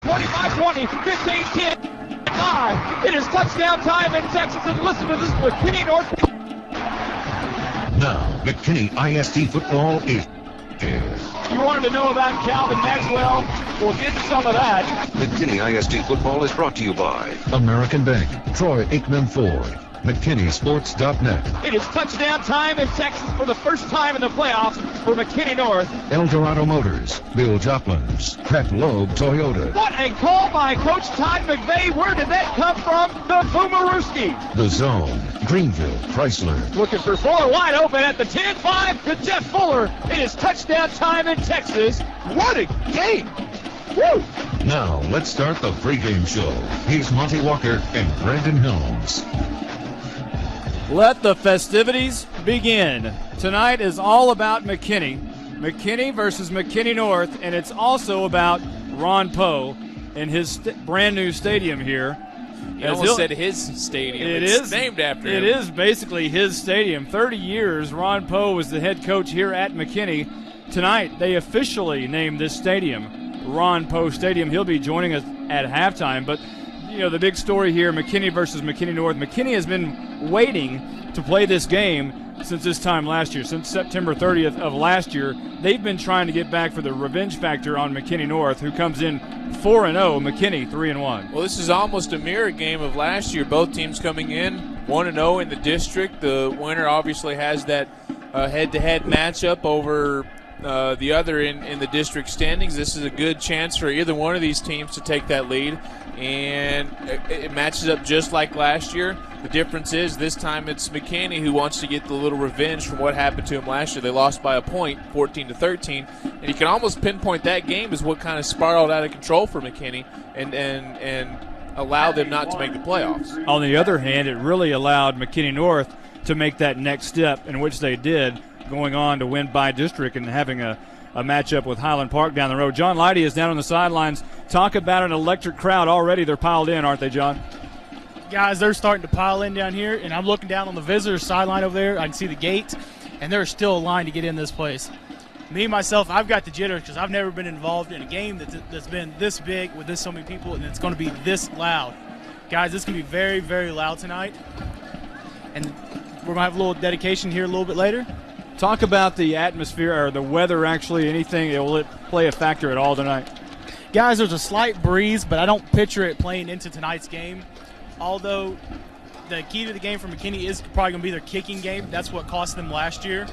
25-20, 15-10, 5. It is touchdown time in Texas, and listen to this McKinney North. Now, McKinney ISD football is. You wanted to know about Calvin Maxwell? We'll get some of that. McKinney ISD football is brought to you by American Bank, Troy Aikman Ford, McKinneySports.net. It is touchdown time in Texas for the first time in the playoffs for McKinney North. El Dorado Motors, Bill Joplin's, Pat Loeb Toyota. What a call by Coach Todd McVay. Where did that come from? The Boomerooski. The Zone, Greenville, Chrysler. Looking for Fuller wide open at the 10-5 to Jeff Fuller. It is touchdown time in Texas. What a game. Woo! Now, let's start the pregame show. Here's Monty Walker and Brandon Helms. Let the festivities begin. Tonight is all about McKinney. McKinney versus McKinney North, and it's also about Ron Poe in his brand new stadium here. You almost said his stadium. It's named after him. It is basically his stadium. 30 years, Ron Poe was the head coach here at McKinney. Tonight, they officially named this stadium Ron Poe Stadium. He'll be joining us at halftime, but you know, the big story here, McKinney versus McKinney North. McKinney has been waiting to play this game since this time last year, since September 30th of last year. They've been trying to get back for the revenge factor on McKinney North, who comes in 4-0, McKinney 3-1. Well, this is almost a mirror game of last year. Both teams coming in 1-0 in the district. The winner obviously has that head-to-head matchup over the other in the district standings. This is a good chance for either one of these teams to take that lead, and it matches up just like last year. The difference is this time it's McKinney who wants to get the little revenge from what happened to him last year. They lost by a point, 14-13, and you can almost pinpoint that game as what kind of spiraled out of control for McKinney and allowed them not to make the playoffs. On the other hand, it really allowed McKinney North to make that next step, in which they did, going on to win by district and having a matchup with Highland Park down the road. John Leidy is down on the sidelines. Talk about an electric crowd already. They're piled in, aren't they, John? Guys, they're starting to pile in down here, and I'm looking down on the visitors' sideline over there. I can see the gate, and there's still a line to get in this place. Me, myself, I've got the jitters because I've never been involved in a game that's been this big with this so many people, and it's going to be this loud. Guys, this can be very, very loud tonight, and we're going to have a little dedication here a little bit later. Talk about the atmosphere or the weather, actually, anything. Will it play a factor at all tonight? Guys, there's a slight breeze, but I don't picture it playing into tonight's game. Although the key to the game for McKinney is probably going to be their kicking game. That's what cost them last year.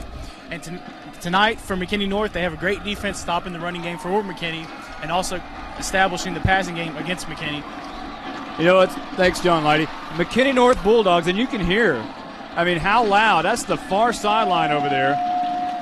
And tonight for McKinney North, they have a great defense stopping the running game for McKinney and also establishing the passing game against McKinney. You know what? Thanks, John Leidy. McKinney North Bulldogs, and you can hear, I mean, how loud. That's the far sideline over there.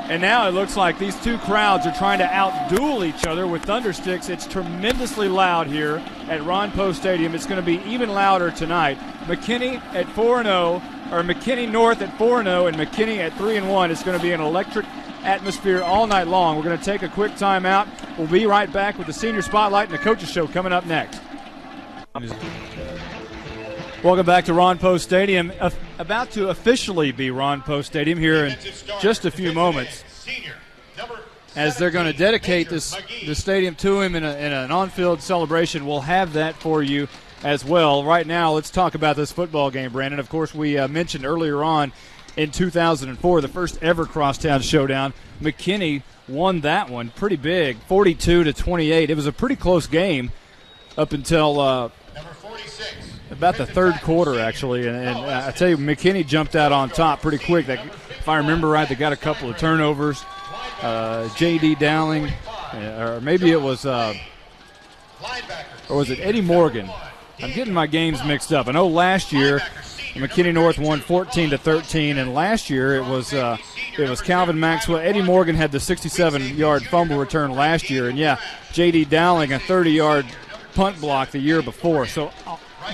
And now it looks like these two crowds are trying to out-duel each other with thundersticks. It's tremendously loud here at Ron Poe Stadium. It's going to be even louder tonight. McKinney at 4-0, or McKinney North at 4-0, and McKinney at 3-1. It's going to be an electric atmosphere all night long. We're going to take a quick timeout. We'll be right back with the Senior Spotlight and the Coaches Show coming up next. Welcome back to Ron Poe Stadium. About to officially be Ron Poe Stadium here in just a few moments, as they're going to dedicate the stadium to him in an on-field celebration. We'll have that for you as well. Right now, let's talk about this football game, Brandon. Of course, we mentioned earlier on in 2004, the first ever Crosstown Showdown. McKinney won that one pretty big, 42-28. It was a pretty close game up until about the third quarter, actually, and I tell you, McKinney jumped out on top pretty quick. If I remember right, they got a couple of turnovers. J.D. Dowling, or maybe it was, or was it Eddie Morgan? I'm getting my games mixed up. I know last year McKinney North won 14-13, and last year it was Calvin Maxwell. Eddie Morgan had the 67-yard fumble return last year, and yeah, J.D. Dowling a 30-yard punt block the year before. So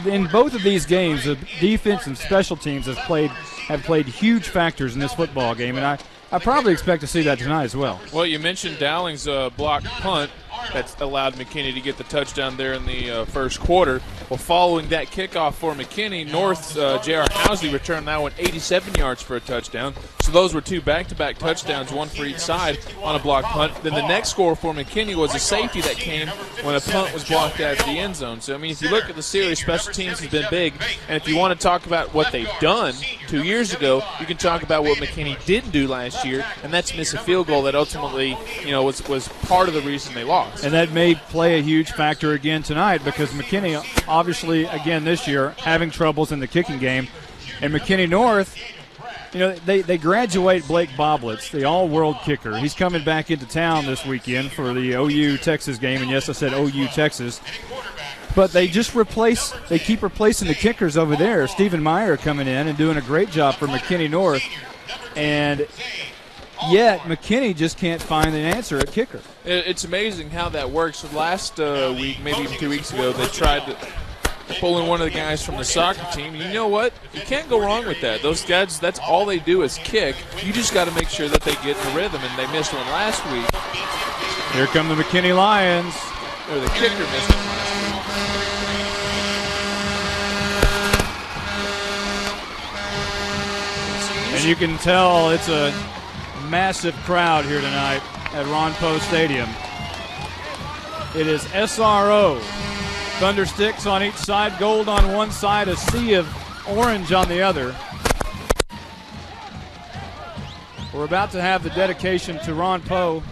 in both of these games, the defense and special teams have played huge factors in this football game, and I probably expect to see that tonight as well. Well, you mentioned Dowling's blocked punt. that's allowed McKinney to get the touchdown there in the first quarter. Well, following that kickoff for McKinney, North's J.R. Housley returned that one 87 yards for a touchdown. So those were 2 back-to-back touchdowns, 1 for each side on a block punt. Then the next score for McKinney was a safety that came when a punt was blocked out of the end zone. So, I mean, if you look at the series, special teams has been big. And if you want to talk about what they've done 2 years ago, you can talk about what McKinney didn't do last year, and that's miss a field goal that ultimately, was part of the reason they lost. And that may play a huge factor again tonight because McKinney, obviously, again this year, having troubles in the kicking game. And McKinney North, they graduate Blake Boblitz, the all-world kicker. He's coming back into town this weekend for the OU-Texas game. And, yes, I said OU-Texas. But they keep replacing the kickers over there. Stephen Meyer coming in and doing a great job for McKinney North. And yet McKinney just can't find an answer at kicker. It's amazing how that works. Last week, maybe even 2 weeks ago, they tried to pull in one of the guys from the soccer team. You know what? You can't go wrong with that. Those guys, that's all they do is kick. You just got to make sure that they get in the rhythm, and they missed one last week. Here come the McKinney Lions. Or the kicker missed it last week. And you can tell it's a massive crowd here tonight at Ron Poe Stadium. It is SRO. Thunder sticks on each side, gold on one side, a sea of orange on the other. We're about to have the dedication to Ron Poe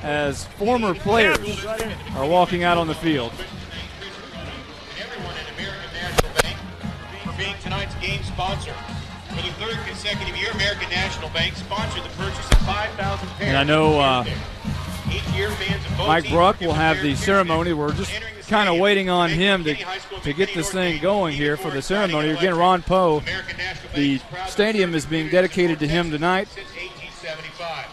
as former players are walking out on the field. Everyone at American National Bank for being tonight's game sponsor. For the 3rd consecutive year, American National Bank sponsored the purchase of 5,000 pairs. And I know Each year, fans of both Mike teams Bruck give will a have pair the of ceremony. We're just kind of waiting on him to get this thing going here for the ceremony. Again, Ron Poe, the stadium is being dedicated to him tonight. Since 1875.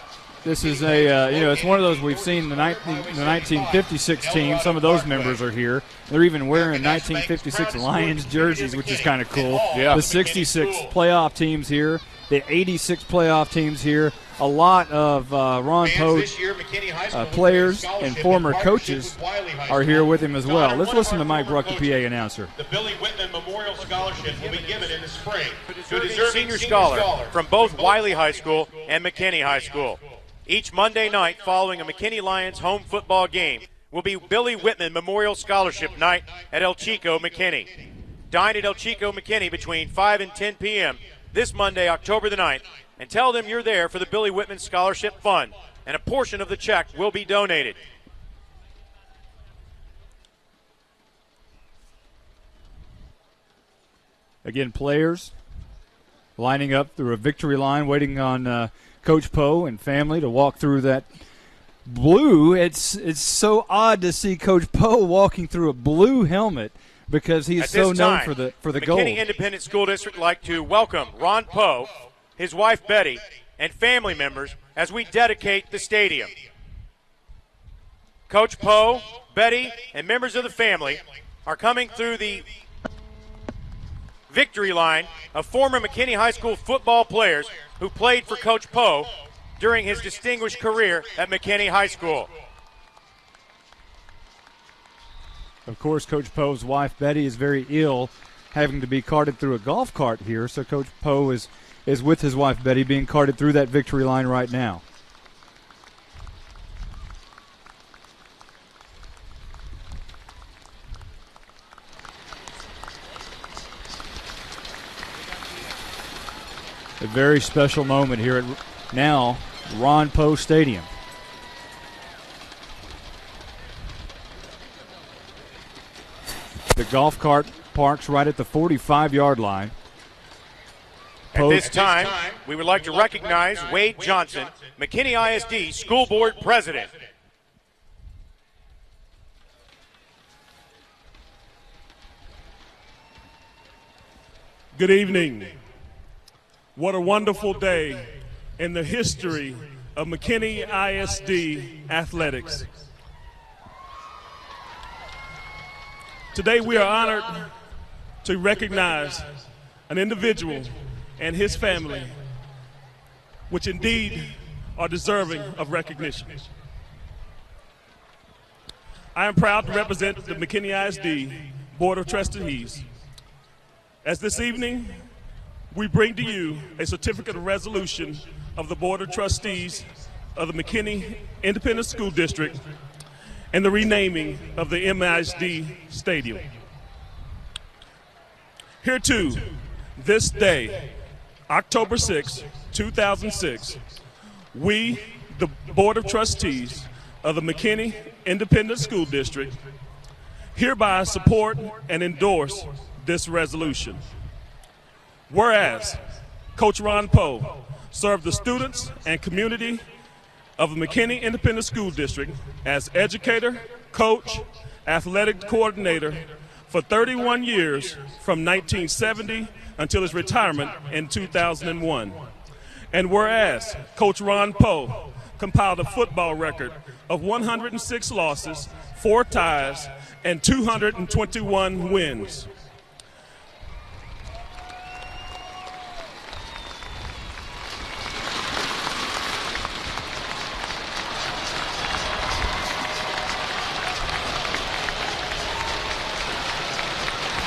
This is it's one of those we've seen the 1956 team. Some of those members are here. They're even wearing 1956 Lions jerseys, which is kind of cool. Yeah. The 66 playoff teams here, the 86 playoff teams here. A lot of Ron Poe players and former coaches are here with him as well. Let's listen to Mike Bruck, the PA announcer. The Billy Whitman Memorial Scholarship will be given in the spring to a deserving senior scholar from both Wiley High School and McKinney High School. Each Monday night following a McKinney Lions home football game will be Billy Whitman Memorial Scholarship Night at El Chico McKinney. Dine at El Chico McKinney between 5 and 10 p.m. this Monday, October the 9th, and tell them you're there for the Billy Whitman Scholarship Fund, and a portion of the check will be donated. Again, players lining up through a victory line, waiting on Coach Poe and family to walk through that blue. It's so odd to see Coach Poe walking through a blue helmet because he's so known for the gold. McKinney Independent School District would like to welcome Ron Poe, his wife Betty, and family members as we dedicate the stadium. Coach Poe, Betty, and members of the family are coming through the victory line of former McKinney High School football players who played for Coach Poe during his distinguished career at McKinney High School. Of course, Coach Poe's wife, Betty, is very ill, having to be carted through a golf cart here. So Coach Poe is with his wife, Betty, being carted through that victory line right now. A very special moment here at now Ron Poe Stadium. The golf cart parks right at the 45-yard line. At this time, we would like to recognize Wade Johnson, McKinney ISD School Board President. Good evening. What a wonderful day in the history of McKinney ISD athletics. Today we are honored to recognize an individual and his family, which indeed are deserving of recognition. I am proud to represent the McKinney ISD Board of Trustees. As this evening, we bring to you a certificate of resolution of the Board of Trustees of the McKinney Independent School District and the renaming of the MISD Stadium. Hereto, this day, October 6, 2006, we, the Board of Trustees of the McKinney Independent School District, hereby support and endorse this resolution. Whereas Coach Ron Poe served the students and community of the McKinney Independent School District as educator, coach, athletic coordinator for 31 years from 1970 until his retirement in 2001. And whereas Coach Ron Poe compiled a football record of 106 losses, 4 ties, and 221 wins.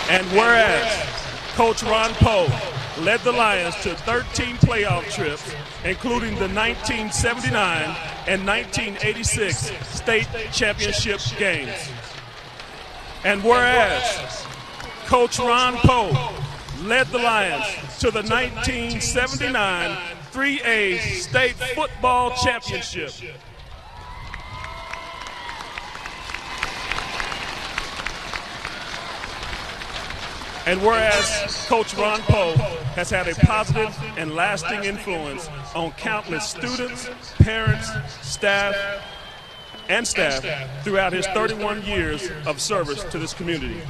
And whereas Coach Ron Poe led the Lions to 13 playoff trips, including the 1979 and 1986 state championship games. And whereas Coach Ron Poe led the Lions to the 1979 3A state football championship. And whereas Coach Ron Poe has had a positive and lasting influence on countless students, parents, staff throughout his 31 years of service to this community.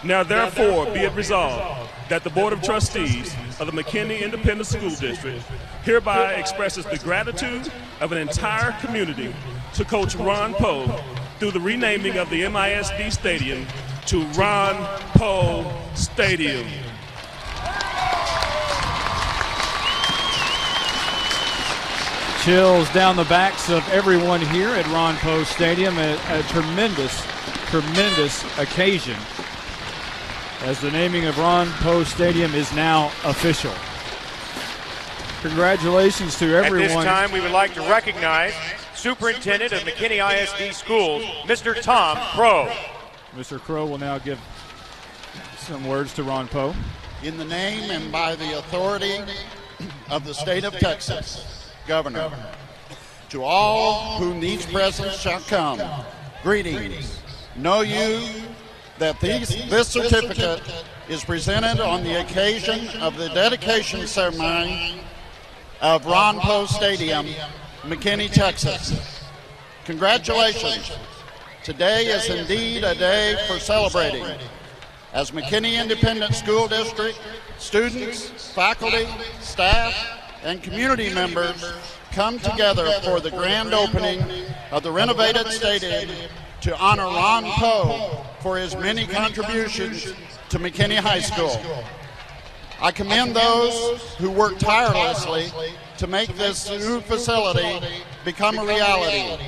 Now therefore be it resolved that the Board of Trustees of the McKinney Independent School District hereby expresses the gratitude of an entire community to Coach Ron Poe through the renaming of the MISD Stadium to Ron Poe Stadium. Chills down the backs of everyone here at Ron Poe Stadium. A tremendous, tremendous occasion as the naming of Ron Poe Stadium is now official. Congratulations to everyone. At this time, we would like to recognize Superintendent of McKinney ISD Schools, Mr. Tom Crow. Mr. Crow will now give some words to Ron Poe. In the name and by the authority of the state of Texas, Governor, to all whom these presents shall come, greetings. Know you that this certificate is presented on the occasion of the dedication ceremony of Ron Poe Stadium, McKinney, Texas. Congratulations. Today is indeed a day for celebrating. As McKinney Independent School District, students, faculty, staff, and community members come together for the grand opening of the renovated stadium to honor Ron Poe for his many contributions to McKinney High School. I commend those who worked tirelessly to make this new facility become a reality.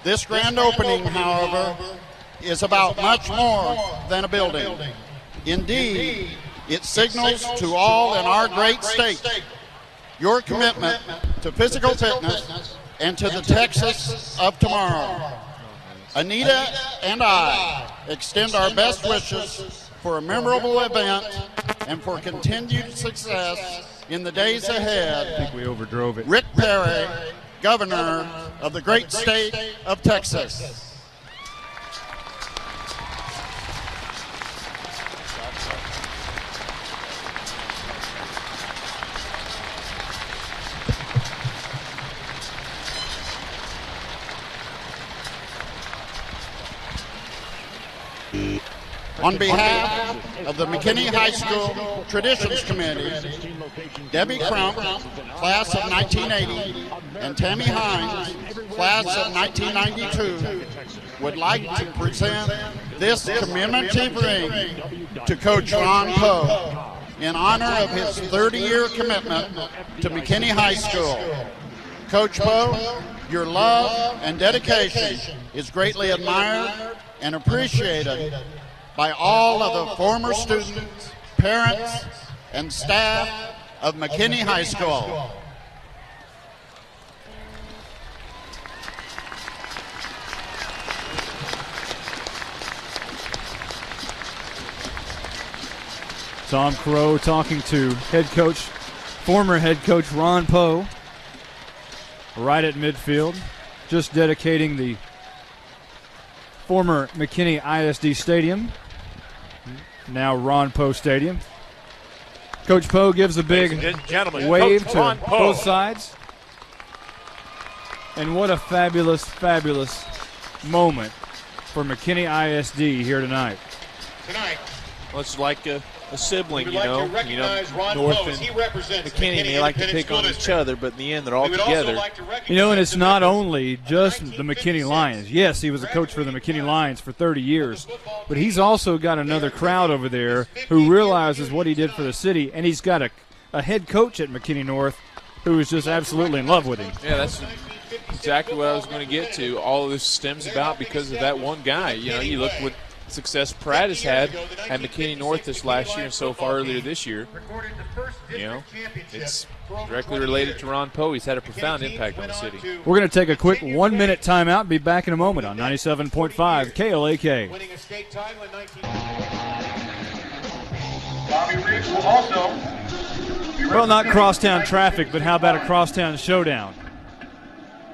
This grand opening, however, is about much more than a building. Indeed, it signals to all in our great state your commitment to physical fitness and to the Texas of tomorrow. Anita and I extend our best wishes for a memorable event and for continued success in the days ahead. I think we overdrove it. Rick Perry, Governor of the great state of Texas. On behalf of the McKinney High School Traditions Committee, Debbie Crump, class of 1980, and Tammy Hines, class of 1992, would like to present this commemorative ring to Coach Ron Poe in honor of his 30-year commitment to McKinney High School. Coach Poe, Your love and dedication is greatly admired and appreciated by all of the former students, parents, and staff of McKinney High School. Tom Crow talking to former head coach Ron Poe, right at midfield, just dedicating the former McKinney ISD Stadium, now Ron Poe Stadium. Coach Poe gives a big wave to both sides. And what a fabulous, fabulous moment for McKinney ISD here tonight. Well, it's like a sibling, North and McKinney, they like to pick on each other, but in the end, they're all together. And it's not only just the McKinney Lions. Yes, he was a coach for the McKinney Lions for 30 years, but he's also got another crowd over there who realizes what he did for the city, and he's got a head coach at McKinney North who is just absolutely in love with him. Yeah, that's exactly what I was going to get to. All of this stems about because of that one guy. You look what success Pratt has had at McKinney North this last year and so far earlier this year. It's directly related to Ron Poe. He's had a profound impact on the city. We're going to take a quick 1-minute timeout and be back in a moment on 97.5 KLAK. Well, not crosstown traffic, but how about a crosstown showdown?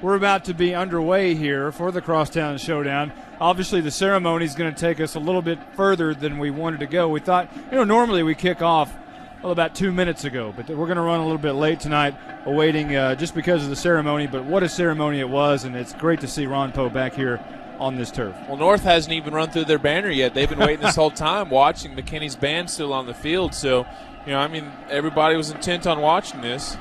We're about to be underway here for the Crosstown Showdown. Obviously, the ceremony is going to take us a little bit further than we wanted to go. We thought, normally we kick off about 2 minutes ago, but we're going to run a little bit late tonight, awaiting just because of the ceremony. But what a ceremony it was, and it's great to see Ron Poe back here on this turf. Well, North hasn't even run through their banner yet. They've been waiting this whole time watching McKinney's band still on the field. So, everybody was intent on watching this.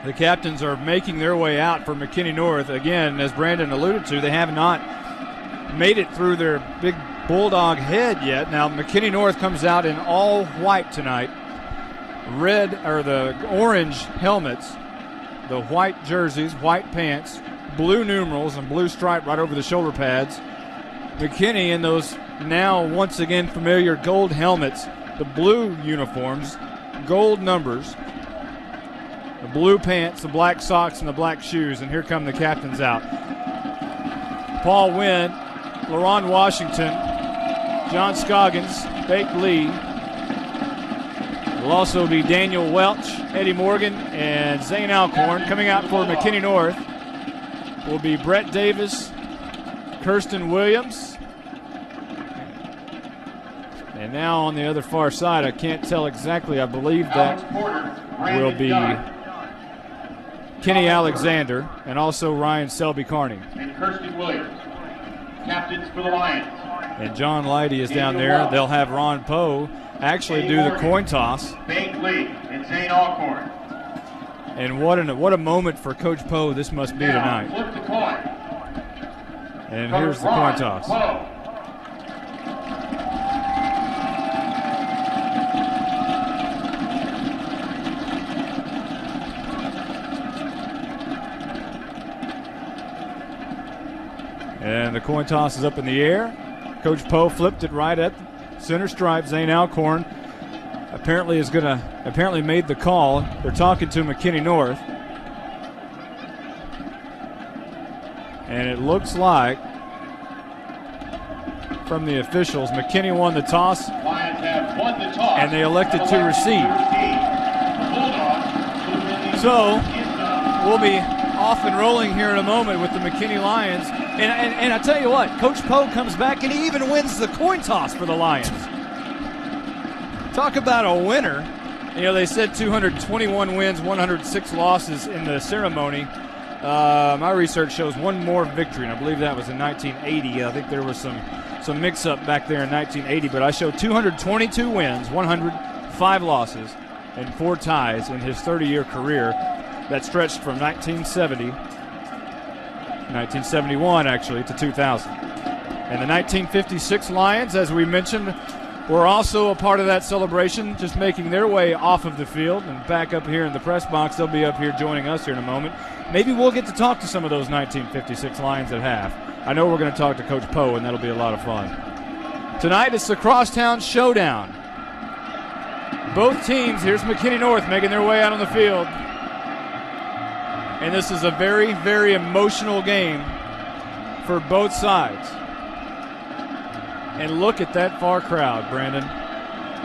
The captains are making their way out for McKinney North. Again, as Brandon alluded to, they have not made it through their big bulldog head yet. Now, McKinney North comes out in all white tonight. The orange helmets, the white jerseys, white pants, blue numerals, and blue stripe right over the shoulder pads. McKinney in those now once again familiar gold helmets, the blue uniforms, gold numbers, the blue pants, the black socks, and the black shoes. And here come the captains out. Paul Wynn, LaRon Washington, John Scoggins, Bake Lee. Will also be Daniel Welch, Eddie Morgan, and Zane Alcorn. Coming out for McKinney North will be Brett Davis, Kirsten Williams. And now on the other far side, I can't tell exactly. I believe that will be Kenny Alexander and also Ryan Selby Carney. And Kirsten Williams, captains for the Lions. And John Leidy is down there. They'll have Ron Poe actually do the coin toss. Bake Lee and Zane Alcorn. And what a moment for Coach Poe this must be tonight. Flip the coin. And here's the coin toss. Poe. And the coin toss is up in the air. Coach Poe flipped it right at center stripe. Zane Alcorn apparently made the call. They're talking to McKinney North. And it looks like from the officials, McKinney won the toss. Lions have won the toss. And they elected to receive. So we'll be off and rolling here in a moment with the McKinney Lions. And I tell you what, Coach Poe comes back and he even wins the coin toss for the Lions. Talk about a winner. They said 221 wins, 106 losses in the ceremony. My research shows one more victory, and I believe that was in 1980. I think there was some mix-up back there in 1980, but I showed 222 wins, 105 losses, and 4 ties in his 30-year career that stretched from 1971 actually to 2000. And the 1956 Lions, as we mentioned, were also a part of that celebration, just making their way off of the field and back up here in the press box. They'll be up here joining us here in a moment. maybe we'll get to talk to some of those 1956 Lions at half. I know we're going to talk to Coach Poe, and that'll be a lot of fun. Tonight it's the Crosstown Showdown. Both teams, here's McKinney North making their way out on the field. And this is a very, very emotional game for both sides. And look at that far crowd, Brandon.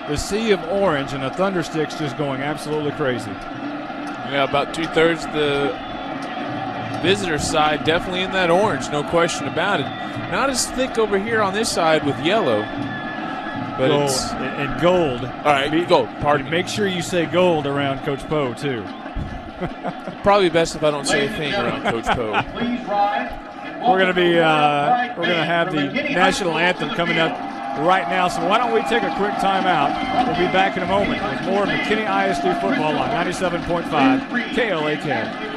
The sea of orange and the Thundersticks just going absolutely crazy. Yeah, about 2/3 the visitor side definitely in that orange, no question about it. Not as thick over here on this side with yellow. But gold it's and gold. All right, gold. Pardon me. Make sure you say gold around Coach Poe, too. Probably best if I don't say a thing around Coach Poe. We're going to have the national anthem coming up right now, so why don't we take a quick timeout? We'll be back in a moment with more McKinney ISD football on 97.5 KLAK.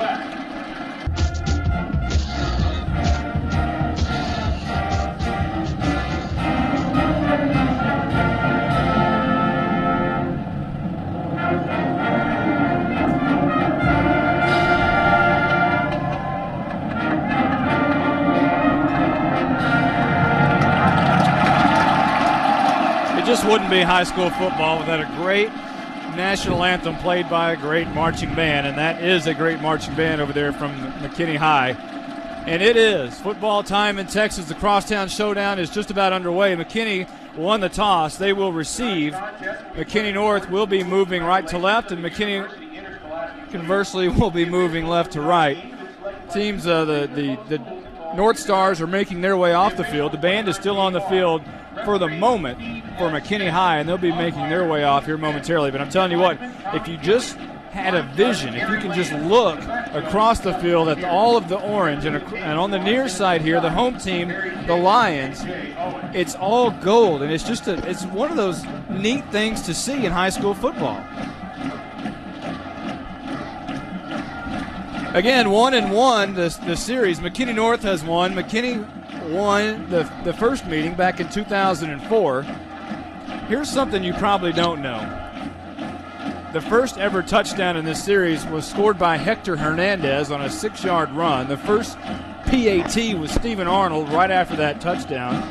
Just wouldn't be high school football without a great national anthem played by a great marching band, and that is a great marching band over there from McKinney High. And it is football time in Texas. The Crosstown Showdown is just about underway. McKinney won the toss. They will receive. McKinney North will be moving right to left, and McKinney, conversely, will be moving left to right. Teams, the North Stars are making their way off the field. The band is still on the field for the moment for McKinney High, and they'll be making their way off here momentarily. But I'm telling you what, if you just had a vision, if you can just look across the field at all of the orange, and on the near side here, the home team, the Lions, it's all gold, and it's one of those neat things to see in high school football. Again, 1-1 the series. McKinney North has won. McKinney won the first meeting back in 2004. Here's something you probably don't know. The first ever touchdown in this series was scored by Hector Hernandez on a 6-yard run. The first PAT was Stephen Arnold right after that touchdown.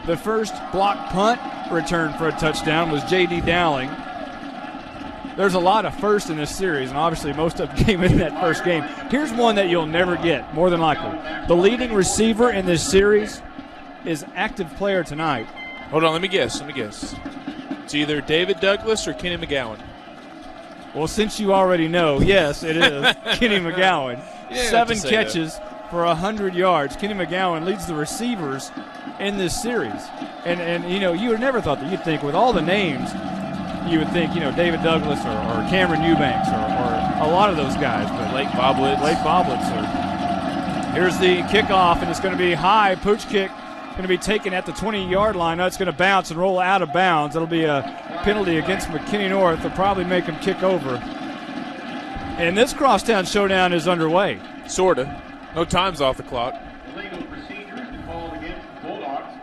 The first block punt return for a touchdown was J.D. Dowling. There's a lot of firsts in this series, and obviously most of them came in that first game. Here's one that you'll never get, more than likely. The leading receiver in this series is active player tonight. Hold on, let me guess. It's either David Douglas or Kenny McGowan. Well, since you already know, yes, it is Kenny McGowan. 7 catches for 100 yards. Kenny McGowan leads the receivers in this series. And you know, you would never thought that. You'd think with all the names, you would think, you know, David Douglas or Cameron Eubanks or a lot of those guys. But Blake Boblitz. Here's the kickoff, and it's going to be high. Pooch kick going to be taken at the 20-yard line. Now it's going to bounce and roll out of bounds. That'll be a penalty against McKinney North. They'll probably make him kick over. And this Crosstown Showdown is underway. Sorta. No time's off the clock.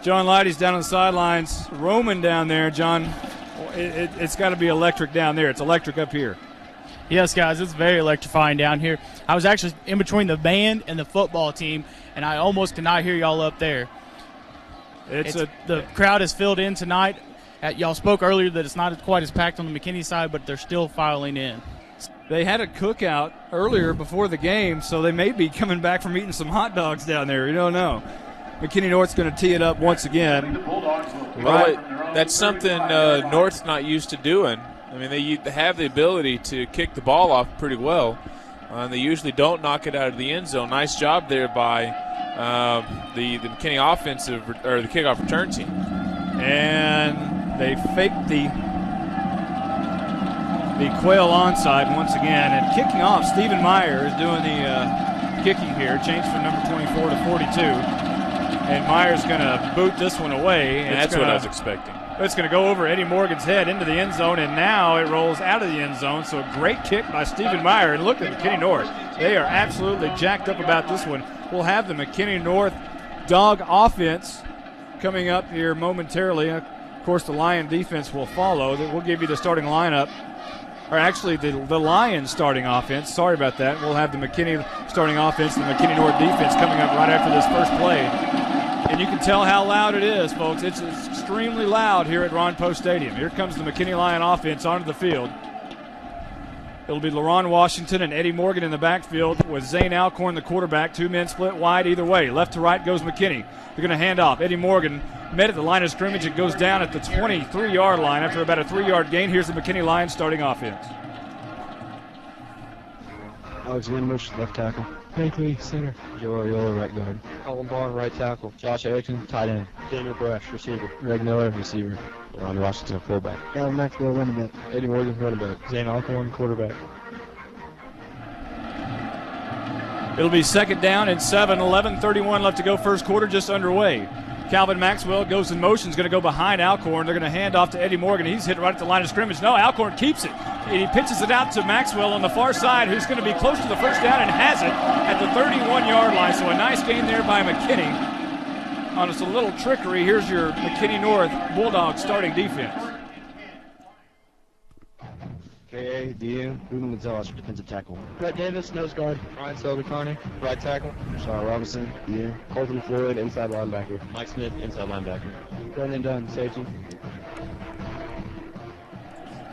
John Leidy's down on the sidelines. Roman down there, John. It's got to be electric down there. It's electric up here. Yes, guys, it's very electrifying down here. I was actually in between the band and the football team, and I almost could not hear y'all up there. The crowd is filled in tonight. Y'all spoke earlier that it's not quite as packed on the McKinney side, but they're still filing in. They had a cookout earlier before the game, so they may be coming back from eating some hot dogs down there. You don't know. McKinney North's going to tee it up once again. Right. That's something North's not used to doing. I mean, they have the ability to kick the ball off pretty well. They usually don't knock it out of the end zone. Nice job there by the McKinney offensive or the kickoff return team. And they faked the Quail onside once again. And kicking off, Stephen Meyer is doing the kicking here. Changed from number 24 to 42. And Meyer's going to boot this one away. And that's what I was expecting. It's going to go over Eddie Morgan's head into the end zone, and now it rolls out of the end zone. So a great kick by Stephen Meyer. And look at McKinney North. They are absolutely jacked up about this one. We'll have the McKinney North dog offense coming up here momentarily. Of course, the Lion defense will follow. We'll give you the starting lineup or actually the Lions starting offense. Sorry about that. We'll have the McKinney starting offense and the McKinney North defense coming up right after this first play. And you can tell how loud it is, folks. It's extremely loud here at Ron Post Stadium. Here comes the McKinney Lion offense onto the field. It'll be LaRon Washington and Eddie Morgan in the backfield with Zane Alcorn, the quarterback. 2 men split wide either way. Left to right goes McKinney. They're going to hand off. Eddie Morgan met at the line of scrimmage. It goes down at the 23-yard line after about a 3-yard gain. Here's the McKinney Lions starting offense. Alex Winbush, left tackle. Hank Lee, center. Joe Ariola, right guard. Colin Barn, right tackle. Josh Erickson, tight end. Daniel Brash, receiver. Greg Miller, receiver. Ron Washington, fullback. Alan Maxwell, running back. Eddie Morgan, running back. Zane Alcorn, quarterback. It'll be 2nd down and 7, 11:31 left to go, first quarter just underway. Calvin Maxwell goes in motion, is going to go behind Alcorn. They're going to hand off to Eddie Morgan. He's hit right at the line of scrimmage. No, Alcorn keeps it. He pitches it out to Maxwell on the far side, who's going to be close to the first down and has it at the 31-yard line. So a nice gain there by McKinney. On just a little trickery, here's your McKinney North Bulldogs starting defense. K.A. DM, Ruben Gonzalez, defensive tackle. Brett Davis, nose guard. Ryan Selby-Carney, right tackle. Sean Robinson, DM. Colton Floyd, inside linebacker. Mike Smith, inside linebacker. Brendan Dunn, safety.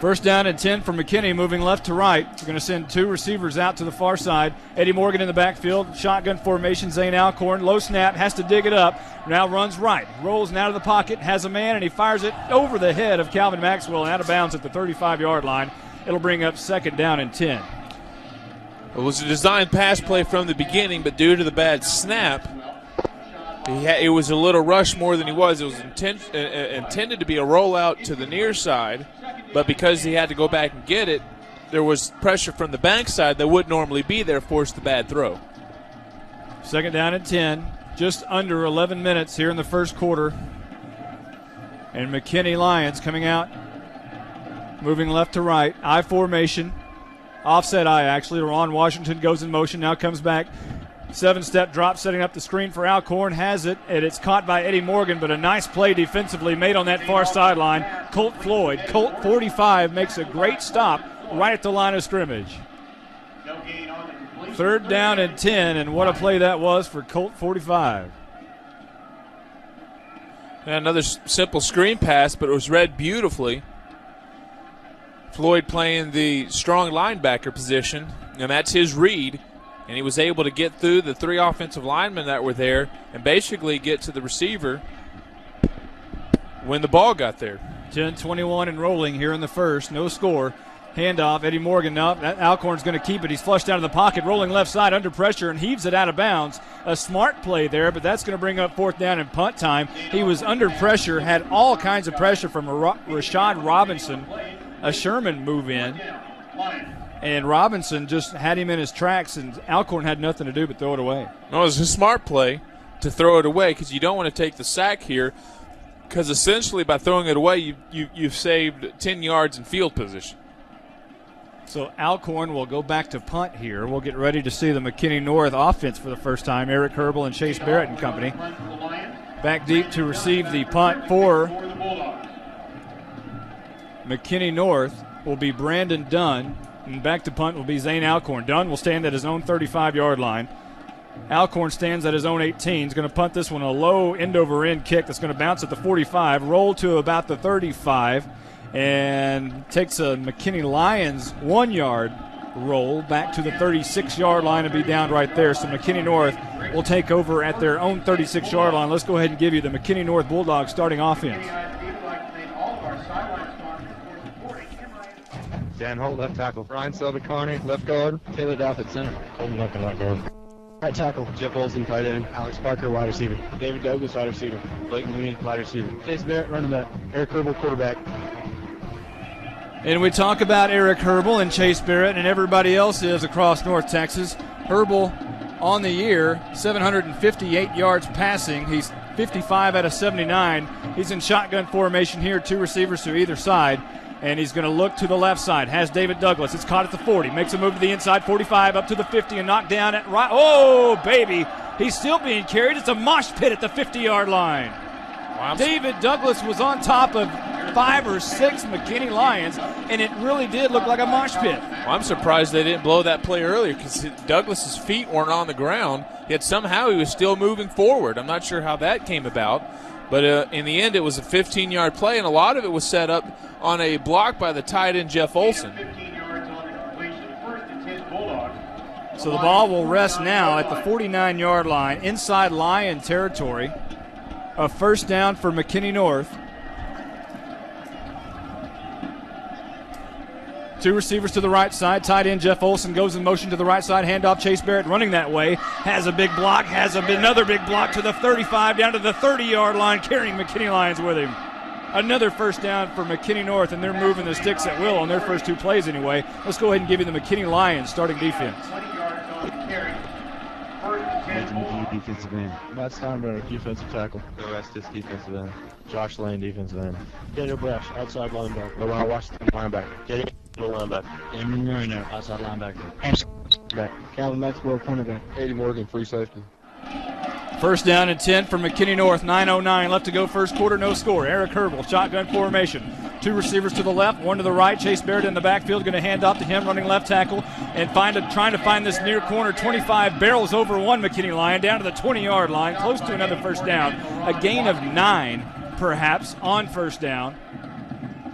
First down and 10 for McKinney, moving left to right. We're going to send 2 receivers out to the far side. Eddie Morgan in the backfield, shotgun formation. Zane Alcorn, low snap, has to dig it up. Now runs right, rolls out of the pocket, has a man, and he fires it over the head of Calvin Maxwell and out of bounds at the 35-yard line. It'll bring up 2nd down and 10. It was a designed pass play from the beginning, but due to the bad snap, it was a little rush more than he was. It was intended to be a rollout to the near side, but because he had to go back and get it, there was pressure from the backside that would normally be there, forced the bad throw. 2nd down and 10, just under 11 minutes here in the first quarter. And McKinney Lions coming out, moving left to right, I formation, offset I actually. Ron Washington goes in motion, now comes back. 7-step drop, setting up the screen for Alcorn, has it, and it's caught by Eddie Morgan, but a nice play defensively made on that far sideline. Colt Floyd, Colt 45, makes a great stop right at the line of scrimmage. 3rd down and 10, and what a play that was for Colt 45. And another simple screen pass, but it was read beautifully. Floyd playing the strong linebacker position, and that's his read. And he was able to get through the 3 offensive linemen that were there and basically get to the receiver when the ball got there. 10-21 and rolling here in the first. No score. Handoff. Eddie Morgan. No, Alcorn's going to keep it. He's flushed out of the pocket, rolling left side under pressure and heaves it out of bounds. A smart play there, but that's going to bring up 4th down and punt time. He was under pressure, had all kinds of pressure from Rashad Robinson. A Sherman move in. And Robinson just had him in his tracks, and Alcorn had nothing to do but throw it away. No, it was a smart play to throw it away because you don't want to take the sack here, because essentially by throwing it away, you've saved 10 yards in field position. So Alcorn will go back to punt here. We'll get ready to see the McKinney North offense for the first time. Eric Herbal and Chase Barrett and company. Back deep to receive the punt for McKinney North will be Brandon Dunn. And back to punt will be Zane Alcorn. Dunn will stand at his own 35-yard line. Alcorn stands at his own 18. He's going to punt this one, a low end-over-end kick that's going to bounce at the 45, roll to about the 35, and takes a McKinney Lions 1-yard roll back to the 36-yard line and be down right there. So McKinney North will take over at their own 36-yard line. Let's go ahead and give you the McKinney North Bulldogs starting offense. Dan Holt, left tackle. Ryan Selby-Carney, left guard. Taylor Douth at center. Colton Luck, left guard. Right tackle. Jeff Olson, tight end. Alex Parker, wide receiver. David Douglas, wide receiver. Blake Mooney, wide receiver. Chase Barrett, running back. Eric Herbal, quarterback. And we talk about Eric Herbal and Chase Barrett and everybody else is across North Texas. Herbal on the year, 758 yards passing. He's 55 out of 79. He's in shotgun formation here, 2 receivers to either side. And he's going to look to the left side. Has David Douglas. It's caught at the 40. Makes a move to the inside, 45, up to the 50, and knocked down at right. Oh, baby. He's still being carried. It's a mosh pit at the 50-yard line. Wow. David Douglas was on top of 5 or 6 McKinney Lions, and it really did look like a mosh pit. Well, I'm surprised they didn't blow that play earlier because Douglas's feet weren't on the ground, yet somehow he was still moving forward. I'm not sure how that came about, but in the end it was a 15-yard play, and a lot of it was set up on a block by the tight end Jeff Olson. So the ball will rest now at the 49-yard line, inside Lion territory. A first down for McKinney North. 2 receivers to the right side. Tight end Jeff Olson goes in motion to the right side. Handoff, Chase Barrett running that way. Has a big block, has another big block to the 35, down to the 30-yard line, carrying McKinney Lions with him. Another first down for McKinney North, and they're moving the sticks at will on their first 2 plays anyway. Let's go ahead and give you the McKinney Lions starting defense. Defensive end. Matt Steinbrenner, defensive tackle. Joe Estes, defensive end. Josh Lane, defensive end. Daniel Brash, outside linebacker. LeBron Washington, linebacker. Kenny, middle linebacker. Damon Marino, outside linebacker. Back. Calvin Maxwell, cornerback. Eddie Morgan, free safety. First down and 10 for McKinney North. 9:09 left to go first quarter, no score. Eric Herbal, shotgun formation. 2 receivers to the left, 1 to the right. Chase Barrett in the backfield, going to hand off to him, running left tackle, and trying to find this near corner 25. Barrels over 1 McKinney Lion, down to the 20-yard line, close to another first down. A gain of 9, perhaps, on first down.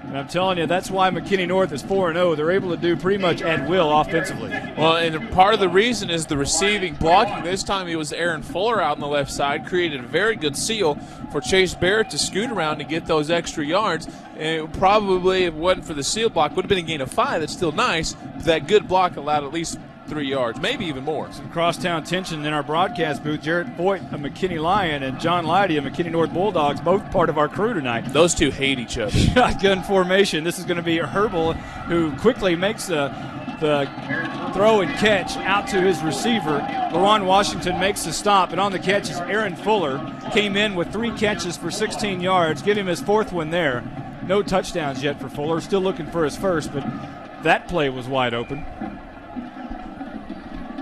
And I'm telling you, that's why McKinney North is 4-0. They're able to do pretty much at will offensively. Well, and part of the reason is the receiving blocking. This time it was Aaron Fuller out on the left side, created a very good seal for Chase Barrett to scoot around and get those extra yards. And it probably, if it wasn't for the seal block, would have been a gain of 5. That's still nice. But that good block allowed at least 3 yards, maybe even more. Some crosstown tension in our broadcast booth. Jarrett Foyt, a McKinney Lion, and John Leidy, a McKinney North Bulldogs, both part of our crew tonight. Those two hate each other. Shotgun formation. This is going to be Herbal, who quickly makes the throw and catch out to his receiver. LaRon Washington makes the stop, and on the catch is Aaron Fuller. Came in with 3 catches for 16 yards. Give him his 4th one there. No touchdowns yet for Fuller. Still looking for his first, but that play was wide open.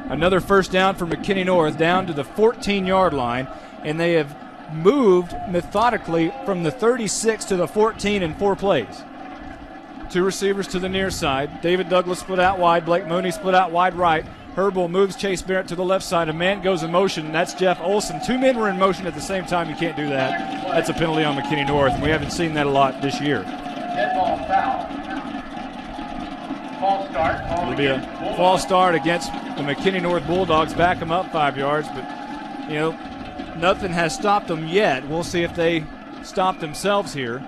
Another first down for McKinney North, down to the 14-yard line, and they have moved methodically from the 36 to the 14 in 4 plays. 2 receivers to the near side. David Douglas split out wide. Blake Mooney split out wide right. Herbal moves Chase Barrett to the left side. A man goes in motion, and that's Jeff Olson. 2 men were in motion at the same time. You can't do that. That's a penalty on McKinney North, and we haven't seen that a lot this year. Dead ball foul. False start. It'll be a false start against the McKinney North Bulldogs. Back them up 5 yards, but, you know, nothing has stopped them yet. We'll see if they stop themselves here.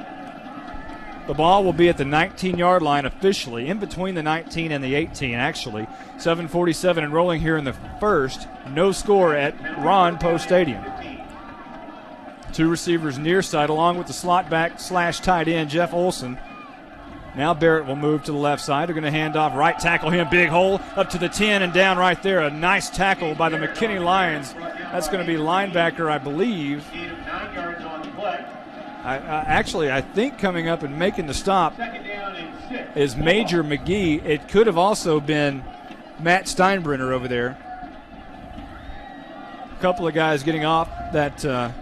The ball will be at the 19-yard line officially, in between the 19 and the 18, actually. 7:47 and rolling here in the first. No score at Ron Post Stadium. 2 receivers near side, along with the slot back / tight end, Jeff Olson. Now Barrett will move to the left side. They're going to hand off right tackle him. Big hole up to the 10 and down right there. A nice tackle by the McKinney Lions. That's going to be linebacker, I believe. I think coming up and making the stop is Major McGee. It could have also been Matt Steinbrenner over there. A couple of guys getting off the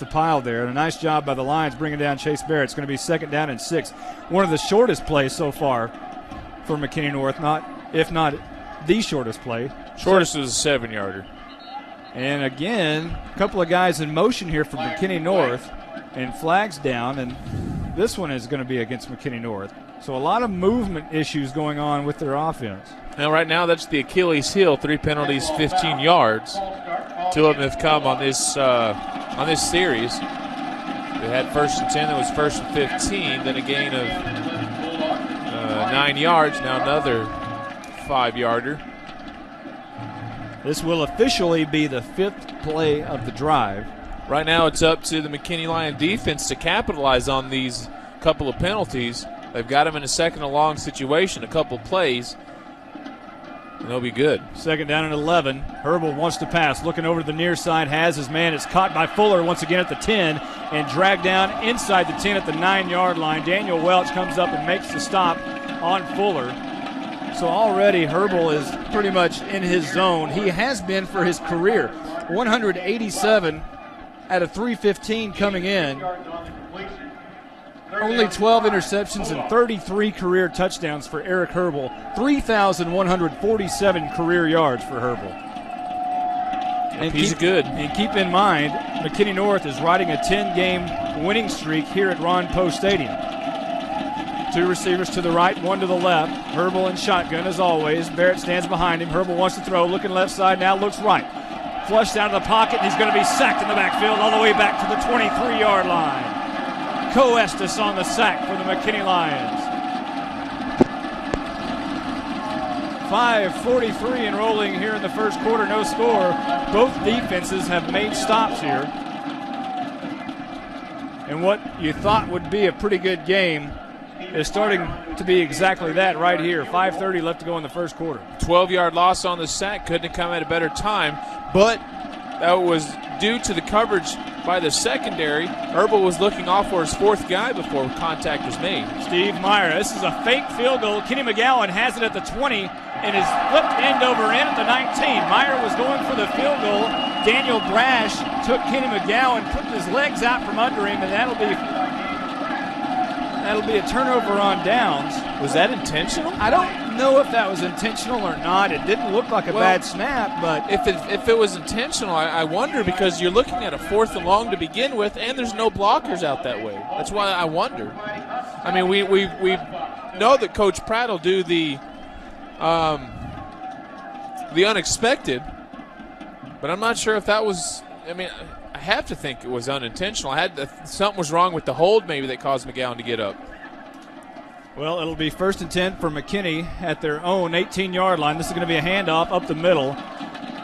pile there. And a nice job by the Lions bringing down Chase Barrett. It's going to be 2nd down and 6. One of the shortest plays so far for McKinney North, if not the shortest play. Shortest was a 7-yarder. And again, a couple of guys in motion here for McKinney North. And flags down, and this one is going to be against McKinney North. So a lot of movement issues going on with their offense. Now, right now, that's the Achilles heel. 3 penalties, 15 yards. 2 of them have come on this series. They had 1st and 10, that was 1st and 15, then a gain of 9 yards. Now another 5-yarder. This will officially be the 5th play of the drive. Right now it's up to the McKinney Lion defense to capitalize on these couple of penalties. They've got them in a 2nd and long situation, a couple plays, and they'll be good. 2nd down and 11. Herbal wants to pass. Looking over to the near side, has his man. It's caught by Fuller once again at the 10 and dragged down inside the 10 at the 9-yard line. Daniel Welch comes up and makes the stop on Fuller. So already Herbal is pretty much in his zone. He has been for his career. 187 out of 315 coming in. only 12 interceptions and 33 career touchdowns for Eric Herbal. 3,147 career yards for Herbal. And he's good. And keep in mind, McKinney North is riding a 10-game winning streak here at Ron Poe Stadium. 2 receivers to the right, 1 to the left. Herbal in shotgun as always. Barrett stands behind him. Herbal wants to throw, looking left side, now looks right. Flushed out of the pocket, and he's going to be sacked in the backfield all the way back to the 23-yard line. Coestus on the sack for the McKinney Lions. 5:43 enrolling here in the first quarter, no score. Both defenses have made stops here. And what you thought would be a pretty good game is starting to be exactly that right here. 5:30 left to go in the first quarter. 12-yard loss on the sack. Couldn't have come at a better time, but that was due to the coverage by the secondary. Herbal was looking off for his 4th guy before contact was made. Steve Meyer, this is a fake field goal. Kenny McGowan has it at the 20 and is flipped end over end at the 19. Meyer was going for the field goal. Daniel Brash took Kenny McGowan, put his legs out from under him, and that'll be a turnover on downs. Was that intentional? I don't know if that was intentional or not. It didn't look like a bad snap, but if it was intentional, I wonder, because you're looking at a 4th and long to begin with, and there's no blockers out that way. That's why I wonder. I mean, we know that Coach Pratt will do the unexpected, but I'm not sure if that was. I mean, I have to think it was unintentional. Something was wrong with the hold maybe that caused McGowan to get up. Well, it'll be 1st and 10 for McKinney at their own 18-yard line. This is going to be a handoff up the middle,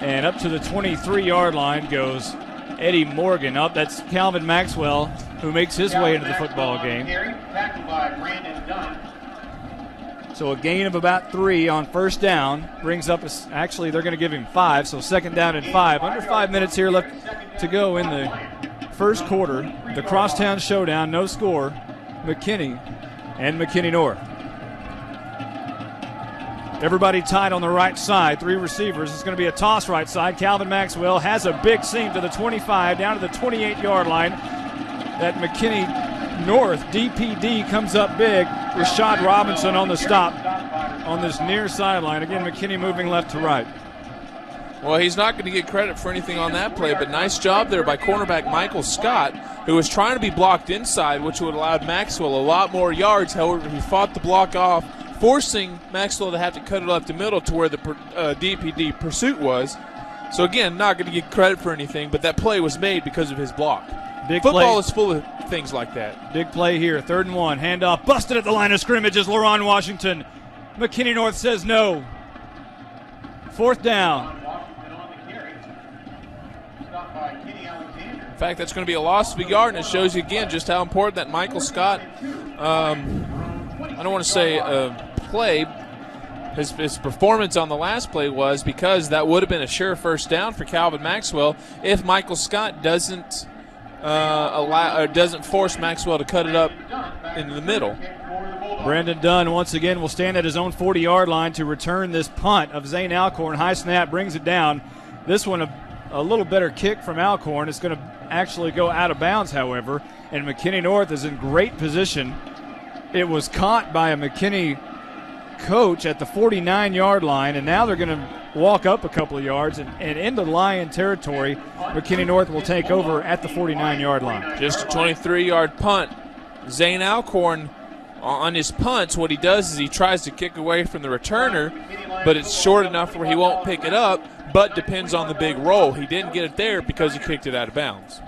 and up to the 23-yard line goes Eddie Morgan. Up, that's Calvin Maxwell, who makes his way into the football game. So a gain of about 3 on 1st down brings up, actually they're going to give him 5, so 2nd down and 5. Under 5 minutes here left to go in the first quarter. The Crosstown Showdown, no score. McKinney and McKinney North. Everybody tied on the right side, 3 receivers. It's going to be a toss right side. Calvin Maxwell has a big seam to the 25, down to the 28-yard line. That McKinney North DPD comes up big. Rashad Robinson on the stop on this near sideline. Again, McKinney moving left to right. Well, he's not going to get credit for anything on that play, but nice job there by cornerback Michael Scott, who was trying to be blocked inside, which would have allowed Maxwell a lot more yards. However, he fought the block off, forcing Maxwell to have to cut it up the middle to where the DPD pursuit was. So, again, not going to get credit for anything, but that play was made because of his block. Football is full of things like that. Big play here, 3rd and 1. Handoff busted at the line of scrimmage is LaRon Washington. McKinney North says no. 4th down. In fact, that's going to be a loss of a yard, and it shows you again just how important that Michael Scott, I don't want to say play, his performance on the last play was, because that would have been a sure 1st down for Calvin Maxwell if Michael Scott doesn't force Maxwell to cut it up into the middle. Brandon Dunn once again will stand at his own 40-yard line to return this punt of Zane Alcorn. High snap brings it down. This one a little better kick from Alcorn. It's going to actually go out of bounds, however, and McKinney North is in great position. It was caught by a McKinney coach at the 49-yard line, and now they're going to walk up a couple of yards and into Lion territory. McKinney North will take over at the 49-yard line. Just a 23-yard punt. Zane Alcorn, on his punts, what he does is he tries to kick away from the returner, but it's short enough where he won't pick it up, but depends on the big roll. He didn't get it there because he kicked it out of bounds.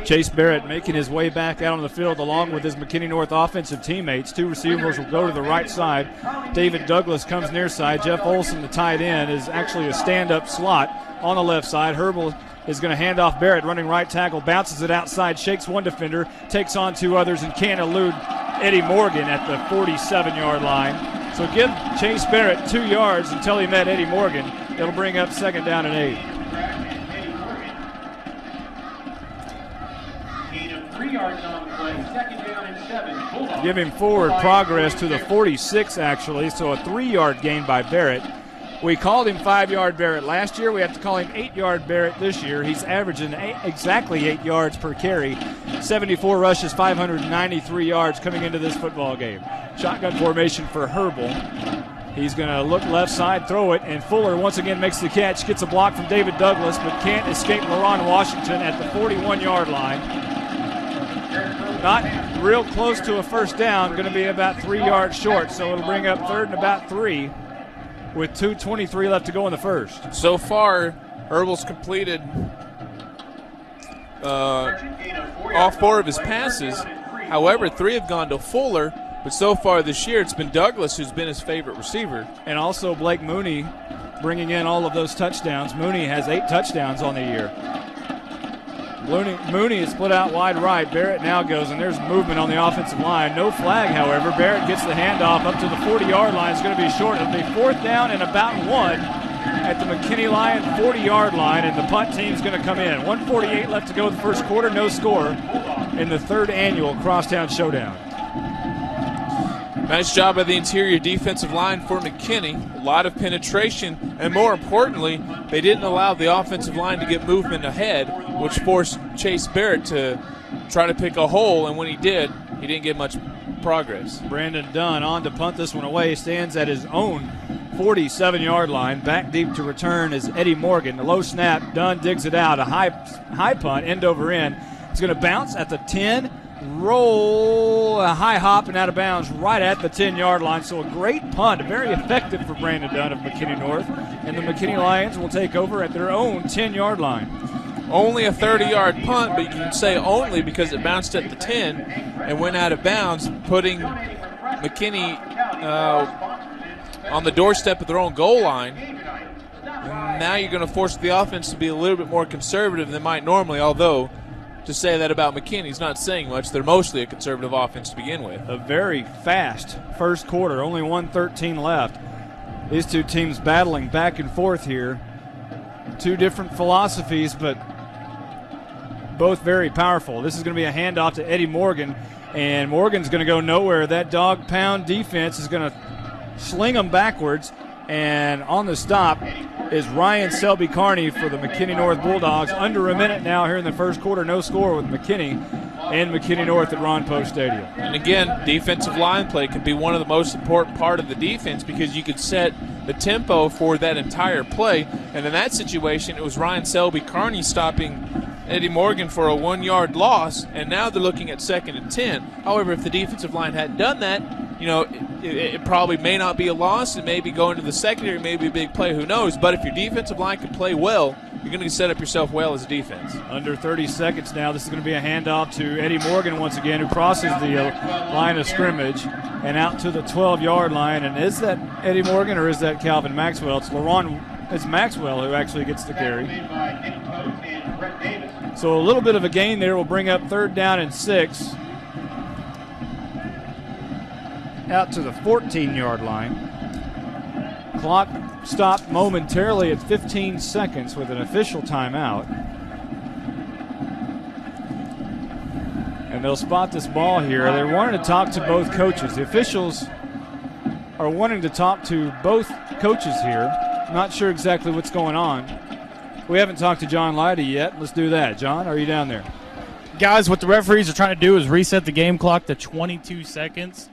Chase Barrett making his way back out on the field along with his McKinney North offensive teammates. 2 receivers will go to the right side. David Douglas comes near side. Jeff Olson, the tight end, is actually a stand-up slot on the left side. Herbal is going to hand off Barrett, running right tackle, bounces it outside, shakes one defender, takes on 2 others, and can't elude Eddie Morgan at the 47-yard line. So give Chase Barrett 2 yards until he met Eddie Morgan. It'll bring up 2nd down and 8. Give him forward progress to the 46, actually, so a 3-yard gain by Barrett. We called him 5-yard Barrett last year. We have to call him 8-yard Barrett this year. He's averaging exactly 8 yards per carry, 74 rushes, 593 yards coming into this football game. Shotgun formation for Herbal. He's going to look left side, throw it, and Fuller once again makes the catch, gets a block from David Douglas, but can't escape LaRon Washington at the 41-yard line. Not real close to a first down, going to be about 3 yards short, so it'll bring up 3rd and about 3 with 2:23 left to go in the first. So far, Herbal's completed all 4 of his passes. However, 3 have gone to Fuller. But so far this year, it's been Douglas who's been his favorite receiver. And also Blake Mooney bringing in all of those touchdowns. Mooney has 8 touchdowns on the year. Mooney is split out wide right. Barrett now goes, and there's movement on the offensive line. No flag, however. Barrett gets the handoff up to the 40-yard line. It's going to be short. It'll be 4th down and about 1 at the McKinney Lion 40-yard line, and the punt team's going to come in. 1:48 left to go in the first quarter. No score in the 3rd annual Crosstown Showdown. Nice job by the interior defensive line for McKinney. A lot of penetration, and more importantly, they didn't allow the offensive line to get movement ahead, which forced Chase Barrett to try to pick a hole, and when he did, he didn't get much progress. Brandon Dunn on to punt this one away, stands at his own 47-yard line. Back deep to return is Eddie Morgan. The low snap, Dunn digs it out. A high punt, end over end. It's going to bounce at the 10, roll, a high hop and out of bounds right at the 10-yard line. So a great punt, very effective for Brandon Dunn of McKinney North. And the McKinney Lions will take over at their own 10-yard line. Only a 30-yard punt, but you can say only because it bounced at the 10 and went out of bounds, putting McKinney on the doorstep of their own goal line. And now you're going to force the offense to be a little bit more conservative than might normally, although to say that about McKinney's not saying much. They're mostly a conservative offense to begin with. A very fast first quarter, only 1:13 left. These two teams battling back and forth here. 2 different philosophies, but both very powerful. This is going to be a handoff to Eddie Morgan, and Morgan's going to go nowhere. That dog pound defense is going to sling them backwards, and on the stop is Ryan Selby-Carney for the McKinney North Bulldogs. Under a minute now here in the first quarter, no score with McKinney and McKinney North at Ron Poe Stadium. And again, defensive line play can be one of the most important part of the defense because you could set the tempo for that entire play. And in that situation, it was Ryan Selby-Carney stopping Eddie Morgan for a 1-yard loss, and now they're looking at 2nd and 10. However, if the defensive line hadn't done that, you know, it probably may not be a loss. It may be going to the secondary, it may be a big play, who knows. But if your defensive line can play well, you're going to set up yourself well as a defense. Under 30 seconds now. This is going to be a handoff to Eddie Morgan once again, who crosses the line of scrimmage and out to the 12-yard line. And is that Eddie Morgan or is that Calvin Maxwell? It's Maxwell who actually gets the carry. So a little bit of a gain there will bring up 3rd down and 6. Out to the 14-yard line. Clock stopped momentarily at 15 seconds with an official timeout. And they'll spot this ball here. They're wanting to talk to both coaches. The officials are wanting to talk to both coaches here. Not sure exactly what's going on. We haven't talked to John Leidy yet. Let's do that. John, are you down there? Guys, what the referees are trying to do is reset the game clock to 22 seconds.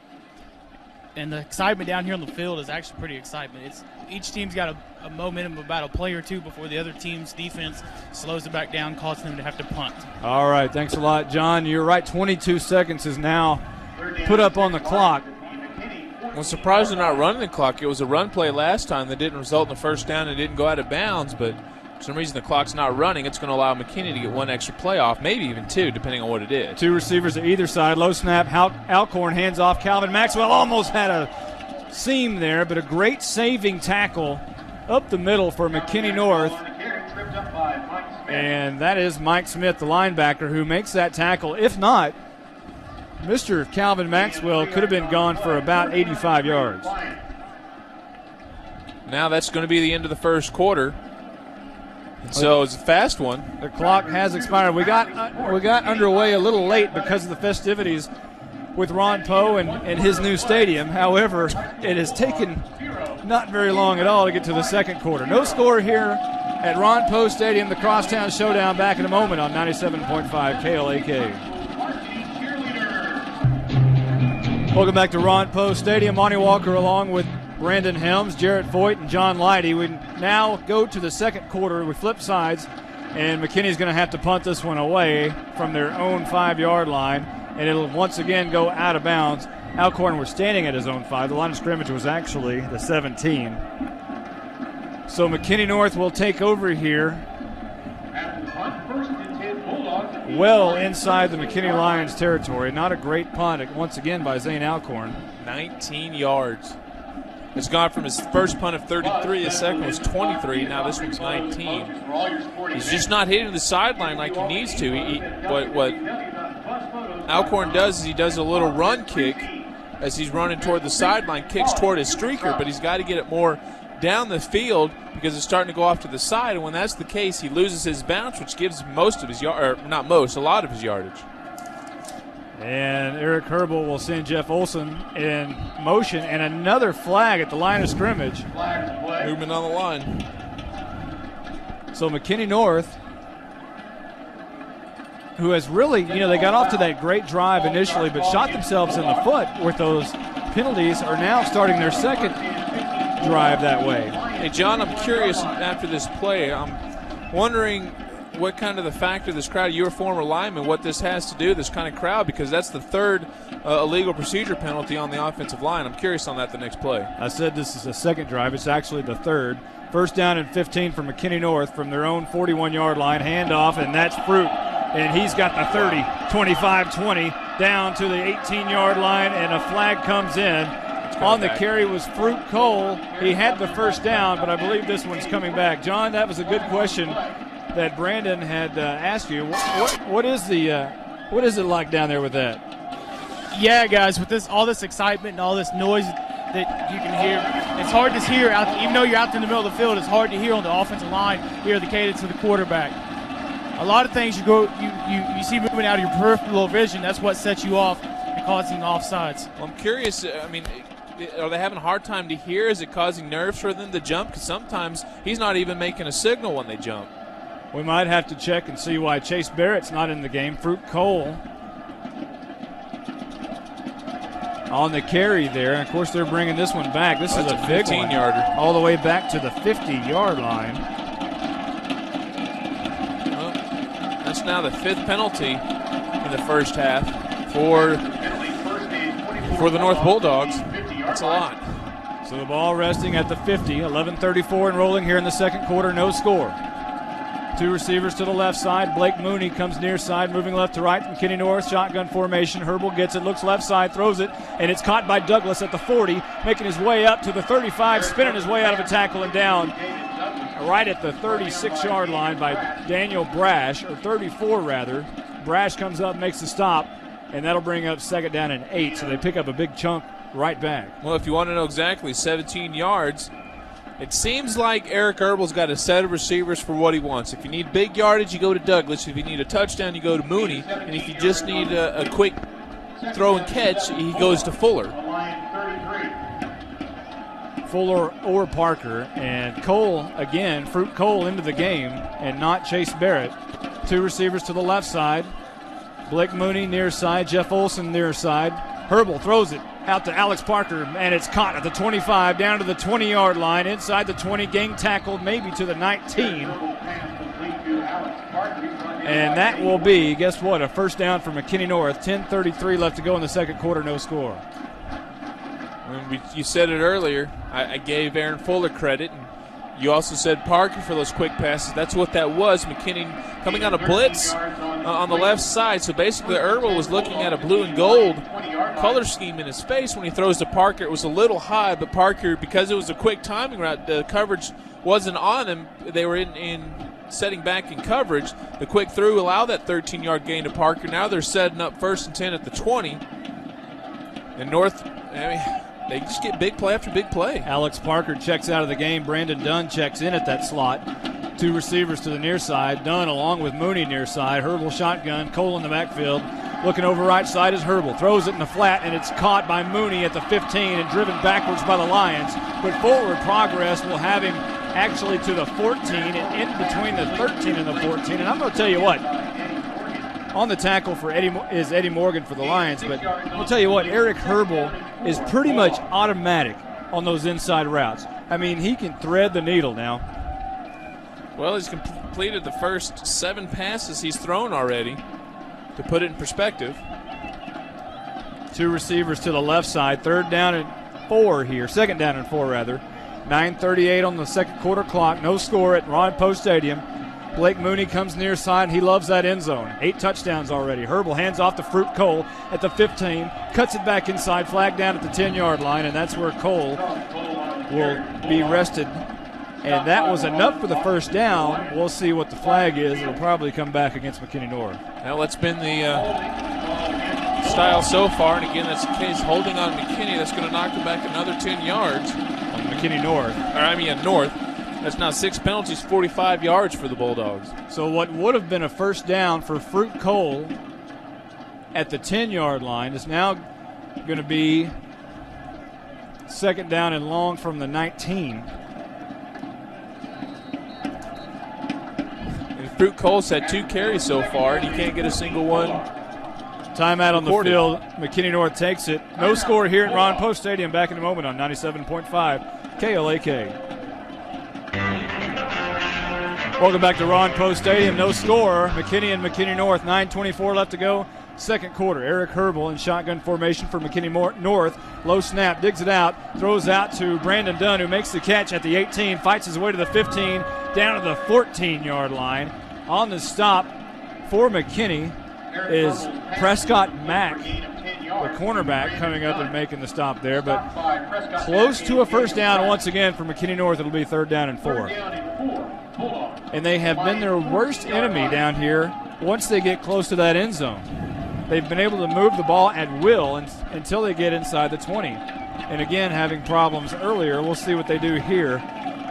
And the excitement down here on the field is actually pretty excitement. Each team's got a momentum of about a play or two before the other team's defense slows it back down, causing them to have to punt. All right, thanks a lot, John. You're right, 22 seconds is now put up on the clock. I'm surprised they're not running the clock. It was a run play last time that didn't result in a first down and didn't go out of bounds, but for some reason the clock's not running. It's going to allow McKinney to get 1 extra play off, maybe even 2, depending on what it is. 2 receivers at either side. Low snap. Alcorn hands off. Calvin Maxwell almost had a seam there, but a great saving tackle up the middle for McKinney North. And that is Mike Smith, the linebacker, who makes that tackle. If not, Mr. Calvin Maxwell could have been gone for about 85 yards. Now that's going to be the end of the first quarter. And so it's a fast one. The clock has expired. We got underway a little late because of the festivities with Ron Poe and his new stadium. However, it has taken not very long at all to get to the second quarter. No score here at Ron Poe Stadium, the Crosstown Showdown. Back in a moment on 97.5 KLAK. Welcome back to Ron Poe Stadium. Monty Walker along with Brandon Helms, Jarrett Voigt, and John Leidy. We now go to the second quarter. We flip sides, and McKinney's going to have to punt this one away from their own 5-yard line, and it'll once again go out of bounds. Alcorn was standing at his own 5. The line of scrimmage was actually the 17. So McKinney North will take over here well inside the McKinney Lions territory. Not a great punt once again by Zane Alcorn. 19 yards. It's gone from his first punt of 33, his second was 23, now this one's 19. He's just not hitting the sideline like he needs to. What Alcorn does is he does a little run kick as he's running toward the sideline, kicks toward his streaker, but he's got to get it more down the field because it's starting to go off to the side, and when that's the case, he loses his bounce, which gives most of his a lot of his yardage. And Eric Herbal will send Jeff Olson in motion, and another flag at the line of scrimmage. Movement on the line. So McKinney North, who has really, they got off to that great drive initially, but shot themselves in the foot with those penalties, are now starting their second drive that way. Hey, John, I'm curious after this play. I'm wondering what kind of the factor this crowd, you're a former lineman, what this has to do, this kind of crowd, because that's the third illegal procedure penalty on the offensive line. I'm curious on that the next play. I said this is the second drive. It's actually the third. First down and 15 for McKinney North from their own 41-yard line. Handoff, and that's Fruit. And he's got the 30, 25-20, down to the 18-yard line, and a flag comes in. On the carry was Fruit Cole. He had the first down, but I believe this one's coming back. John, that was a good question that Brandon had asked you. What is it like down there with that? Yeah, guys, with all this excitement and all this noise that you can hear, it's hard to hear out. Even though you're out in the middle of the field, it's hard to hear on the offensive line. Hear the cadence of the quarterback. A lot of things you see moving out of your peripheral vision. That's what sets you off and causing offsides. Well, I'm curious. Are they having a hard time to hear? Is it causing nerves for them to jump? Because sometimes he's not even making a signal when they jump. We might have to check and see why Chase Barrett's not in the game. Fruit Cole on the carry there. And, of course, they're bringing this one back. This is a big 15-yarder. All the way back to the 50-yard line. Well, that's now the 5th penalty in the first half for the North Bulldogs. That's a lot. So the ball resting at the 50, 11:34 and rolling here in the second quarter, no score. Two receivers to the left side. Blake Mooney comes near side, moving left to right from McKinney North. Shotgun formation. Herbal gets it, looks left side, throws it, and it's caught by Douglas at the 40, making his way up to the 35, spinning his way out of a tackle and down right at the 36-yard line by Daniel Brash, or 34 rather. Brash comes up, makes the stop, and that'll bring up second down and 8, so they pick up a big chunk right back. Well, if you want to know exactly, 17 yards. It seems like Eric Herbal's got a set of receivers for what he wants. If you need big yardage, you go to Douglas. If you need a touchdown, you go to Mooney. And if you just need a quick throw and catch, he goes to Fuller. Fuller or Parker. And Cole, again, Fruit Cole into the game, and not Chase Barrett. Two receivers to the left side. Blake Mooney near side. Jeff Olson near side. Herbal throws it out to Alex Parker, and it's caught at the 25, down to the 20-yard line, inside the 20, gang tackled maybe to the 19. And that will be, guess what, a first down for McKinney North. 10:33 left to go in the second quarter, no score. You said it earlier. I gave Aaron Fuller credit, and you also said Parker for those quick passes. That's what that was. McKinney coming on a blitz on the left side. So basically, Herbal was looking at a blue and gold color scheme in his face when he throws to Parker. It was a little high, but Parker, because it was a quick timing route, the coverage wasn't on him. They were in setting back in coverage. The quick through allowed that 13-yard gain to Parker. Now they're setting up 1st and 10 at the 20. And North, they just get big play after big play. Alex Parker checks out of the game. Brandon Dunn checks in at that slot. Two receivers to the near side. Dunn along with Mooney near side. Herbal shotgun. Cole in the backfield. Looking over right side is Herbal. Throws it in the flat, and it's caught by Mooney at the 15 and driven backwards by the Lions. But forward progress will have him actually to the 14 and in between the 13 and the 14. And I'm going to tell you what, on the tackle for Eddie Morgan for the Lions, but I'll tell you what, Eric Herbal is pretty much automatic on those inside routes. I mean, he can thread the needle now. Well, he's completed the first 7 passes he's thrown already. To put it in perspective, 2 receivers to the left side. Second down and 4 rather. 9:38 on the second quarter clock. No score at Ron Post Stadium. Blake Mooney comes near side. He loves that end zone. 8 touchdowns already. Herbal hands off to Fruit Cole at the 15. Cuts it back inside. Flag down at the 10-yard line, and that's where Cole will be rested. And that was enough for the first down. We'll see what the flag is. It'll probably come back against McKinney North. Well, that's been the style so far. And again, that's the case. Holding on McKinney, that's going to knock him back another 10 yards. On McKinney North. North. That's now 6 penalties, 45 yards for the Bulldogs. So what would have been a first down for Fruit Cole at the 10-yard line is now going to be second down and long from the 19. Fruit Cole's had 2 carries so far, and he can't get a single one. Timeout on the field. McKinney North takes it. No score here at Ron Post Stadium. Back in a moment on 97.5 KLAK. Welcome back to Ron Post Stadium. No score. McKinney and McKinney North. 9:24 left to go. Second quarter. Eric Herbal in shotgun formation for McKinney North. Low snap. Digs it out. Throws out to Brandon Dunn, who makes the catch at the 18. Fights his way to the 15. Down to the 14-yard line. On the stop for McKinney is Prescott Mack, the cornerback, coming up and making the stop there. But close to a first down once again for McKinney North. It'll be 3rd down and 4. And they have been their worst enemy down here once they get close to that end zone. They've been able to move the ball at will until they get inside the 20. And again, having problems earlier. We'll see what they do here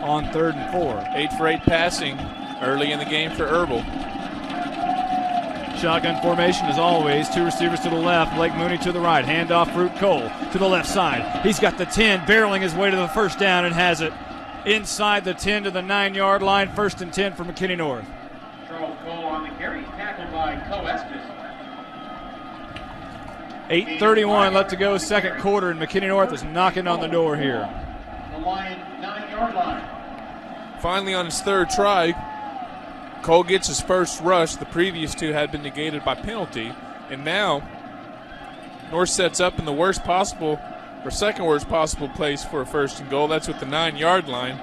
on 3rd and 4. 8 for 8 passing early in the game for Herbal. Shotgun formation as always. 2 receivers to the left. Blake Mooney to the right. Handoff Fruit Cole to the left side. He's got the 10, barreling his way to the first down and has it inside the 10 to the 9-yard line. 1st and 10 for McKinney North. Charles Cole on the carry, tackled by Estes. 8:31 left to go, second quarter, and McKinney North is knocking on the door here. The Lion 9-yard line. Finally, on his 3rd try, Cole gets his first rush. The previous 2 had been negated by penalty. And now, North sets up in the second worst possible place for a 1st and goal. That's with the 9-yard line.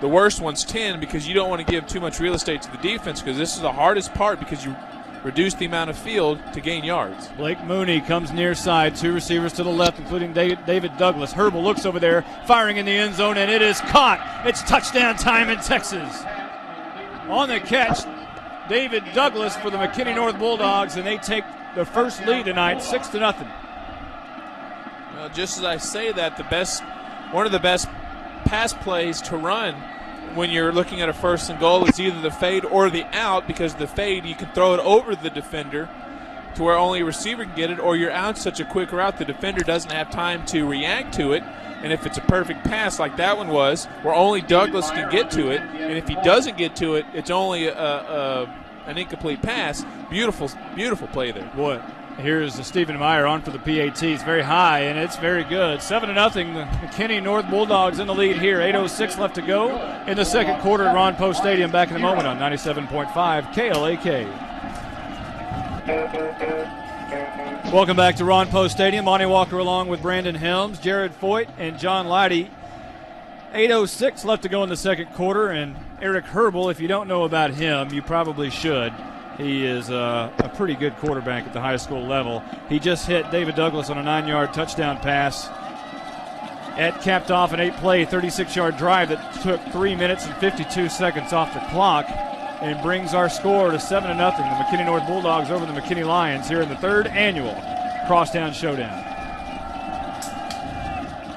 The worst one's 10 because you don't want to give too much real estate to the defense, because this is the hardest part because you reduce the amount of field to gain yards. Blake Mooney comes near side. 2 receivers to the left, including David Douglas. Herbal looks over there, firing in the end zone, and it is caught. It's touchdown time in Texas. On the catch, David Douglas for the McKinney North Bulldogs, and they take their first lead tonight, 6-0. Well, just as I say that, one of the best pass plays to run when you're looking at a 1st and goal is either the fade or the out, because the fade you can throw it over the defender to where only a receiver can get it, or you're out such a quick route the defender doesn't have time to react to it. And if it's a perfect pass like that one was, where only Douglas can get to it, and if he doesn't get to it, it's only an incomplete pass. Beautiful, beautiful play there. Boy, here's Stephen Meyer on for the PAT. It's very high, and it's very good. 7-0, the McKinney North Bulldogs in the lead here. 8:06 left to go in the second quarter at Ron Post Stadium. Back in a moment on 97.5 KLAK. Welcome back to Ron Post Stadium. Monty Walker along with Brandon Helms, Jared Foyt, and John Leidy. 8:06 left to go in the second quarter, and Eric Herbal, if you don't know about him, you probably should. He is a pretty good quarterback at the high school level. He just hit David Douglas on a 9-yard touchdown pass. It capped off an 8-play, 36-yard drive that took 3 minutes and 52 seconds off the clock and brings our score to 7-0. The McKinney North Bulldogs over the McKinney Lions here in the 3rd annual Crosstown Showdown.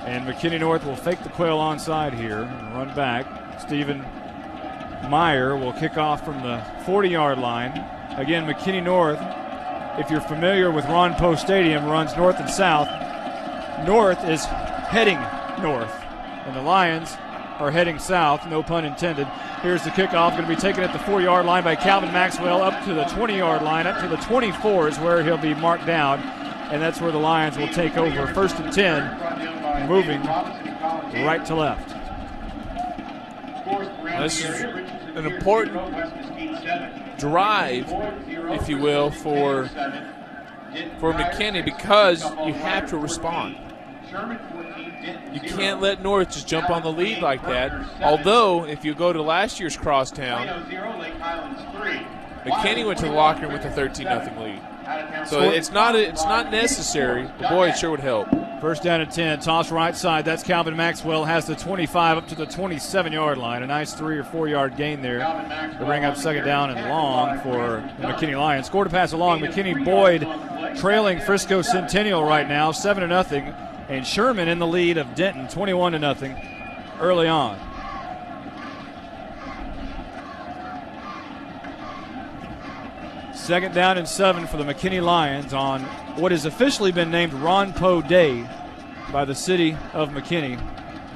And McKinney North will fake the quail onside here and run back. Stephen Meyer will kick off from the 40-yard line. Again, McKinney North if you're familiar with Ron Poe Stadium, runs north and south. North is heading north, and the Lions are heading south, no pun intended. Here's the kickoff, going to be taken at the 4-yard line by Calvin Maxwell up to the 20-yard line, up to the 24 is where he'll be marked down, and that's where the Lions will take over. 1st and 10, moving right to left. This is an important drive, if you will, for McKinney, because you have to respond. You can't let North just jump on the lead like that. Although, if you go to last year's Crosstown, McKinney went to the locker room with a 13-0 lead. So it's not necessary. The boys sure would help. 1st down and 10, toss right side. That's Calvin Maxwell, has the 25 up to the 27-yard line. A nice 3 or 4 yard gain there to bring up 2nd down and long for the McKinney Lions. Score to pass along. McKinney Boyd trailing Frisco Centennial right now, 7-0. And Sherman in the lead of Denton, 21-0 early on. Second down and 7 for the McKinney Lions on what has officially been named Ron Poe Day by the city of McKinney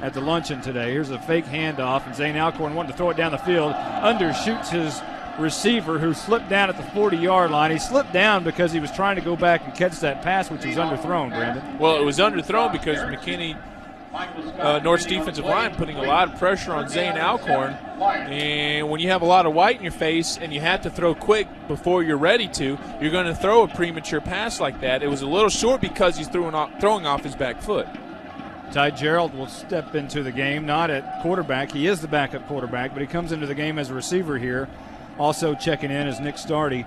at the luncheon today. Here's a fake handoff, and Zane Alcorn wanted to throw it down the field. Undershoots his receiver, who slipped down at the 40-yard line. He slipped down because he was trying to go back and catch that pass, which was underthrown, Brandon. Well, it was underthrown because McKinney, North's defensive line, putting a lot of pressure on Zane Alcorn. And when you have a lot of white in your face and you have to throw quick before you're ready to, you're going to throw a premature pass like that. It was a little short because he's throwing off his back foot. Ty Gerald will step into the game, not at quarterback. He is the backup quarterback, but he comes into the game as a receiver here. Also checking in is Nick Stardy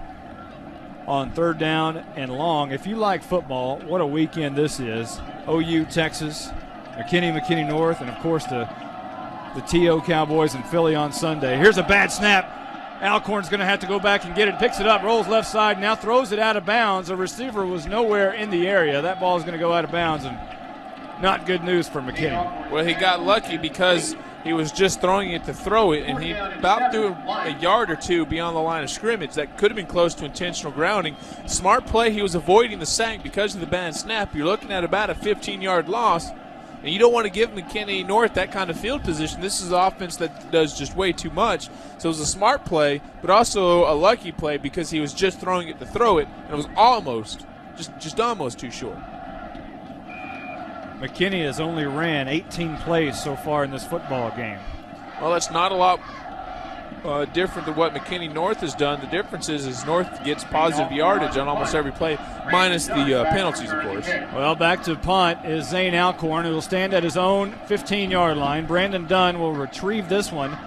on 3rd down and long. If you like football, what a weekend this is. OU, Texas, McKinney North, and, of course, the T.O. Cowboys in Philly on Sunday. Here's a bad snap. Alcorn's going to have to go back and get it. Picks it up, rolls left side, now throws it out of bounds. The receiver was nowhere in the area. That ball is going to go out of bounds, and not good news for McKinney. Well, he got lucky because he was just throwing it to throw it, and he about threw a yard or two beyond the line of scrimmage. That could have been close to intentional grounding. Smart play. He was avoiding the sack because of the bad snap. You're looking at about a 15-yard loss, and you don't want to give McKinney North that kind of field position. This is an offense that does just way too much. So it was a smart play, but also a lucky play because he was just throwing it to throw it, and it was almost, just almost too short. McKinney has only ran 18 plays so far in this football game. Well, that's not a lot different than what McKinney North has done. The difference is North gets positive yardage on almost every play, minus the penalties, of course. Well, back to punt is Zane Alcorn, who will stand at his own 15-yard line. Brandon Dunn will retrieve this one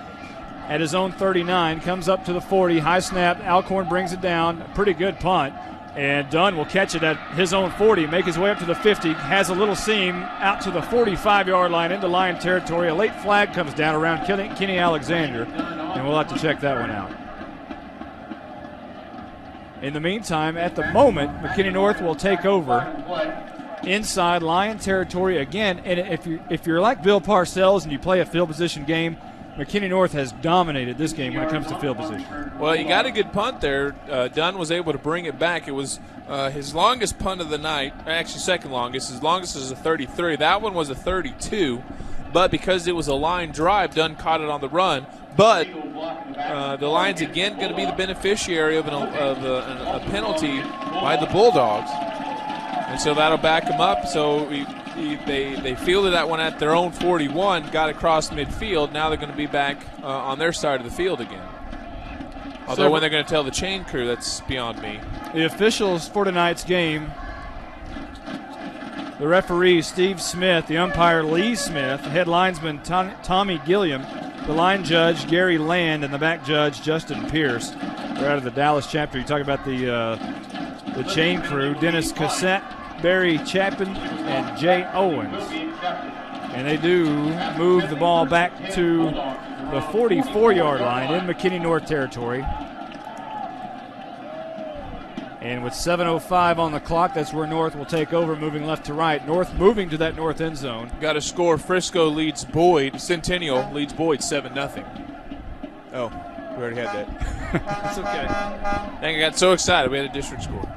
at his own 39, comes up to the 40, high snap. Alcorn brings it down, a pretty good punt. And Dunn will catch it at his own 40, make his way up to the 50, has a little seam out to the 45-yard line into Lion territory. A late flag comes down around Kenny Alexander, and we'll have to check that one out. In the meantime, at the moment, McKinney North will take over inside Lion territory again. And if you're like Bill Parcells and you play a field position game, McKinney North has dominated this game when it comes to field position. Well, you got a good punt there. Dunn was able to bring it back. It was his longest punt of the night, actually second longest. His longest is a 33. That one was a 32, but because it was a line drive, Dunn caught it on the run. But the Lions again going to be the beneficiary of a penalty by the Bulldogs, and so that'll back them up. So they fielded that one at their own 41, got across midfield. Now they're going to be back on their side of the field again. Although when they're going to tell the chain crew, that's beyond me. The officials for tonight's game, the referee Steve Smith, the umpire Lee Smith, the head linesman Tommy Gilliam, the line judge Gary Land, and the back judge Justin Pierce. They're out of the Dallas chapter. You talk about the chain crew, Dennis Cassette, Barry Chapin, and Jay Owens. And they do move the ball back to the 44-yard line in McKinney North territory. And with 7:05 on the clock, that's where North will take over, moving left to right. North moving to that north end zone. Got to score. Frisco leads Boyd. Centennial leads Boyd 7-0. Oh, we already had that. That's okay. Dang, I got so excited. We had a district score.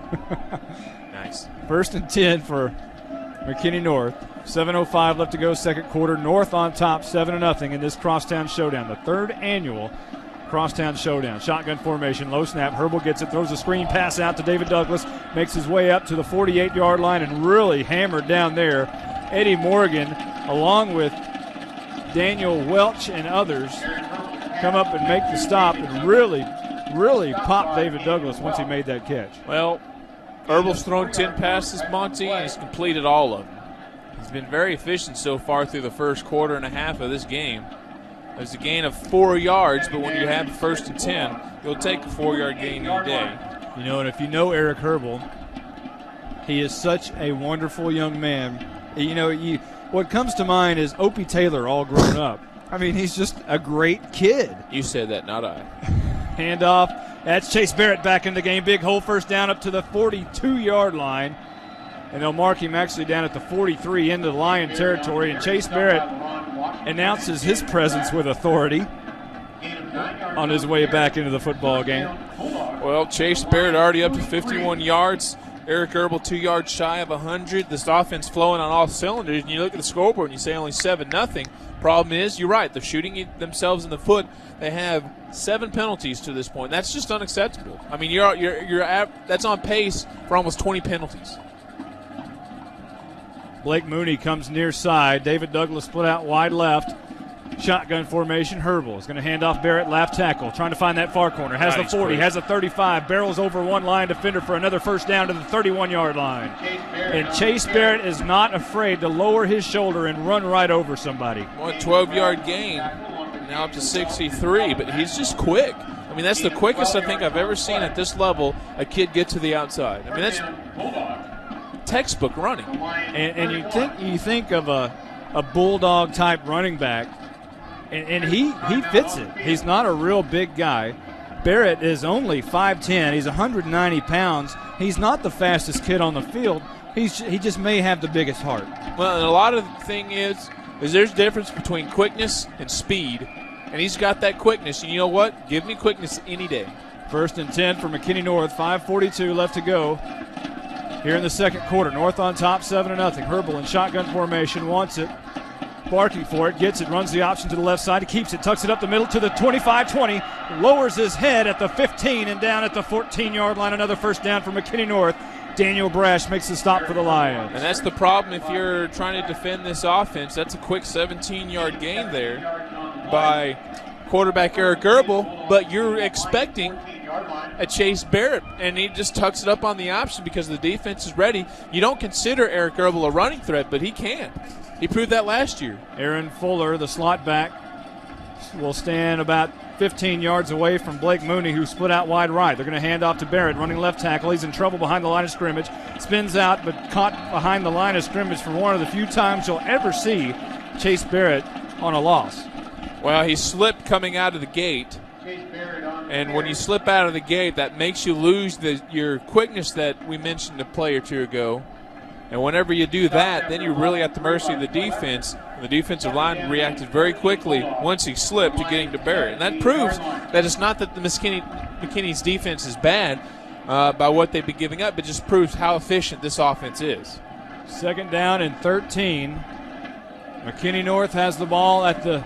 penalties. 1st and 10 for McKinney North. 7:05 left to go, second quarter. North on top, 7-0 in this Crosstown Showdown, the 3rd annual Crosstown Showdown. Shotgun formation, low snap. Herbal gets it, throws a screen pass out to David Douglas, makes his way up to the 48-yard line and really hammered down there. Eddie Morgan, along with Daniel Welch and others, come up and make the stop and really popped David Douglas once he made that catch. Well, Herbal's thrown 10 passes, Monty, and he's completed all of them. He's been very efficient so far through the first quarter and a half of this game. There's a gain of 4 yards, but when you have 1st and 10, you'll take a 4-yard gain any day. You know, and if you know Eric Herbal, he is such a wonderful young man. You know, what comes to mind is Opie Taylor all grown up. I mean, he's just a great kid. You said that, not I. Handoff. That's Chase Barrett back in the game. Big hole, first down up to the 42-yard line. And they'll mark him actually down at the 43 into the Lion territory. And Chase Barrett announces his presence with authority on his way back into the football game. Well, Chase Barrett already up to 51 yards. Eric Herbal 2 yards shy of 100. This offense flowing on all cylinders. And you look at the scoreboard and you say only 7-0. Problem is, you're right, they're shooting themselves in the foot. They have 7 penalties to this point. That's just unacceptable. I mean, that's on pace for almost 20 penalties. Blake Mooney comes near side. David Douglas split out wide left. Shotgun formation. Herbal is going to hand off Barrett, left tackle, trying to find that far corner. Has the 40, has a 35, barrels over one line defender for another first down to the 31-yard line. And Chase Barrett is not afraid to lower his shoulder and run right over somebody. 12-yard gain, now up to 63, but he's just quick. I mean, that's the quickest I think I've ever seen at this level a kid get to the outside. I mean, that's textbook running. And you think of a bulldog type running back, and he fits it. He's not a real big guy. Barrett is only 5'10". He's 190 pounds. He's not the fastest kid on the field. He just may have the biggest heart. Well, and a lot of the thing is there's a difference between quickness and speed, and he's got that quickness. And you know what? Give me quickness any day. 1st and 10 for McKinney North. 5:42 left to go here in the second quarter. North on top, 7-0. Herbal in shotgun formation, wants it. Barking for it, gets it, runs the option to the left side, keeps it, tucks it up the middle to the 25-20, lowers his head at the 15 and down at the 14-yard line. Another first down for McKinney North. Daniel Brash makes the stop for the Lions. And that's the problem if you're trying to defend this offense. That's a quick 17-yard gain there by quarterback Eric Herbal, but you're expecting a Chase Barrett, and he just tucks it up on the option because the defense is ready. You don't consider Eric Herbal a running threat, but he can. He proved that last year. Aaron Fuller, the slot back, will stand about 15 yards away from Blake Mooney, who split out wide right. They're going to hand off to Barrett, running left tackle. He's in trouble behind the line of scrimmage. Spins out, but caught behind the line of scrimmage for one of the few times you'll ever see Chase Barrett on a loss. Well, he slipped coming out of the gate. And when you slip out of the gate, that makes you lose your quickness that we mentioned a play or two ago. And whenever you do that, then you're really at the mercy of the defense. And the defensive line reacted very quickly once he slipped to getting to Barrett. And that proves that it's not that the McKinney's defense is bad by what they've been giving up, but just proves how efficient this offense is. 2nd down and 13. McKinney North has the ball at the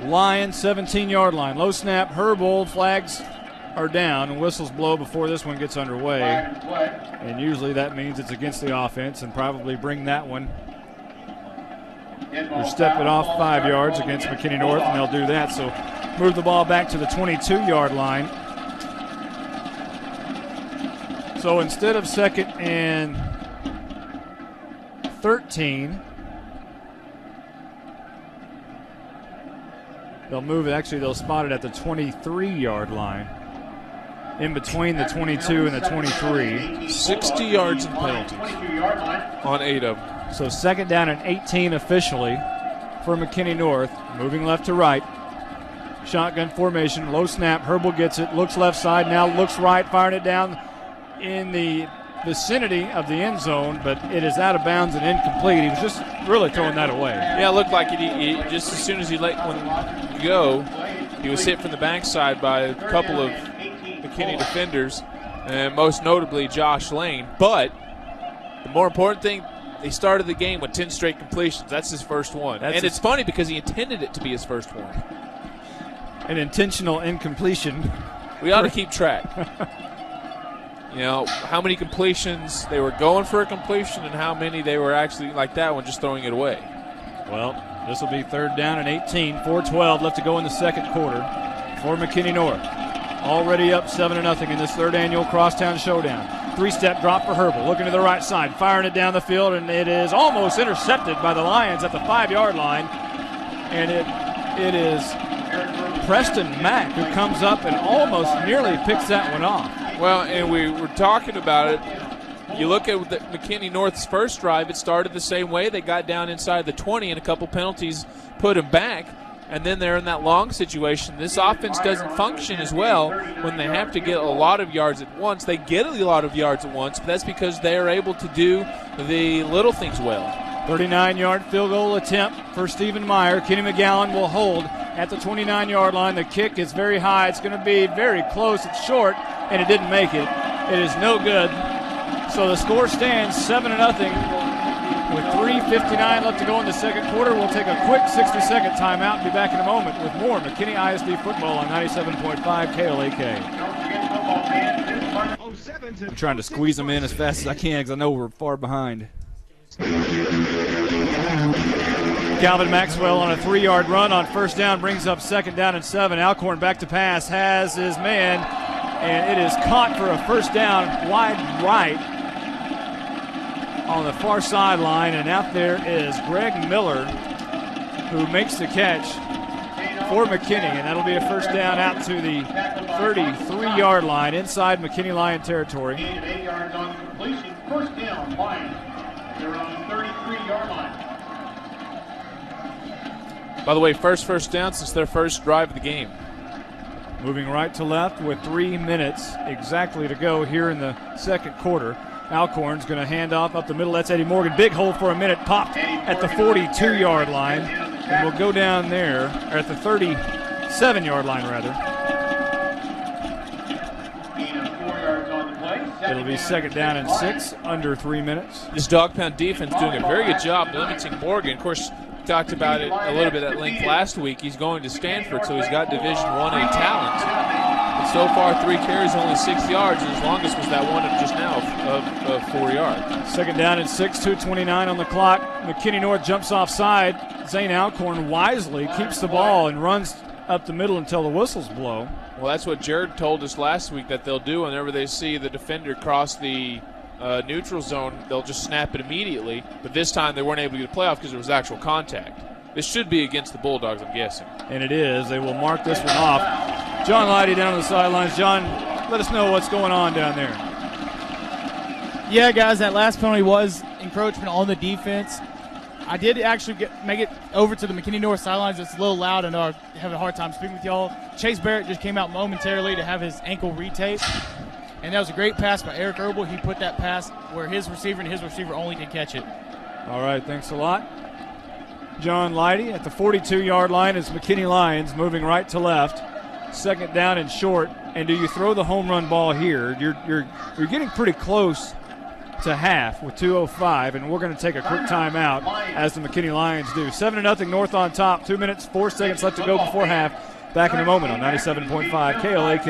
Lions 17-yard line. Low snap, Herbal, flags are down, and whistles blow before this one gets underway. And usually that means it's against the offense, and probably bring that one. They're stepping off 5 yards against McKinney North, and they'll do that. So move the ball back to the 22-yard line. So instead of 2nd and 13, they'll move it. Actually, they'll spot it at the 23-yard line, in between the 22 and the 23. 60 yards in penalties on 8 of them. So 2nd down and 18 officially for McKinney North. Moving left to right. Shotgun formation, low snap. Herbal gets it, looks left side, now looks right, firing it down in the vicinity of the end zone, but it is out of bounds and incomplete. He was just really throwing that away. Yeah, it looked like he just as soon as he let one go, he was hit from the backside by a couple of McKinney defenders, and most notably Josh Lane. But the more important thing, they started the game with 10 straight completions. That's his first one. And it's funny because he intended it to be his first one. An intentional incompletion. We ought to keep track. How many completions they were going for a completion and how many they were actually, like that one, just throwing it away. Well, this will be 3rd down and 18. 4:12 left to go in the second quarter for McKinney North. Already up 7-0 in this 3rd annual Crosstown Showdown. 3-step drop for Herbal. Looking to the right side, firing it down the field, and it is almost intercepted by the Lions at the 5-yard line. And it is Preston Mack who comes up and almost nearly picks that one off. Well, and we were talking about it. You look at McKinney North's first drive, it started the same way. They got down inside the 20 and a couple penalties put them back. And then they're in that long situation. This offense doesn't function as well when they have to get a lot of yards at once. They get a lot of yards at once, but that's because they're able to do the little things well. 39-yard field goal attempt for Stephen Meyer. Kenny McGowan will hold at the 29-yard line. The kick is very high. It's going to be very close. It's short, and it didn't make it. It is no good. So the score stands 7-0. With 3:59 left to go in the second quarter, we'll take a quick 60-second timeout and be back in a moment with more McKinney ISD football on 97.5 KLAK. I'm trying to squeeze them in as fast as I can because I know we're far behind. Calvin Maxwell on a 3-yard run on first down brings up 2nd down and 7. Alcorn back to pass, has his man, and it is caught for a first down wide right on the far sideline, and out there is Greg Miller who makes the catch for McKinney, and that'll be a first down out to the 33-yard line inside McKinney Lion territory. 8 yards on completion. First down, Lions. They're on the 33-yard line. By the way, first down since their first drive of the game. Moving right to left with 3 minutes exactly to go here in the second quarter. Alcorn's going to hand off up the middle. That's Eddie Morgan. Big hole for a minute. Popped at the 42-yard line. And we'll go down there, or at the 37-yard line, rather. It'll be 2nd down and 6, under 3 minutes. This dog pound defense doing a very good job limiting Morgan. Of course, we talked about it a little bit at length last week. He's going to Stanford, so he's got Division 1A talent. But so far, 3 carries, only 6 yards, and his longest was that one of just now of 4 yards. 2nd down and 6, 2:29 on the clock. McKinney North jumps offside. Zane Alcorn wisely keeps the ball and runs up the middle until the whistles blow. Well, that's what Jared told us last week that they'll do whenever they see the defender cross the neutral zone. They'll just snap it immediately. But this time they weren't able to get a playoff because there was actual contact. This should be against the Bulldogs, I'm guessing. And it is. They will mark this one off. John Leidy down on the sidelines. John, let us know what's going on down there. Yeah, guys, that last penalty was encroachment on the defense. I did actually make it over to the McKinney North sidelines. It's a little loud, and I'm having a hard time speaking with y'all. Chase Barrett just came out momentarily to have his ankle retaped. And that was a great pass by Eric Herbal. He put that pass where his receiver and his receiver only can catch it. All right, thanks a lot. John Leidy at the 42-yard line is McKinney Lions moving right to left. 2nd down and short. And do you throw the home run ball here? You're getting pretty close to half with 2:05, and we're going to take a quick timeout as the McKinney Lions do. 7-0 North on top. 2 minutes, 4 seconds left to go before half. Back in a moment on 97.5 KLAK.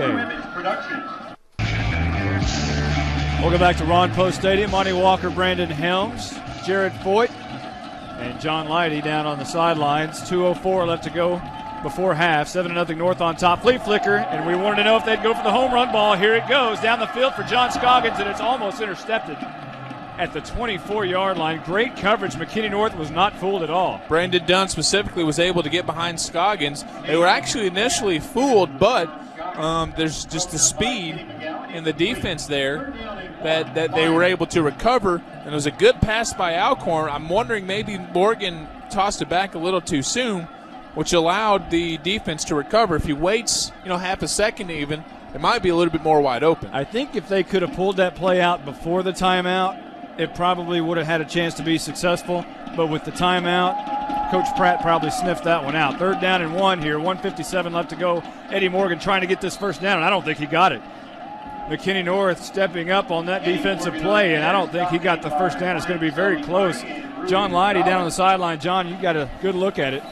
Welcome back to Ron Post Stadium. Monty Walker, Brandon Helms, Jared Foyt, and John Leidy down on the sidelines. 2:04 left to go before half. 7-0 North on top. Flea flicker, and we wanted to know if they'd go for the home run ball. Here it goes down the field for John Scoggins, and it's almost intercepted at the 24-yard line. Great coverage. McKinney North was not fooled at all. Brandon Dunn specifically was able to get behind Scoggins. They were actually initially fooled, but there's just the speed in the defense there that they were able to recover. And it was a good pass by Alcorn. I'm wondering maybe Morgan tossed it back a little too soon, which allowed the defense to recover. If he waits, half a second even, it might be a little bit more wide open. I think if they could have pulled that play out before the timeout, it probably would have had a chance to be successful. But with the timeout, Coach Pratt probably sniffed that one out. 3rd down and 1 here, 1:57 left to go. Eddie Morgan trying to get this first down, and I don't think he got it. McKinney North stepping up on that defensive play, and I don't think he got the first down. It's going to be very close. John Leidy down on the sideline. John, you got a good look at it.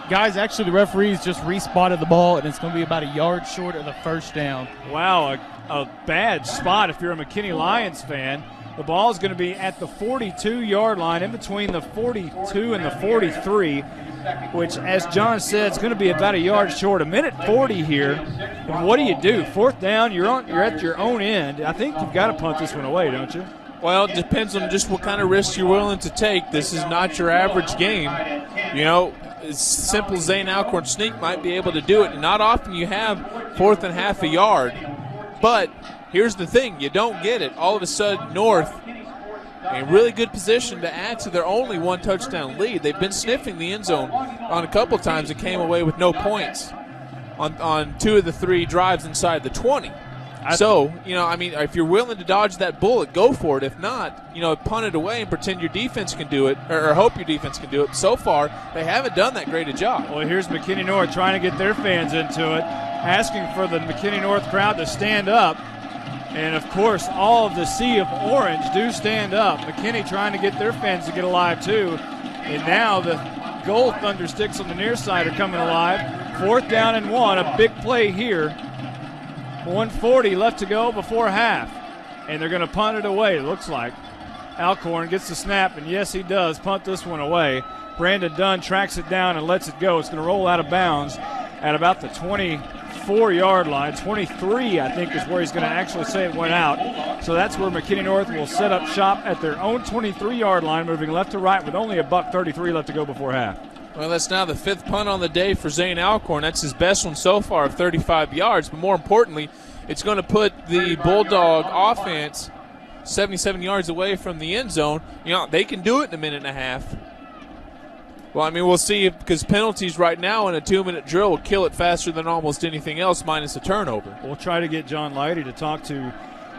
Guys, actually the referees just respotted the ball, and it's going to be about a yard short of the first down. Wow, a bad spot if you're a McKinney Lions fan. The ball is going to be at the 42-yard line, in between the 42 and the 43, which, as John said, is going to be about a yard short. 1:40 here. And what do? Fourth down, you're at your own end. I think you've got to punt this one away, don't you? Well, it depends on just what kind of risks you're willing to take. This is not your average game. You know, as simple as Zane Alcorn sneak might be able to do it. And not often you have fourth and half a yard. But here's the thing, you don't get it. All of a sudden, North in really good position to add to their only one touchdown lead. They've been sniffing the end zone on a couple times and came away with no points on 2 of the 3 drives inside the 20. So, you know, I mean, if you're willing to dodge that bullet, go for it. If not, you know, punt it away and pretend your defense can do it, or hope your defense can do it. So far, they haven't done that great a job. Well, here's McKinney North trying to get their fans into it, asking for the McKinney North crowd to stand up. And, of course, all of the sea of orange do stand up. McKinney trying to get their fans to get alive, too. And now the gold thunder sticks on the near side are coming alive. 4th down and 1, a big play here. 1:40 left to go before half. And they're going to punt it away, it looks like. Alcorn gets the snap, and yes, he does punt this one away. Brandon Dunn tracks it down and lets it go. It's going to roll out of bounds at about the 24-yard line. 23, I think, is where he's going to actually say it went out. So that's where McKinney North will set up shop at their own 23-yard line, moving left to right with only $1:33 left to go before half. Well, that's now the 5th punt on the day for Zane Alcorn. That's his best one so far of 35 yards. But more importantly, it's going to put the Bulldog offense 77 yards away from the end zone. You know, they can do it in a minute and a half. Well, I mean, we'll see, because penalties right now in a 2-minute drill will kill it faster than almost anything else, minus a turnover. We'll try to get John Leidy to talk to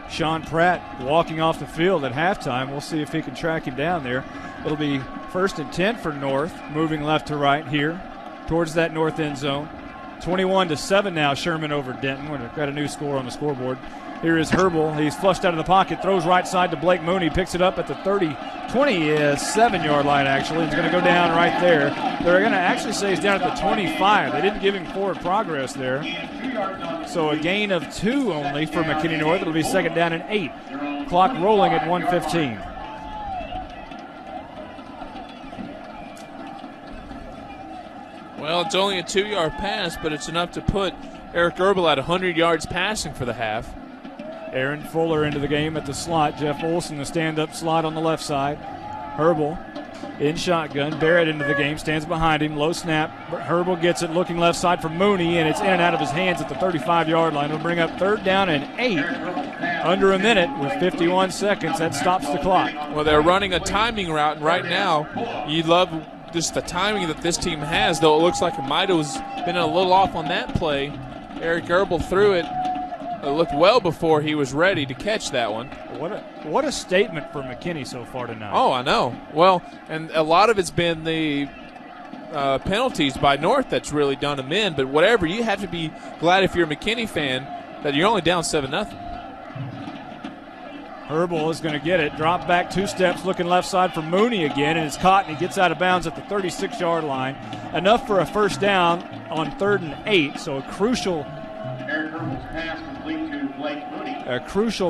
Sean Pratt walking off the field at halftime. We'll see if he can track him down there. It'll be 1st and 10 for North, moving left to right here towards that north end zone. 21-7 now, Sherman over Denton. We've got a new score on the scoreboard. Here is Herbal. He's flushed out of the pocket, throws right side to Blake Mooney, picks it up at the 27-yard line, actually. He's going to go down right there. They're going to actually say he's down at the 25. They didn't give him forward progress there. So a gain of 2 only for McKinney North. It'll be 2nd down and 8. Clock rolling at 1:15. Well, it's only a 2-yard pass, but it's enough to put Eric Erbel at 100 yards passing for the half. Aaron Fuller into the game at the slot. Jeff Olson, the stand-up slot on the left side. Herbal in shotgun. Barrett into the game, stands behind him. Low snap. Herbal gets it, looking left side for Mooney, and it's in and out of his hands at the 35-yard line. It'll bring up 3rd down and 8. Under a minute with 51 seconds. That stops the clock. Well, they're running a timing route, and right now you love just the timing that this team has, though it looks like it might have been a little off on that play. Eric Erbel threw it. It looked well before he was ready to catch that one. What a statement for McKinney so far tonight. Oh, I know. Well, and a lot of it's been the penalties by North that's really done them in, but whatever, you have to be glad if you're a McKinney fan that you're only down 7-0. Herbal is going to get it. Drop back 2 steps, looking left side for Mooney again, and it's caught, and he gets out of bounds at the 36-yard line. Enough for a 1st down on 3rd and 8, so a crucial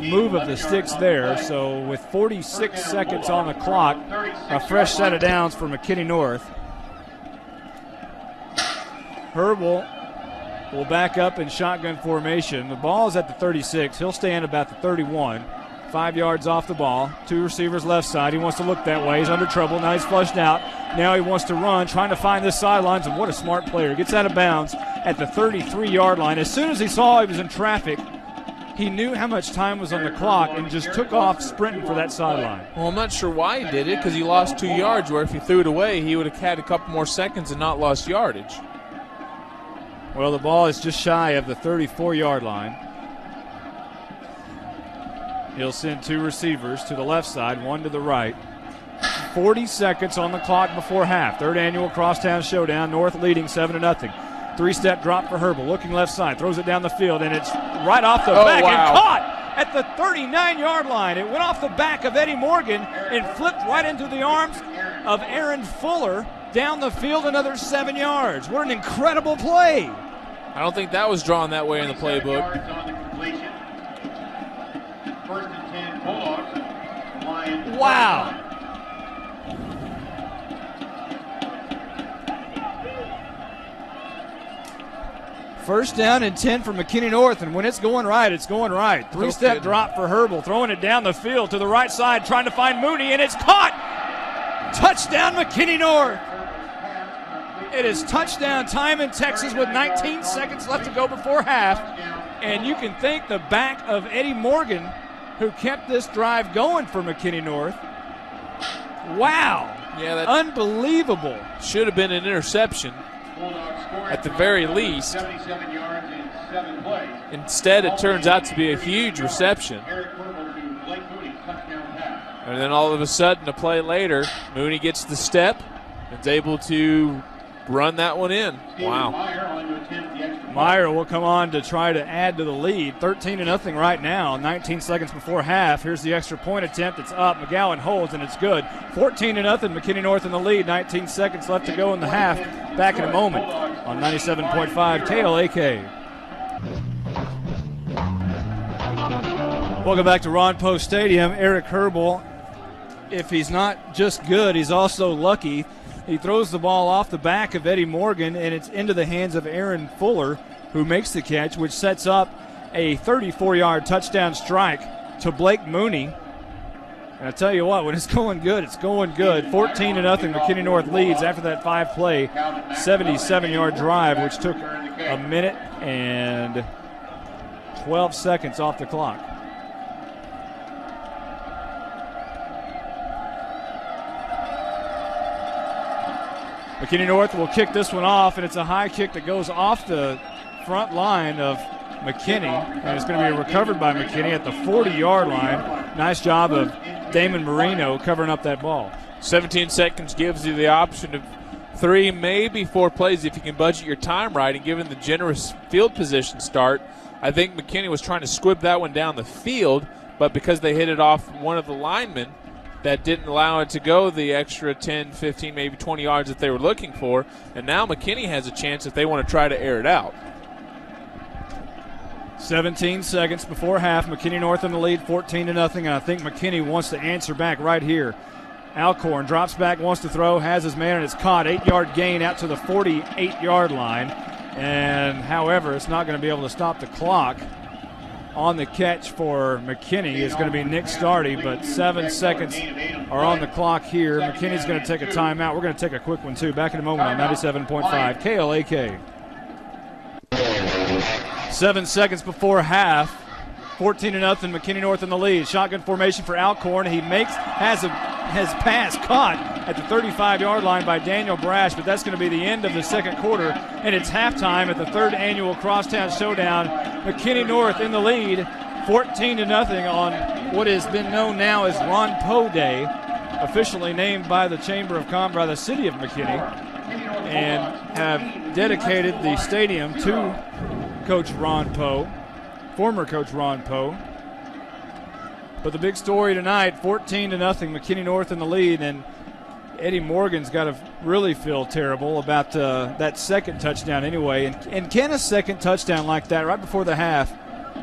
move of the sticks there. So with 46 seconds on the clock, a fresh set of downs for McKinney North. Herbal will back up in shotgun formation. The ball is at the 36. He'll stand about the 31. 5 yards off the ball. 2 receivers left side. He wants to look that way. He's under trouble. Now he's flushed out. Now he wants to run, trying to find the sidelines, and what a smart player. Gets out of bounds at the 33-yard line. As soon as he saw he was in traffic, he knew how much time was on the clock and just took off sprinting for that sideline. Well, I'm not sure why he did it, because he lost 2 yards, where if he threw it away, he would have had a couple more seconds and not lost yardage. Well, the ball is just shy of the 34-yard line. He'll send 2 receivers to the left side, 1 to the right. 40 seconds on the clock before half. 3rd annual Crosstown Showdown. North leading 7-0. Three-step drop for Herbal. Looking left side. Throws it down the field, and it's right off the back and caught at the 39-yard line. It went off the back of Eddie Morgan and flipped right into the arms of Aaron Fuller. Down the field, another 7 yards. What an incredible play. I don't think that was drawn that way in the playbook. Wow. First down and 10 for McKinney North, and when it's going right, it's going right. Three-step drop for Herbal, throwing it down the field to the right side, trying to find Mooney, and it's caught. Touchdown, McKinney North. It is touchdown time in Texas with 19 seconds left to go before half, and you can thank the back of Eddie Morgan, who kept this drive going for McKinney North. Wow. Yeah, that unbelievable. Should have been an interception at the very least. Instead, it turns out to be a huge reception. And then all of a sudden, a play later, Mooney gets the step and is able to run that one in. Wow. Meyer will come on to try to add to the lead. 13-0 right now, 19 seconds before half. Here's the extra point attempt. It's up. McGowan holds, and it's good. 14-0, McKinney North in the lead. 19 seconds left to go in the half. Back in a moment on 97.5 KLAK. Welcome back to Ron Post Stadium. Eric Herbal, if he's not just good, he's also lucky. He throws the ball off the back of Eddie Morgan, and it's into the hands of Aaron Fuller, who makes the catch, which sets up a 34-yard touchdown strike to Blake Mooney. And I tell you what, when it's going good, it's going good. 14-0, McKinney North leads after that 5-play, 77-yard drive, which took a minute and 12 seconds off the clock. McKinney North will kick this one off, and it's a high kick that goes off the front line of McKinney, and it's going to be recovered by McKinney at the 40-yard line. Nice job of Damon Marino covering up that ball. 17 seconds gives you the option of 3, maybe 4 plays if you can budget your time right, and given the generous field position start, I think McKinney was trying to squib that one down the field, but because they hit it off one of the linemen, that didn't allow it to go the extra 10, 15, maybe 20 yards that they were looking for. And now McKinney has a chance if they want to try to air it out. 17 seconds before half. McKinney North in the lead, 14-0. And I think McKinney wants to answer back right here. Alcorn drops back, wants to throw, has his man, and it's caught. 8-yard gain out to the 48-yard line. And however, it's not going to be able to stop the clock. On the catch for McKinney is going to be Nick Stardy, but 7 seconds are on the clock here. McKinney's going to take a timeout. We're going to take a quick one, too. Back in a moment on 97.5 KLAK. 7 seconds before half. 14-0, McKinney North in the lead. Shotgun formation for Alcorn. He has pass caught at the 35-yard line by Daniel Brash, but that's going to be the end of the second quarter, and it's halftime at the third annual Crosstown Showdown. McKinney North in the lead, 14-0 on what has been known now as Ron Poe Day, officially named by the Chamber of Commerce by the city of McKinney, and have dedicated the stadium to Coach Ron Poe, former Coach Ron Poe. But the big story tonight, 14-0, McKinney North in the lead, and Eddie Morgan's got to really feel terrible about that second touchdown anyway. And can a second touchdown like that right before the half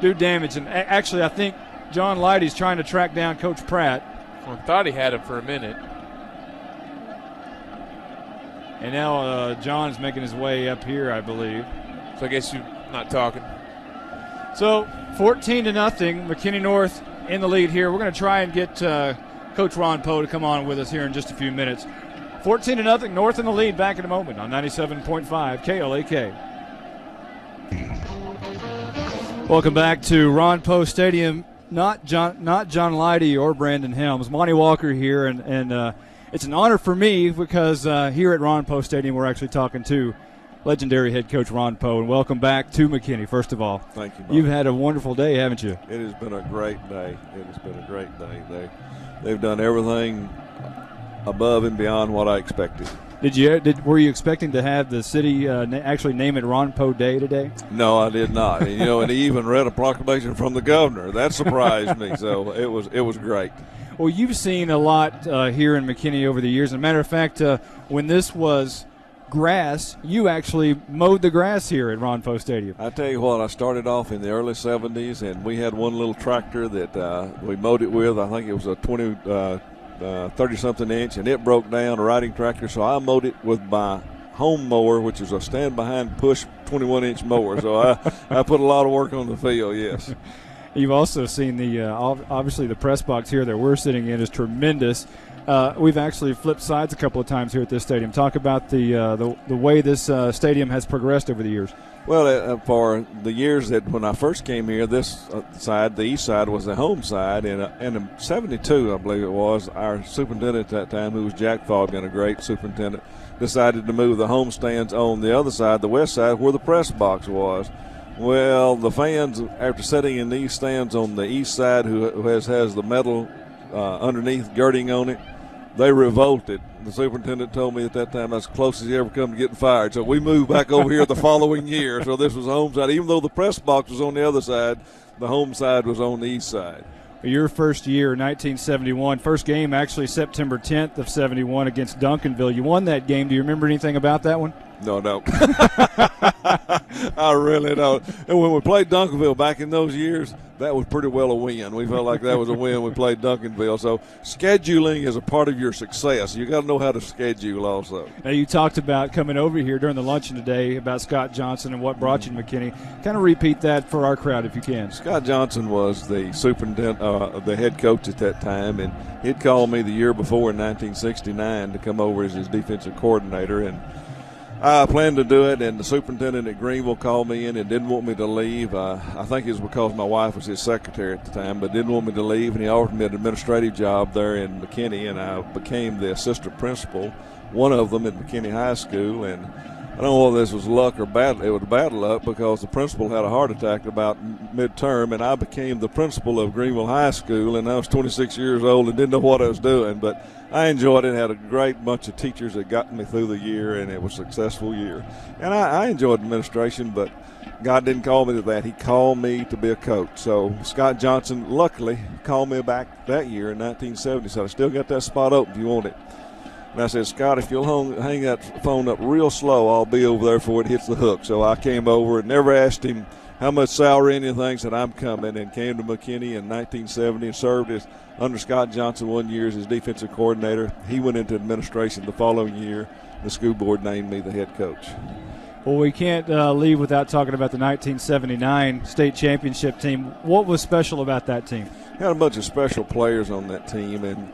do damage? And actually, I think John Leidy's trying to track down Coach Pratt. Well, I thought he had him for a minute. And now John's making his way up here, I believe. So I guess you're not talking. So 14-0, McKinney North in the lead here. We're going to try and get Coach Ron Poe to come on with us here in just a few minutes. 14-0, North in the lead. Back in a moment on 97.5 KLAK. Welcome back to Ron Poe Stadium. Not John Leidy or Brandon Helms. Monty Walker here, and it's an honor for me because here at Ron Poe Stadium we're actually talking to legendary head coach Ron Poe, and welcome back to McKinney, first of all. Thank you, Bob. You've had a wonderful day, haven't you? It has been a great day. It has been a great day. They've done everything above and beyond what I expected. Were you expecting to have the city actually name it Ron Poe Day today? No, I did not. And he even read a proclamation from the governor. That surprised me. So it was great. Well, you've seen a lot here in McKinney over the years. As a matter of fact, when this was grass, you actually mowed the grass here at Ron Poe Stadium. I tell you what, I started off in the early 70s, and we had one little tractor that we mowed it with. I think it was a 30-something inch, and it broke down, a riding tractor, so I mowed it with my home mower, which is a stand-behind push 21-inch mower. So I put a lot of work on the field, yes. You've also seen obviously the press box here that we're sitting in is tremendous. We've actually flipped sides a couple of times here at this stadium. Talk about the way this stadium has progressed over the years. Well, for the years that when I first came here, this side, the east side, was the home side. And in 72, I believe it was, our superintendent at that time, who was Jack Faulkner, a great superintendent, decided to move the home stands on the other side, the west side, where the press box was. Well, the fans, after sitting in these stands on the east side, who has the metal underneath girding on it, they revolted. The superintendent told me at that time that's as close as he ever come to getting fired. So we moved back over here the following year. So this was the home side. Even though the press box was on the other side, the home side was on the east side. Your first year, 1971, first game actually September 10th of 71 against Duncanville. You won that game. Do you remember anything about that one? No, no. I really don't. And when we played Duncanville back in those years, that was pretty well a win. We felt like that was a win. We played Duncanville. So scheduling is a part of your success. You got to know how to schedule also. Now, you talked about coming over here during the luncheon today about Scott Johnson and what brought you to McKinney. Kind of repeat that for our crowd if you can. Scott Johnson was the superintendent, the head coach at that time, and he'd called me the year before in 1969 to come over as his defensive coordinator, and I planned to do it, and the superintendent at Greenville called me in and didn't want me to leave. I think it was because my wife was his secretary at the time, but didn't want me to leave, and he offered me an administrative job there in McKinney, and I became the assistant principal, one of them at McKinney High School. And I don't know whether this was luck or bad. It was bad luck because the principal had a heart attack about midterm, and I became the principal of Greenville High School, and I was 26 years old and didn't know what I was doing, but I enjoyed it. Had a great bunch of teachers that got me through the year, and it was a successful year. And I enjoyed administration, but God didn't call me to that. He called me to be a coach. So Scott Johnson, luckily, called me back that year in 1970, so I still got that spot open if you want it. And I said, Scott, if you'll hang that phone up real slow, I'll be over there before it hits the hook. So I came over and never asked him how much salary, anything, said I'm coming, and came to McKinney in 1970 and served under Scott Johnson 1 year as his defensive coordinator. He went into administration the following year. The school board named me the head coach. Well, we can't leave without talking about the 1979 state championship team. What was special about that team? Had a bunch of special players on that team and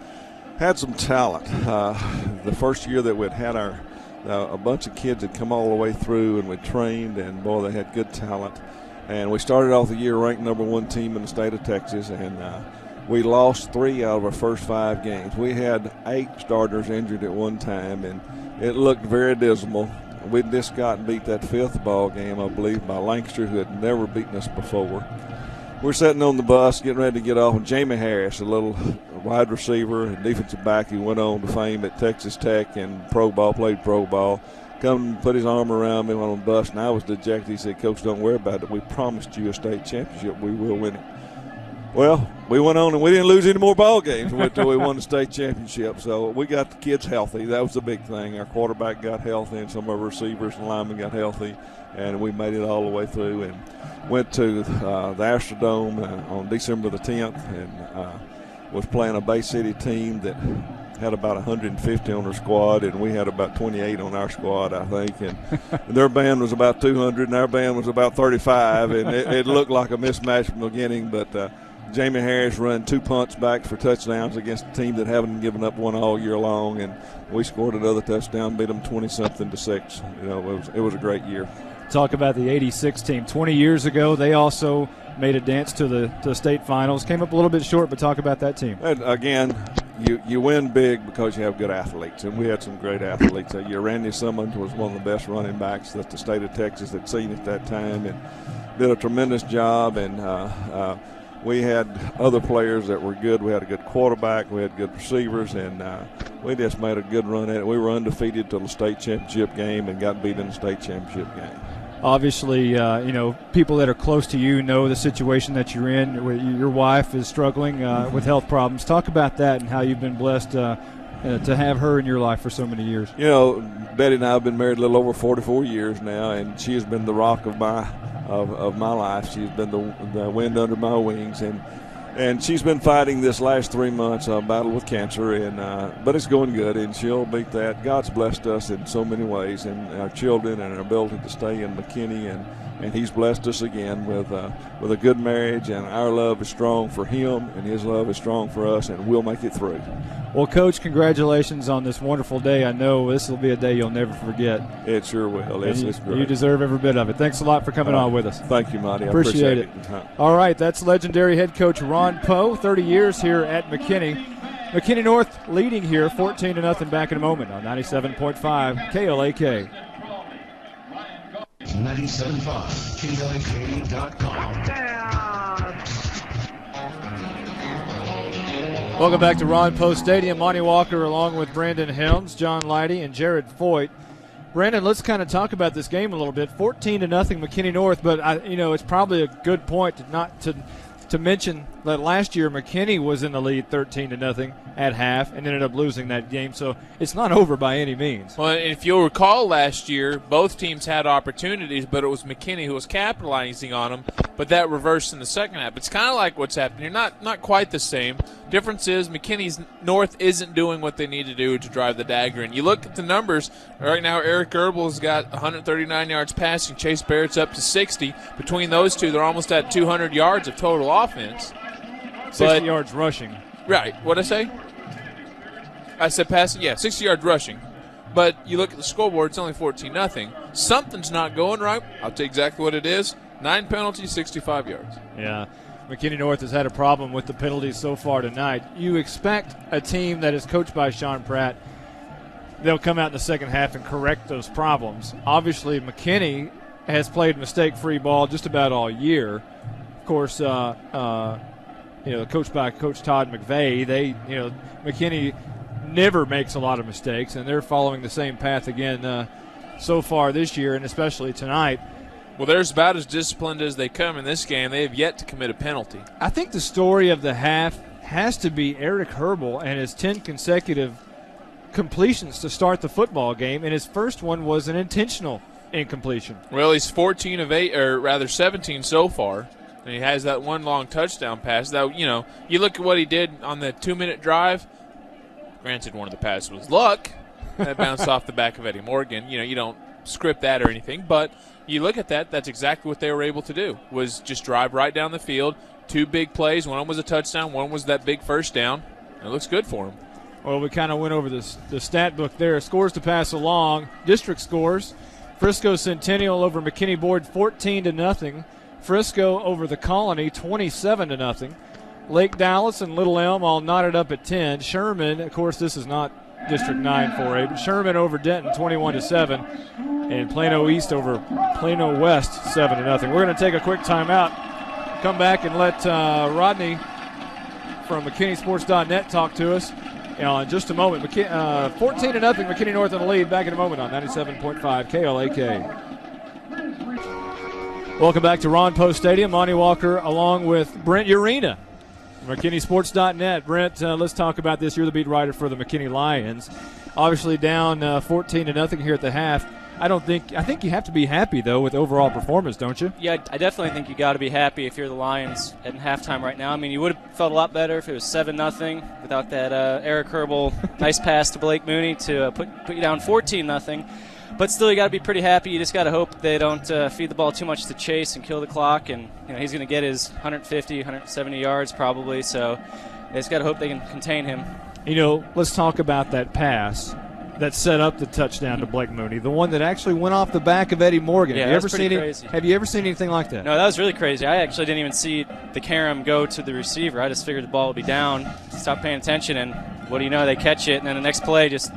had some talent. The first year that we'd had a bunch of kids had come all the way through, and we trained, and boy, they had good talent. And we started off the year ranked number 1 team in the state of Texas, and we lost 3 out of our first 5 games. We had 8 starters injured at one time, and it looked very dismal. We just got beat that 5th ball game, I believe, by Lancaster, who had never beaten us before. We're sitting on the bus, getting ready to get off, and Jamie Harris, a little wide receiver and defensive back who went on to fame at Texas Tech and played pro ball, come and put his arm around me on the bus, and I was dejected. He said, Coach, don't worry about it. We promised you a state championship. We will win it. Well, we went on, and we didn't lose any more ball games until we won the state championship. So we got the kids healthy. That was the big thing. Our quarterback got healthy, and some of our receivers and linemen got healthy, and we made it all the way through and went to the Astrodome on December the 10th and was playing a Bay City team that had about 150 on their squad, and we had about 28 on our squad, I think. And their band was about 200, and our band was about 35, and it looked like a mismatch from the beginning. But Jamie Harris ran 2 punts back for touchdowns against a team that haven't given up one all year long, and we scored another touchdown, beat them 20-something to 6. You know, it was a great year. Talk about the 86 team. 20 years ago, they also made a dance to the state finals. Came up a little bit short, but talk about that team. And again, you win big because you have good athletes, and we had some great athletes that year. Randy Simmons was one of the best running backs that the state of Texas had seen at that time, and did a tremendous job. And we had other players that were good. We had a good quarterback. We had good receivers, and we just made a good run at it. We were undefeated till the state championship game and got beat in the state championship game. Obviously, people that are close to you know the situation that you're in. Your wife is struggling with health problems. Talk about that and how you've been blessed to have her in your life for so many years. Betty and I have been married a little over 44 years now, and she has been the rock of my life. She's been the wind under my wings, and she's been fighting this last 3 months battle with cancer, but it's going good, and she'll beat that. God's blessed us in so many ways, and our children and our ability to stay in McKinney, and He's blessed us again with a good marriage, and our love is strong for Him, and His love is strong for us, and we'll make it through. Well, Coach, congratulations on this wonderful day. I know this will be a day you'll never forget. It sure will. It's great. You deserve every bit of it. Thanks a lot for coming on with us. Thank you, Monty. I appreciate it. All right, that's legendary head coach Ron Poe, 30 years here at McKinney. McKinney North leading here 14-0 back in a moment on 97.5 KLAK. 97.5 KLAK.com. Welcome back to Ron Poe Stadium. Monty Walker along with Brandon Helms, John Leidy, and Jared Foyt. Brandon, let's kind of talk about this game a little bit. 14-0 McKinney North, but it's probably a good point to mention that last year McKinney was in the lead 13-0 at half and ended up losing that game, so it's not over by any means. Well, if you'll recall last year, both teams had opportunities, but it was McKinney who was capitalizing on them, but that reversed in the second half. It's kind of like what's happening. Not quite the same. Difference is McKinney's North isn't doing what they need to do to drive the dagger. And you look at the numbers, right now Eric Herbel's got 139 yards passing, Chase Barrett's up to 60. Between those two, they're almost at 200 yards of total offense. 60 yards rushing. Right. What'd I say? I said passing. Yeah, 60 yards rushing. But you look at the scoreboard, it's only 14-0. Something's not going right. I'll tell you exactly what it is. 9 penalties, 65 yards. Yeah. McKinney North has had a problem with the penalties so far tonight. You expect a team that is coached by Sean Pratt, they'll come out in the second half and correct those problems. Obviously, McKinney has played mistake-free ball just about all year. Of course, coached by Coach Todd McVeigh, McKinney never makes a lot of mistakes, and they're following the same path again so far this year, and especially tonight. Well, they're about as disciplined as they come in this game. They have yet to commit a penalty. I think the story of the half has to be Eric Herbel and his 10 consecutive completions to start the football game, and his first one was an intentional incompletion. Well, he's 14 of 8, or rather 17 so far, and he has that one long touchdown pass. That, you look at what he did on the 2-minute drive. Granted, one of the passes was luck. That bounced off the back of Eddie Morgan. You don't script that or anything, but you look at that, that's exactly what they were able to do, was just drive right down the field. 2 big plays. One was a touchdown. One was that big first down. It looks good for him. Well, we kind of went over the stat book there. Scores to pass along. District scores. Frisco Centennial over McKinney Board 14-0. Frisco over the Colony 27-0. Lake Dallas and Little Elm all knotted up at 10. Sherman, of course, this is not District 9 4A, but Sherman over Denton 21-7. And Plano East over Plano West 7-0. We're going to take a quick timeout. Come back and let Rodney from McKinneySports.net talk to us in just a moment. 14-0 McKinney North in the lead. Back in a moment on 97.5 KLAK. Welcome back to Ron Poe Stadium. Monty Walker along with Brent Urena. McKinneySports.net. Brent, let's talk about this. You're the beat writer for the McKinney Lions. Obviously down 14-0 here at the half. I think you have to be happy, though, with overall performance, don't you? Yeah, I definitely think you got to be happy if you're the Lions at halftime right now. I mean, you would have felt a lot better if it was 7-0 without that Eric Herbel nice pass to Blake Mooney to put you down 14-0. But still, you got to be pretty happy. You just got to hope they don't feed the ball too much to Chase and kill the clock. And he's going to get his 150, 170 yards probably. So they just got to hope they can contain him. Let's talk about that pass that set up the touchdown to Blake Mooney, the one that actually went off the back of Eddie Morgan. Yeah, have you ever seen anything like that? No, that was really crazy. I actually didn't even see the carom go to the receiver. I just figured the ball would be down, stopped paying attention, and what do you know, they catch it, and then the next play just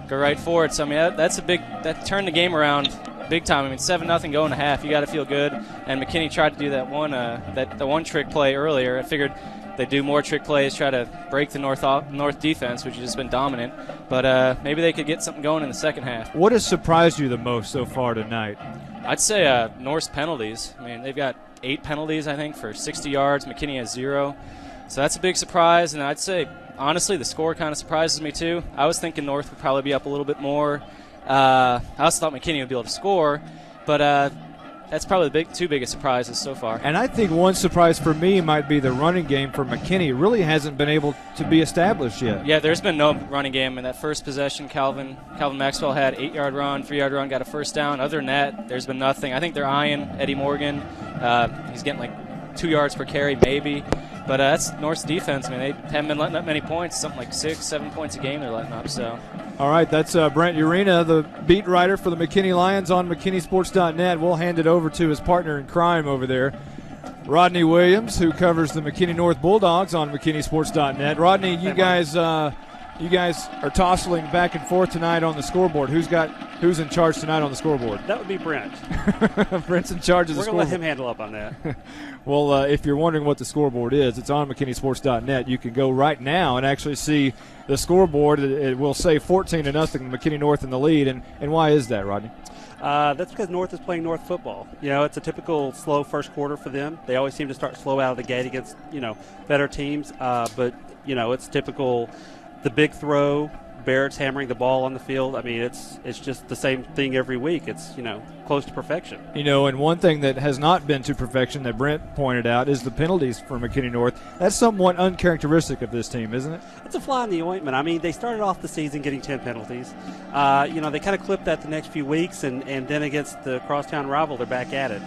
go right for it. So, I mean, that turned the game around big time. I mean, 7-0 going to half. You got to feel good. And McKinney tried to do that one trick play earlier. I figured they do more trick plays, try to break the North defense, which has just been dominant. But maybe they could get something going in the second half. What has surprised you the most so far tonight? I'd say North's penalties. I mean, they've got 8 penalties, I think, for 60 yards. McKinney has 0. So that's a big surprise. And I'd say, honestly, the score kind of surprises me too. I was thinking North would probably be up a little bit more. I also thought McKinney would be able to score. But that's probably the two biggest surprises so far. And I think one surprise for me might be the running game for McKinney. It really hasn't been able to be established yet. Yeah, there's been no running game. In that first possession, Calvin Maxwell had 8-yard run, 3-yard run, got a first down. Other than that, there's been nothing. I think they're eyeing Eddie Morgan. He's getting like 2 yards per carry maybe. But that's North's defense. I mean, they haven't been letting up many points, something like 6-7 points a game they're letting up. So. All right, that's Brent Urena, the beat writer for the McKinney Lions on McKinneySports.net. We'll hand it over to his partner in crime over there, Rodney Williams, who covers the McKinney North Bulldogs on McKinneySports.net. Rodney, you guys are tossing back and forth tonight on the scoreboard. Who's in charge tonight on the scoreboard? That would be Brent. Brent's in charge of the scoreboard. We're going to let him handle up on that. Well, if you're wondering what the scoreboard is, it's on McKinneySports.net. You can go right now and actually see the scoreboard. It will say 14-0 McKinney North in the lead. And why is that, Rodney? That's because North is playing North football. You know, it's a typical slow first quarter for them. They always seem to start slow out of the gate against, better teams. But, it's typical. The big throw, Barrett's hammering the ball on the field. I mean, it's just the same thing every week. It's, close to perfection. And one thing that has not been to perfection that Brent pointed out is the penalties for McKinney North. That's somewhat uncharacteristic of this team, isn't it? It's a fly in the ointment. I mean, they started off the season getting 10 penalties. They kind of clipped that the next few weeks, and then against the Crosstown rival, they're back at it.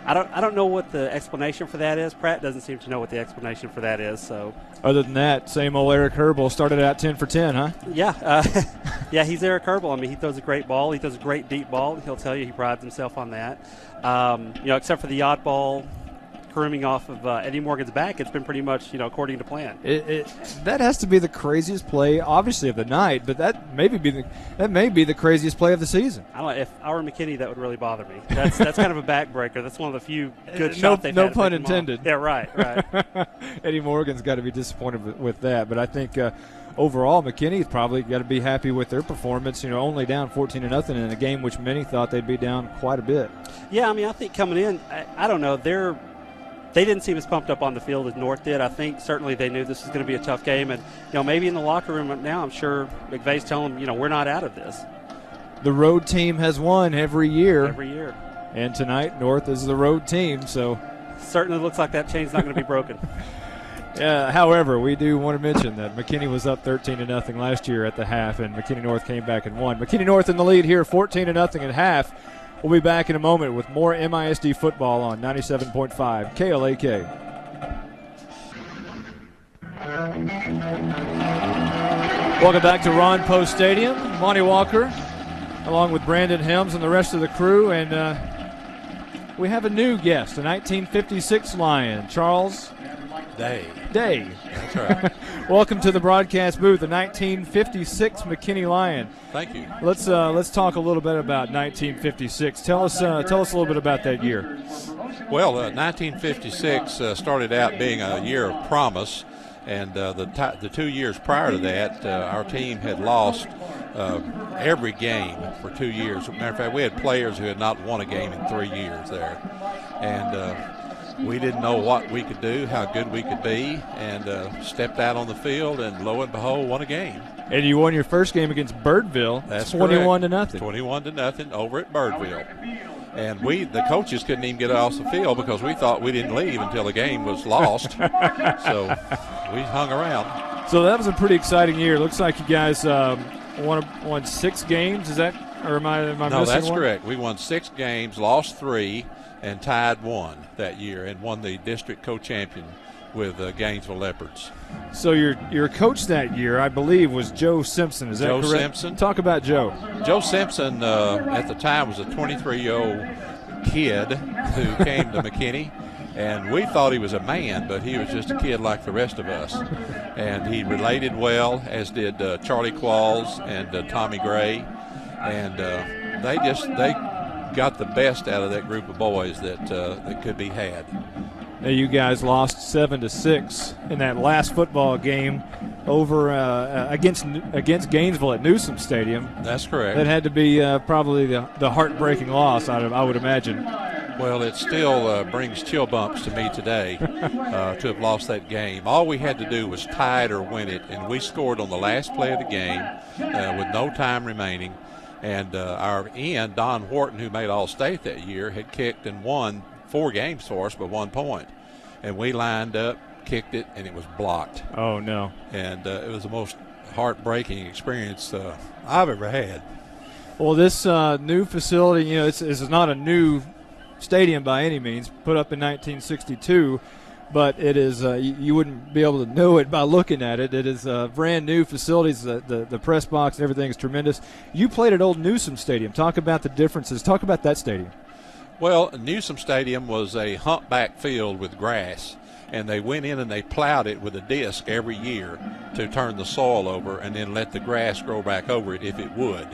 I don't know what the explanation for that is. Pratt doesn't seem to know what the explanation for that is. So, other than that, same old Eric Herbal started out 10 for 10, huh? Yeah, yeah, he's Eric Herbal. I mean, he throws a great ball. He throws a great deep ball. He'll tell you he prides himself on that. Except for the odd ball caroming off of Eddie Morgan's back, it's been pretty much according to plan. That has to be the craziest play, obviously, of the night, but that may be the craziest play of the season. I don't know. If I were McKinney, that would really bother me. That's kind of a backbreaker. That's one of the few good shots they've had. No pun intended. Yeah, right. Eddie Morgan's got to be disappointed with that, but I think overall McKinney's probably got to be happy with their performance. Only down 14-0 in a game which many thought they'd be down quite a bit. Yeah, I mean, I think coming in, I don't know, they didn't seem as pumped up on the field as North did. I think certainly they knew this was going to be a tough game. And, maybe in the locker room now, I'm sure McVay's telling them, we're not out of this. The road team has won every year. Every year. And tonight, North is the road team. So certainly looks like that chain's not going to be broken. However, we do want to mention that McKinney was up 13-0 last year at the half, and McKinney North came back and won. McKinney North in the lead here, 14-0 at half. We'll be back in a moment with more MISD football on 97.5 KLAK. Welcome back to Ron Post Stadium. Monty Walker, along with Brandon Helms and the rest of the crew, and we have a new guest, a 1956 Lion, Charles Day. That's right. Welcome to the broadcast booth, the 1956 McKinney Lion. Thank you. Let's talk a little bit about 1956. Tell us a little bit about that year. Well, 1956 started out being a year of promise, and the 2 years prior to that, our team had lost every game for 2 years. As a matter of fact, we had players who had not won a game in 3 years there, and we didn't know what we could do, how good we could be, and stepped out on the field, and lo and behold, won a game. And you won your first game against Birdville. That's 21-0. 21-0 over at Birdville. And the coaches couldn't even get off the field because we thought we didn't leave until the game was lost. So we hung around. So that was a pretty exciting year. Looks like you guys won 6 games. Is that, or am I missing one? No, that's correct. We won 6 games, lost 3, and tied 1 that year, and won the district co-champion with Gainesville Leopards. So your coach that year, I believe, was Joe Simpson. Is that correct? Joe Simpson. Talk about Joe. Joe Simpson at the time was a 23-year-old kid who came to McKinney, and we thought he was a man, but he was just a kid like the rest of us. And he related well, as did Charlie Qualls and Tommy Gray, and they got the best out of that group of boys that could be had. You guys lost 7-6 in that last football game over against Gainesville at Newsom Stadium. That's correct. That had to be probably the heartbreaking loss, I would imagine. Well, it still brings chill bumps to me today to have lost that game. All we had to do was tie it or win it, and we scored on the last play of the game with no time remaining. And our end, Don Wharton, who made All-State that year, had kicked and won 4 games for us by 1 point. And we lined up, kicked it, and it was blocked. Oh, no. And it was the most heartbreaking experience I've ever had. Well, this new facility, this is not a new stadium by any means, put up in 1962, but it is you wouldn't be able to know it by looking at it. It is brand new facilities. The press box and everything is tremendous. You played at Old Newsom Stadium. Talk about the differences. Talk about that stadium. Well, Newsom Stadium was a humpback field with grass, and they went in and they plowed it with a disc every year to turn the soil over and then let the grass grow back over it if it would.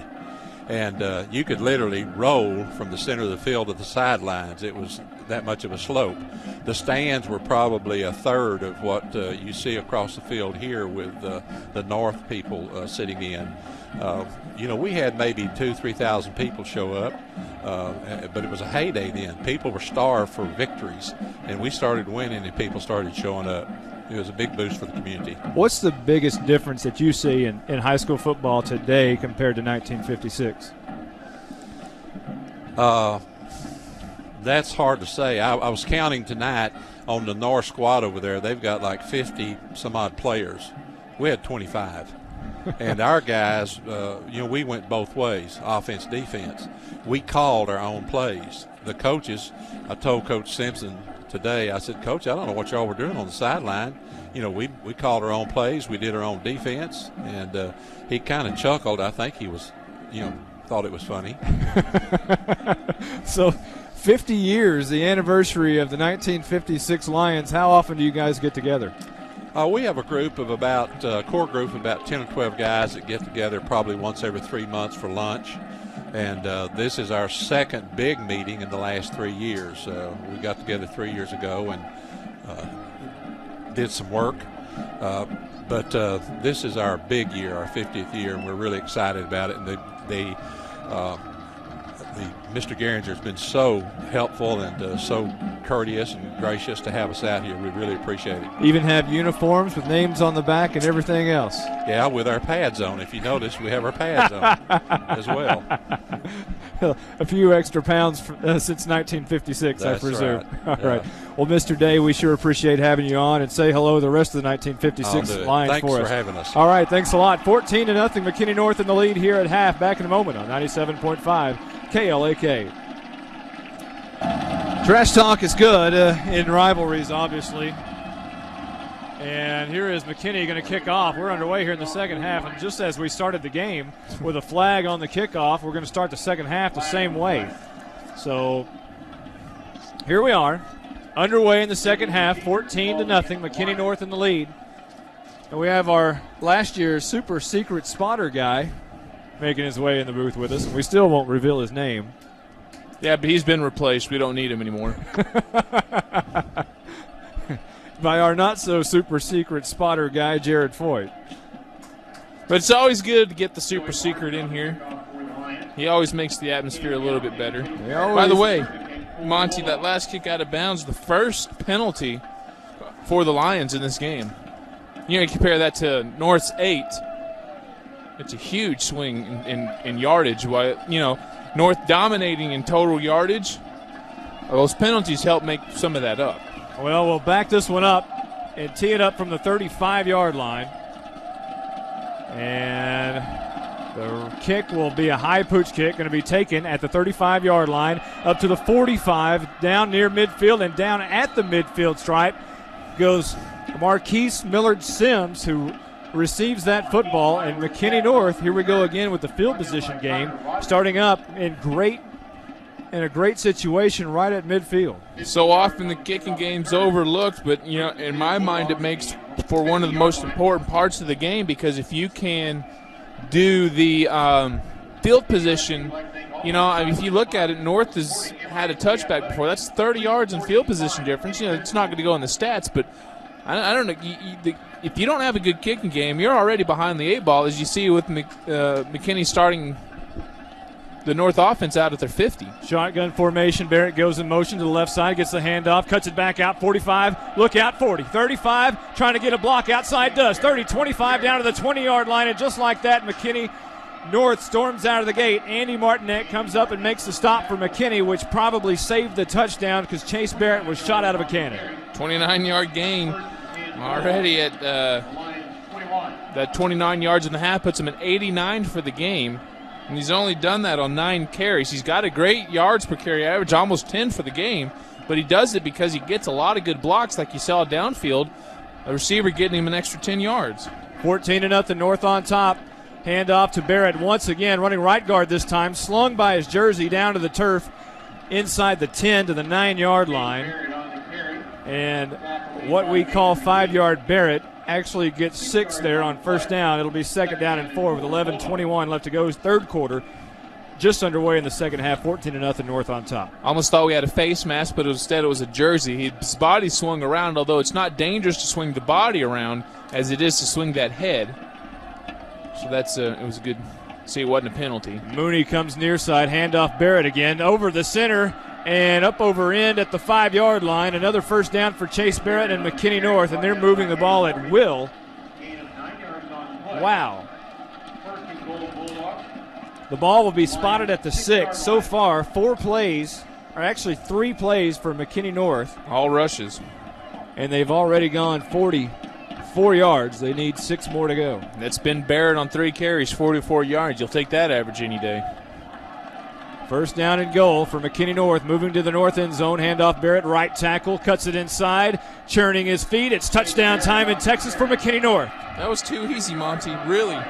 And you could literally roll from the center of the field to the sidelines. It was that much of a slope. The stands were probably a third of what you see across the field here with the North people sitting in. We had maybe 2,000-3,000 people show up, but it was a heyday then. People were starved for victories, and we started winning and people started showing up. It was a big boost for the community. What's the biggest difference that you see in high school football today compared to 1956? That's hard to say. I was counting tonight on the North squad over there. They've got like 50-some-odd players. We had 25. And our guys, we went both ways, offense, defense. We called our own plays. The coaches, I told Coach Simpson today, I said, Coach, I don't know what y'all were doing on the sideline. We called our own plays. We did our own defense. And he kind of chuckled. I think he was, thought it was funny. So 50 years, the anniversary of the 1956 Lions. How often do you guys get together? We have a group of core group of about 10 or 12 guys that get together probably once every 3 months for lunch. And this is our second big meeting in the last 3 years. We got together 3 years ago and did some work. But this is our big year, our 50th year, and we're really excited about it. And Mr. Gehringer has been so helpful and so courteous and gracious to have us out here. We really appreciate it. Even have uniforms with names on the back and everything else. Yeah, with our pads on. If you notice, we have our pads on as well. A few extra pounds since 1956, That's I presume. Right. All right. Well, Mr. Day, we sure appreciate having you on, and say hello to the rest of the 1956 Lions Thanks for us. for having us. All right, thanks a lot. 14-0, McKinney North in the lead here at half. Back in a moment on 97.5 KLAK. Trash talk is good in rivalries, obviously. And here is McKinney going to kick off. We're underway here in the second half, and just as we started the game with a flag on the kickoff, we're going to start the second half the same way. So here we are, underway in the second half, 14-0, McKinney North in the lead. And we have our last year's super secret spotter guy making his way in the booth with us. We still won't reveal his name. Yeah, but he's been replaced. We don't need him anymore. By our not-so-super-secret spotter guy, Jared Foyt. But it's always good to get the super secret in here. He always makes the atmosphere a little bit better. By the way, Monty, that last kick out of bounds, the first penalty for the Lions in this game. You compare that to North's 8. It's a huge swing in yardage. North dominating in total yardage. Those penalties help make some of that up. Well, we'll back this one up and tee it up from the 35-yard line. And the kick will be a high pooch kick, going to be taken at the 35-yard line up to the 45, down near midfield, and down at the midfield stripe goes Marquise Millard Sims, who receives that football. And McKinney North, here we go again with the field position game, starting up in a great situation right at midfield. So often the kicking game's overlooked, but in my mind it makes for one of the most important parts of the game, because if you can do the field position, if you look at it, North has had a touchback before. That's 30 yards in field position difference. It's not going to go in the stats, but I don't know. If you don't have a good kicking game, you're already behind the 8 ball, as you see with McKinney starting the North offense out at their 50. Shotgun formation. Barrett goes in motion to the left side, gets the handoff, cuts it back out, 45, look out, 40, 35, trying to get a block outside, does, 30, 25, down to the 20-yard line, and just like that, McKinney North storms out of the gate. Andy Martinet comes up and makes the stop for McKinney, which probably saved the touchdown because Chase Barrett was shot out of a cannon. 29-yard gain already at that 29 yards and a half puts him at 89 for the game. And he's only done that on 9 carries. He's got a great yards per carry average, almost 10 for the game, but he does it because he gets a lot of good blocks like you saw downfield. A receiver getting him an extra 10 yards. 14-0, North on top. Handoff to Barrett once again, running right guard this time, slung by his jersey down to the turf inside the 10 to the 9-yard line. And what we call 5-yard Barrett actually gets 6 there on first down. It'll be 2nd down and 4 with 11:21 left to go. Third quarter just underway in the second half. 14-0, North on top. Almost thought we had a face mask, but instead it was a jersey. His body swung around, although it's not dangerous to swing the body around as it is to swing that head. So that's it was a good. See, it wasn't a penalty. Mooney comes near side, handoff Barrett again over the center and up over end at the 5-yard line. Another first down for Chase Barrett and McKinney North, and they're moving the ball at will. Wow. The ball will be spotted at the 6. So far, 4 plays, or actually 3 plays for McKinney North. All rushes. And they've already gone 44 yards. They need 6 more to go. That's been Barrett on 3 carries, 44 yards. You'll take that average any day. First down and goal for McKinney North, moving to the north end zone. Handoff Barrett, right tackle, cuts it inside, churning his feet. It's touchdown time in Texas for McKinney North. That was too easy, Monty, really.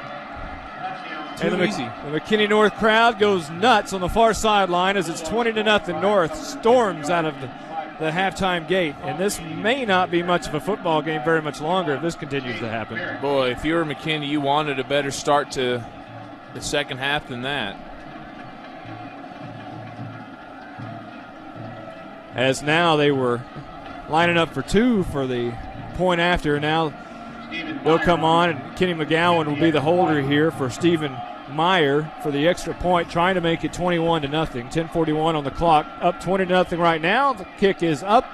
Too easy. The McKinney North crowd goes nuts on the far sideline as it's 20-0. North storms out of the halftime gate. And this may not be much of a football game very much longer if this continues to happen. Boy, if you were McKinney, you wanted a better start to the second half than that. As now they were lining up for 2 for the point after. Now they'll come on, and Kenny McGowan will be the holder here for Stephen Meyer for the extra point, trying to make it 21-0. 10:41 on the clock. Up 20-0 right now. The kick is up,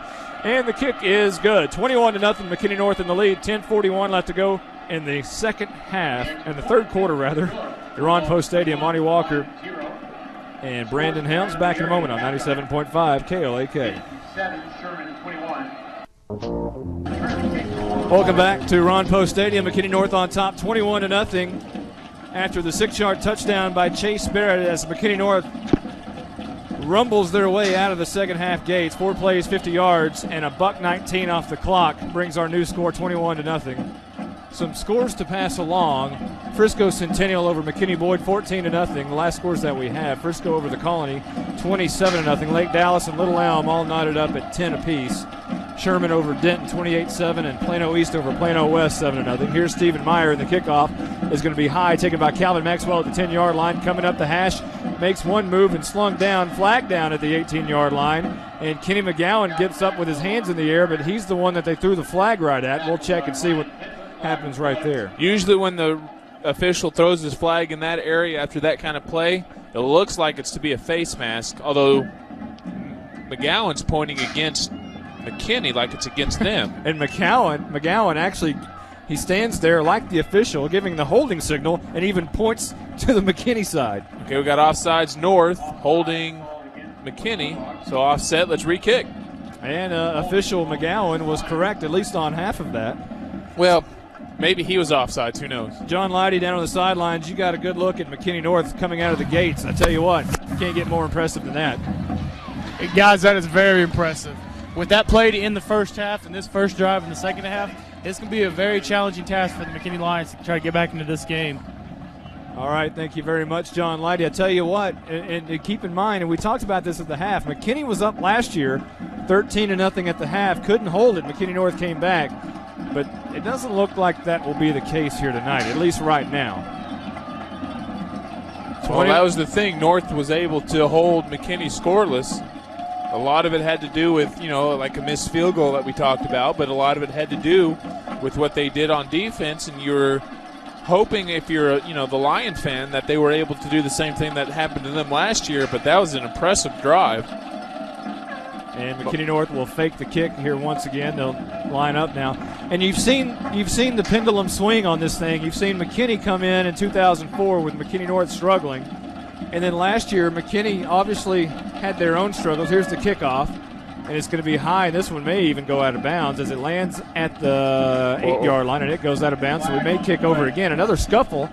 and the kick is good. 21-0, McKinney North in the lead. 10:41 left to go in the second half, and the third quarter, rather. They're on Post Stadium. Monty Walker and Brandon Helms back in a moment on 97.5 KLAK. Welcome back to Ron Post Stadium. McKinney North on top, 21-0 after the 6-yard touchdown by Chase Barrett as McKinney North rumbles their way out of the second half gates. 4 plays, 50 yards, and a $1.19 off the clock brings our new score 21-0. Some scores to pass along. Frisco Centennial over McKinney Boyd, 14-0. The last scores that we have. Frisco over the Colony, 27-0. Lake Dallas and Little Elm all knotted up at 10 apiece. Sherman over Denton, 28-7, and Plano East over Plano West, 7-0. Here's Stephen Meyer, and the kickoff is going to be high, taken by Calvin Maxwell at the 10-yard line. Coming up the hash, makes one move and slung down, flag down at the 18-yard line. And Kenny McGowan gets up with his hands in the air, but he's the one that they threw the flag right at. We'll check and see what happens right there. Usually when the official throws his flag in that area after that kind of play, it looks like it's to be a face mask, although McGowan's pointing against McKinney like it's against them. And McGowan actually, he stands there like the official, giving the holding signal, and even points to the McKinney side. Okay, we got offsides North holding McKinney, so offset, let's re-kick. And official McGowan was correct, at least on half of that. Well, maybe he was offsides, who knows. John Leidy down on the sidelines. You got a good look at McKinney North coming out of the gates. I tell you what, you can't get more impressive than that. Hey, guys, that is very impressive. With that play to end the first half and this first drive in the second half, it's going to be a very challenging task for the McKinney Lions to try to get back into this game. All right, thank you very much, John Leidy. I tell you what, and keep in mind, and we talked about this at the half, McKinney was up last year 13-0 at the half, couldn't hold it. McKinney North came back. But it doesn't look like that will be the case here tonight, at least right now. Well, that was the thing. North was able to hold McKinney scoreless. A lot of it had to do with, like a missed field goal that we talked about, but a lot of it had to do with what they did on defense, and you're hoping, if you're the Lion fan, that they were able to do the same thing that happened to them last year, but that was an impressive drive. And McKinney North will fake the kick here once again. They'll line up now. And you've seen the pendulum swing on this thing. You've seen McKinney come in 2004 with McKinney North struggling. And then last year, McKinney obviously had their own struggles. Here's the kickoff. And it's going to be high. This one may even go out of bounds as it lands at the 8-yard line, and it goes out of bounds. So we may kick over again. Another scuffle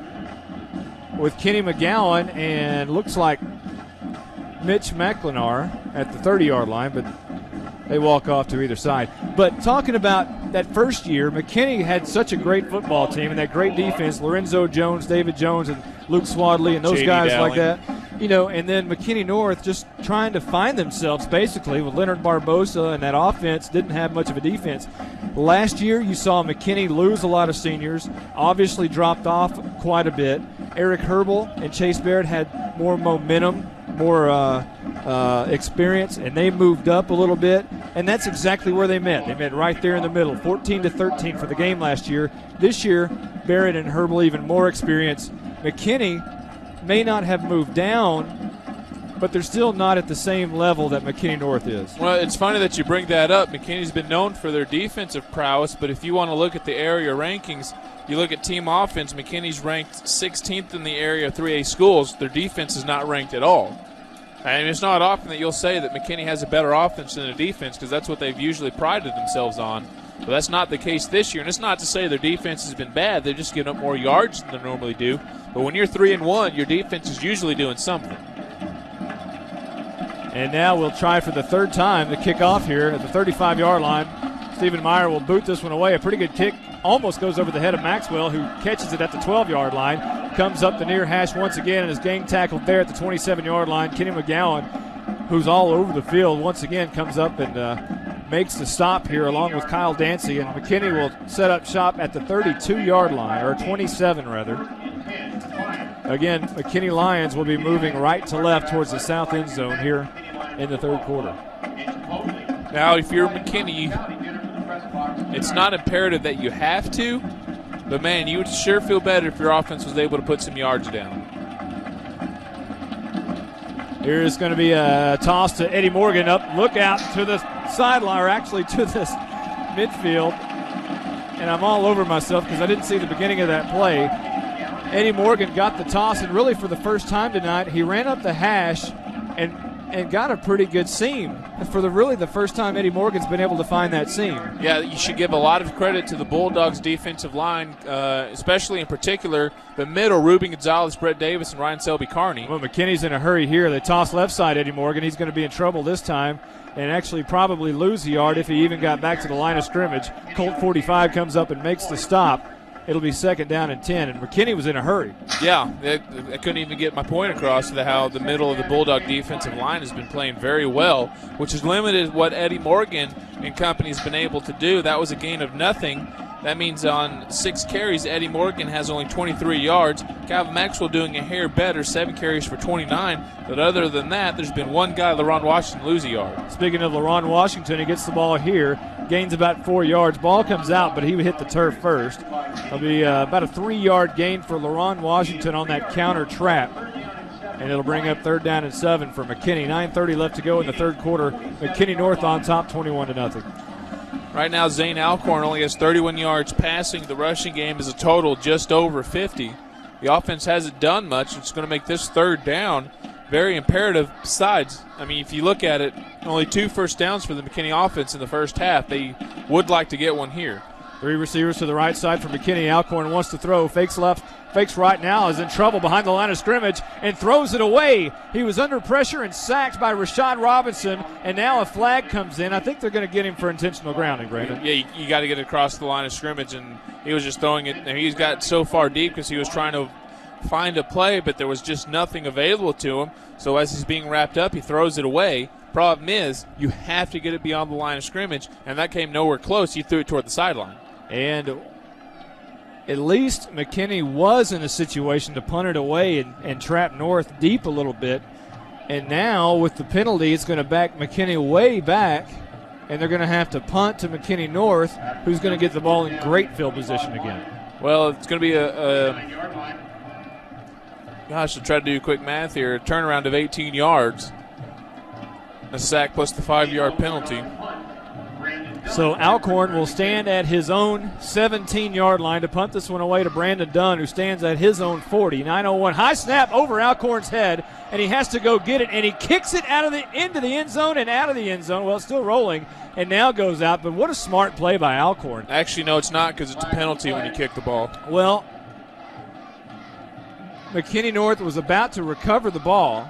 with Kenny McGowan, and looks like Mitch McLenar at the 30-yard line, but they walk off to either side. But talking about that first year, McKinney had such a great football team and that great defense, Lorenzo Jones, David Jones, and Luke Swadley, and those J.D. guys Dowling. like that. And then McKinney North just trying to find themselves basically with Leonard Barbosa, and that offense didn't have much of a defense. Last year, you saw McKinney lose a lot of seniors, obviously dropped off quite a bit. Eric Herbal and Chase Barrett had more momentum, more experience, and they moved up a little bit, and that's exactly where they met. They met right there in the middle, 14-13 for the game last year. This year, Barrett and Herbal even more experience. McKinney may not have moved down, but they're still not at the same level that McKinney North is. Well, it's funny that you bring that up. McKinney's been known for their defensive prowess, but if you want to look at the area rankings, you look at team offense, McKinney's ranked 16th in the area of 3A schools. Their defense is not ranked at all. I mean, it's not often that you'll say that McKinney has a better offense than a defense, because that's what they've usually prided themselves on. But that's not the case this year, and it's not to say their defense has been bad. They're just giving up more yards than they normally do. But when you're 3-1, your defense is usually doing something. And now we'll try for the third time to kick off here at the 35-yard line. Stephen Meyer will boot this one away. A pretty good kick. Almost goes over the head of Maxwell, who catches it at the 12-yard line. Comes up the near hash once again and is gang tackled there at the 27-yard line. Kenny McGowan, who's all over the field, once again comes up and makes the stop here along with Kyle Dancy. And McKinney will set up shop at the 32-yard line, or 27 rather. Again, McKinney Lions will be moving right to left towards the south end zone here in the third quarter. Now, if you're McKinney, it's not imperative that you have to, but, man, you would sure feel better if your offense was able to put some yards down. Here's going to be a toss to Eddie Morgan up. Look out to the sideline, or actually to this midfield. And I'm all over myself because I didn't see the beginning of that play. Eddie Morgan got the toss, and really for the first time tonight, he ran up the hash and got a pretty good seam. For the first time Eddie Morgan's been able to find that seam. Yeah, you should give a lot of credit to the Bulldogs' defensive line, especially in particular the middle, Ruben Gonzalez, Brett Davis, and Ryan Selby-Carney. Well, McKinney's in a hurry here. They toss left side Eddie Morgan. He's going to be in trouble this time and actually probably lose a yard if he even got back to the line of scrimmage. Colt 45 comes up and makes the stop. It'll be second down and 10, and McKinney was in a hurry. Yeah, I couldn't even get my point across to how the middle of the Bulldog defensive line has been playing very well, which has limited what Eddie Morgan and company has been able to do. That was a gain of nothing. That means on 6 carries, Eddie Morgan has only 23 yards. Calvin Maxwell doing a hair better, 7 carries for 29. But other than that, there's been one guy, LaRon Washington, lose a yard. Speaking of LaRon Washington, he gets the ball here, gains about 4 yards. Ball comes out, but he would hit the turf first. It'll be about a 3-yard gain for LaRon Washington on that counter trap. And it'll bring up third down and 7 for McKinney. 9:30 left to go in the third quarter. McKinney North on top, 21-0. Right now, Zane Alcorn only has 31 yards passing. The rushing game is a total just over 50. The offense hasn't done much. It's going to make this third down very imperative. Besides, I mean, if you look at it, only 2 first downs for the McKinney offense in the first half. They would like to get one here. 3 receivers to the right side for McKinney. Alcorn wants to throw, fakes left, fakes right now, is in trouble behind the line of scrimmage and throws it away. He was under pressure and sacked by Rashad Robinson, and now a flag comes in. I think they're going to get him for intentional grounding, Brandon. Yeah, you got to get it across the line of scrimmage, and he was just throwing it. And he's got so far deep because he was trying to find a play, but there was just nothing available to him. So as he's being wrapped up, he throws it away. Problem is, you have to get it beyond the line of scrimmage, and that came nowhere close. He threw it toward the sideline. And at least McKinney was in a situation to punt it away and trap North deep a little bit. And now with the penalty, it's going to back McKinney way back, and they're going to have to punt to McKinney North, who's going to get the ball in great field position again. Well, it's going to be Gosh, to try to do quick math here, a turnaround of 18 yards. A sack plus the 5-yard penalty. So Alcorn will stand at his own 17-yard line to punt this one away to Brandon Dunn, who stands at his own 40. 9:01. High snap over Alcorn's head, and he has to go get it, and he kicks it into the end zone and out of the end zone. Well, it's still rolling, and now goes out. But what a smart play by Alcorn. Actually, no, it's not, because it's a penalty when you kick the ball. Well, McKinney North was about to recover the ball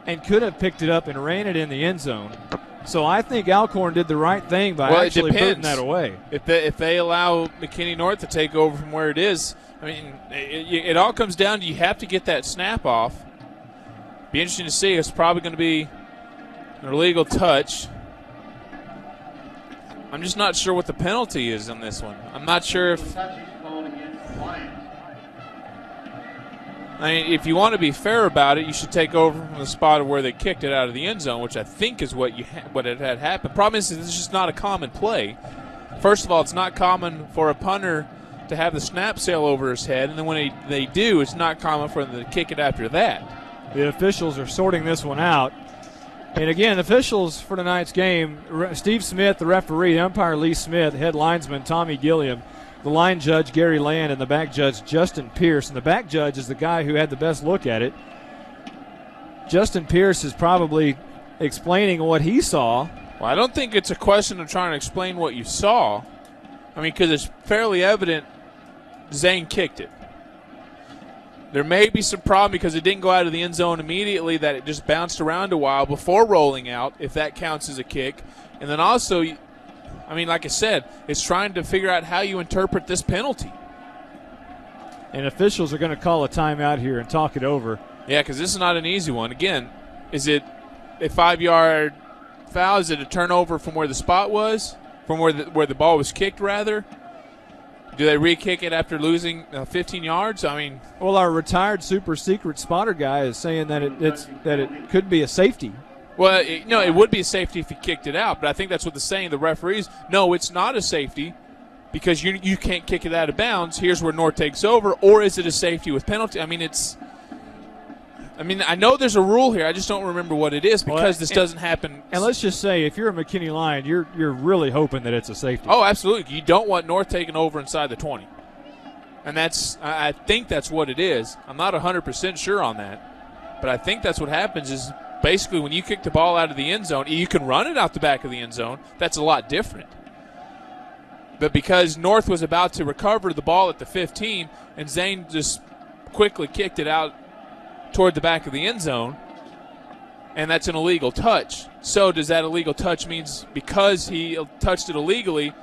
and could have picked it up and ran it in the end zone. So I think Alcorn did the right thing by actually putting that away. If they allow McKinney North to take over from where it is, I mean, it all comes down to you have to get that snap off. Be interesting to see. It's probably going to be an illegal touch. I'm just not sure what the penalty is on this one. I'm not sure if... I mean, if you want to be fair about it, you should take over from the spot of where they kicked it out of the end zone, which I think is what it had happened. Problem is, this is just not a common play. First of all, it's not common for a punter to have the snap sail over his head, and then when they do, it's not common for them to kick it after that. The officials are sorting this one out. And again, officials for tonight's game, Steve Smith, the referee, umpire Lee Smith, head linesman Tommy Gilliam, the line judge, Gary Land, and the back judge, Justin Pierce. And the back judge is the guy who had the best look at it. Justin Pierce is probably explaining what he saw. Well, I don't think it's a question of trying to explain what you saw. I mean, because it's fairly evident Zane kicked it. There may be some problem because it didn't go out of the end zone immediately, that it just bounced around a while before rolling out, if that counts as a kick. And then also, I mean, like I said, it's trying to figure out how you interpret this penalty. And officials are going to call a timeout here and talk it over. Yeah, because this is not an easy one. Again, is it a 5-yard foul? Is it a turnover from where the spot was? From where the ball was kicked, rather? Do they re-kick it after losing 15 yards? I mean, well, our retired super secret spotter guy is saying that it could be a safety. Well, it would be a safety if he kicked it out, but I think that's what they're saying. The referees, no, it's not a safety because you can't kick it out of bounds. Here's where North takes over, or is it a safety with penalty? I mean, I know there's a rule here. I just don't remember what it is because this doesn't happen. And let's just say, if you're a McKinney Lion, you're really hoping that it's a safety. Oh, absolutely. You don't want North taking over inside the 20. And I think that's what it is. I'm not 100% sure on that, but I think that's what happens is basically when you kick the ball out of the end zone, you can run it out the back of the end zone. That's a lot different. But because North was about to recover the ball at the 15, and Zane just quickly kicked it out toward the back of the end zone, and that's an illegal touch. So does that illegal touch means because he touched it illegally,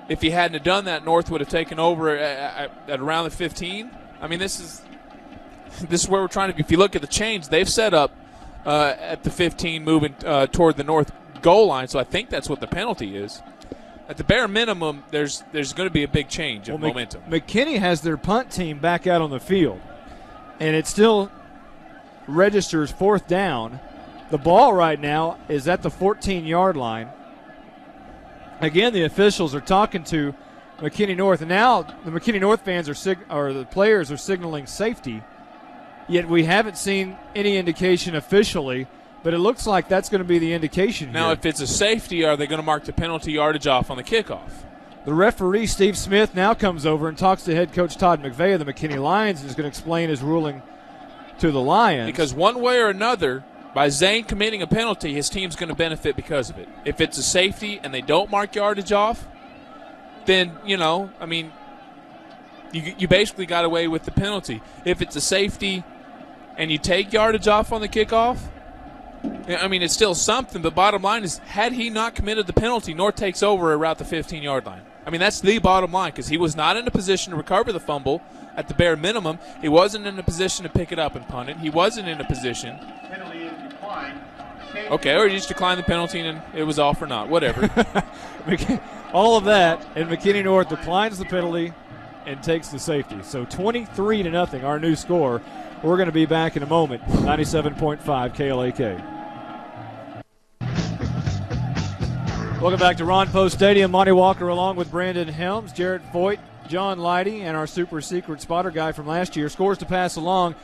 if he hadn't have done that, North would have taken over at around the 15? I mean, this is where we're trying to – if you look at the change, they've set up at the 15 moving toward the North goal line, so I think that's what the penalty is. At the bare minimum, there's going to be a big change of momentum. McKinney has their punt team back out on the field, and it still registers fourth down. The ball right now is at the 14-yard line. Again, the officials are talking to McKinney North, and now the McKinney North fans or the players are signaling safety. Yet we haven't seen any indication officially, but it looks like that's going to be the indication now, here. If it's a safety, are they going to mark the penalty yardage off on the kickoff? The referee, Steve Smith, now comes over and talks to head coach Todd McVeigh of the McKinney Lions and is going to explain his ruling to the Lions. Because one way or another, by Zane committing a penalty, his team's going to benefit because of it. If it's a safety and they don't mark yardage off, then, you basically got away with the penalty. If it's a safety and you take yardage off on the kickoff, it's still something, but bottom line is, had he not committed the penalty, North takes over around the 15-yard line. That's the bottom line because he was not in a position to recover the fumble at the bare minimum. He wasn't in a position to pick it up and punt it. He wasn't in a position. Penalty is declined. Okay, or you just declined the penalty and it was off or not. Whatever. All of that, and McKinney North declines the penalty and takes the safety. So 23-0, our new score. We're going to be back in a moment. 97.5 KLAK. Welcome back to Ron Post Stadium. Monty Walker along with Brandon Helms, Jarrett Voigt, John Leidy, and our super secret spotter guy from last year. Scores to pass along.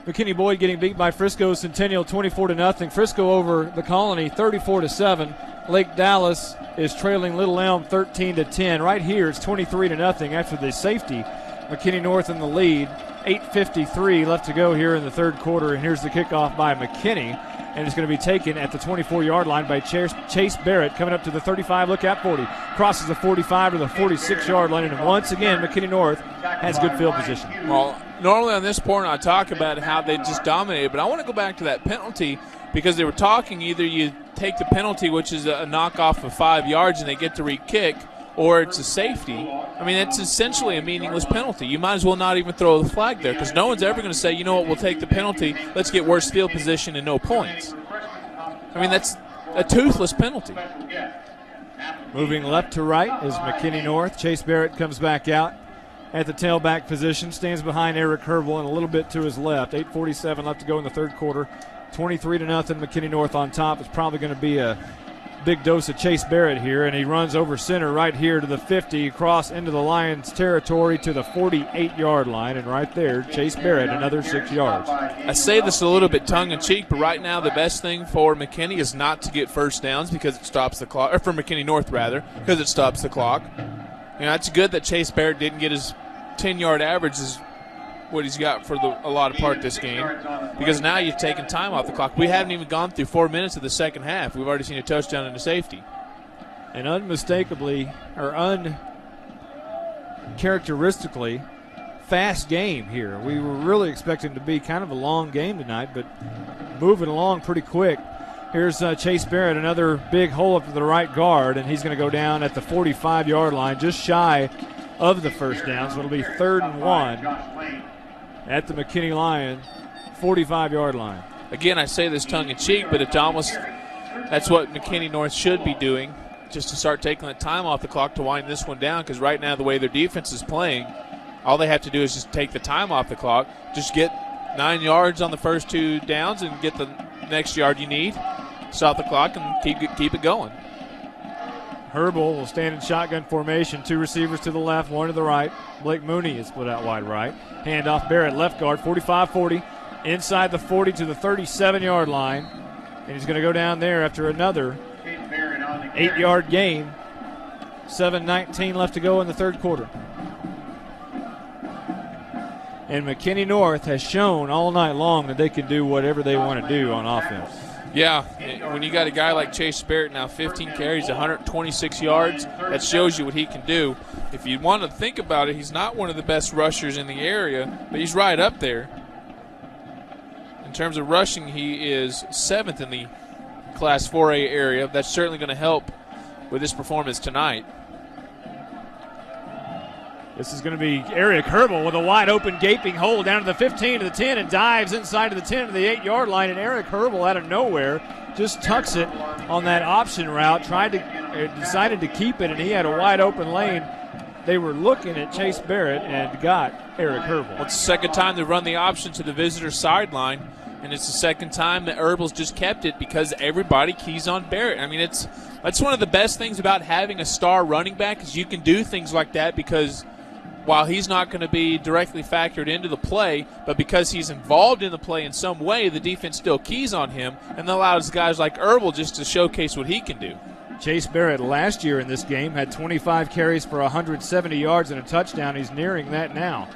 McKinney Boyd getting beat by Frisco Centennial 24-0. Frisco over the Colony 34-7. Lake Dallas is trailing Little Elm 13-10. Right here it's 23-0 after the safety. McKinney North in the lead. 8:53 left to go here in the third quarter, and here's the kickoff by McKinney, and it's going to be taken at the 24-yard line by Chase Barrett, coming up to the 35, look at 40, crosses the 45 to the 46-yard line, and once again McKinney North has good field position. Well, normally on this point I talk about how they just dominated, but I want to go back to that penalty because they were talking either you take the penalty, which is a knockoff of 5 yards, and they get to re-kick, or it's a safety. I mean, it's essentially a meaningless penalty. You might as well not even throw the flag there because no one's ever going to say, you know what, we'll take the penalty, let's get worse field position and no points. I mean, that's a toothless penalty. Moving left to right is McKinney North. Chase Barrett comes back out at the tailback position, stands behind Eric Herbel and a little bit to his left. 8:47 left to go in the third quarter. 23-0, McKinney North on top. It's probably going to be a big dose of Chase Barrett here, and he runs over center right here to the 50, across into the Lions' territory to the 48-yard line, and right there, Chase Barrett, another 6 yards. I say this a little bit tongue-in-cheek, but right now the best thing for McKinney is not to get first downs because it stops the clock, or for McKinney North, rather, because it stops the clock. You know, it's good that Chase Barrett didn't get his 10-yard average is what he's got for a lot of part of this game, because now you've taken time off the clock. We haven't even gone through 4 minutes of the second half. We've already seen a touchdown and a safety. And unmistakably, or uncharacteristically, fast game here. We were really expecting to be kind of a long game tonight, but moving along pretty quick. Here's Chase Barrett, another big hole up to the right guard, and he's going to go down at the 45-yard line, just shy of the first down. So it'll be 3rd and 1 at the McKinney Lion 45-yard line. Again, I say this tongue-in-cheek, but it's almost that's what McKinney North should be doing, just to start taking the time off the clock to wind this one down, because right now the way their defense is playing, all they have to do is just take the time off the clock, just get 9 yards on the first 2 downs and get the next yard you need, stop the clock, and keep it going. Herbel will stand in shotgun formation. 2 receivers to the left, 1 to the right. Blake Mooney is split out wide right. Handoff Barrett, left guard, 45-40. Inside the 40 to the 37-yard line. And he's going to go down there after another 8-yard gain. 7:19 left to go in the third quarter. And McKinney North has shown all night long that they can do whatever they want to do on offense. Yeah, when you got a guy like Chase Barrett now, 15 carries, 126 yards, that shows you what he can do. If you want to think about it, he's not one of the best rushers in the area, but he's right up there. In terms of rushing, he is 7th in the Class 4A area. That's certainly going to help with this performance tonight. This is going to be Eric Herbel with a wide open gaping hole down to the 15 to the 10 and dives inside to the 10 to the 8-yard line. And Eric Herbel out of nowhere just tucks it on that option route, decided to keep it, and he had a wide open lane. They were looking at Chase Barrett and got Eric Herbel. Well, it's the second time they run the option to the visitor sideline, and it's the second time that Herbel's just kept it because everybody keys on Barrett. I mean, that's one of the best things about having a star running back is you can do things like that because while he's not going to be directly factored into the play, but because he's involved in the play in some way, the defense still keys on him and allows guys like Herbel just to showcase what he can do. Chase Barrett last year in this game had 25 carries for 170 yards and a touchdown. He's nearing that now.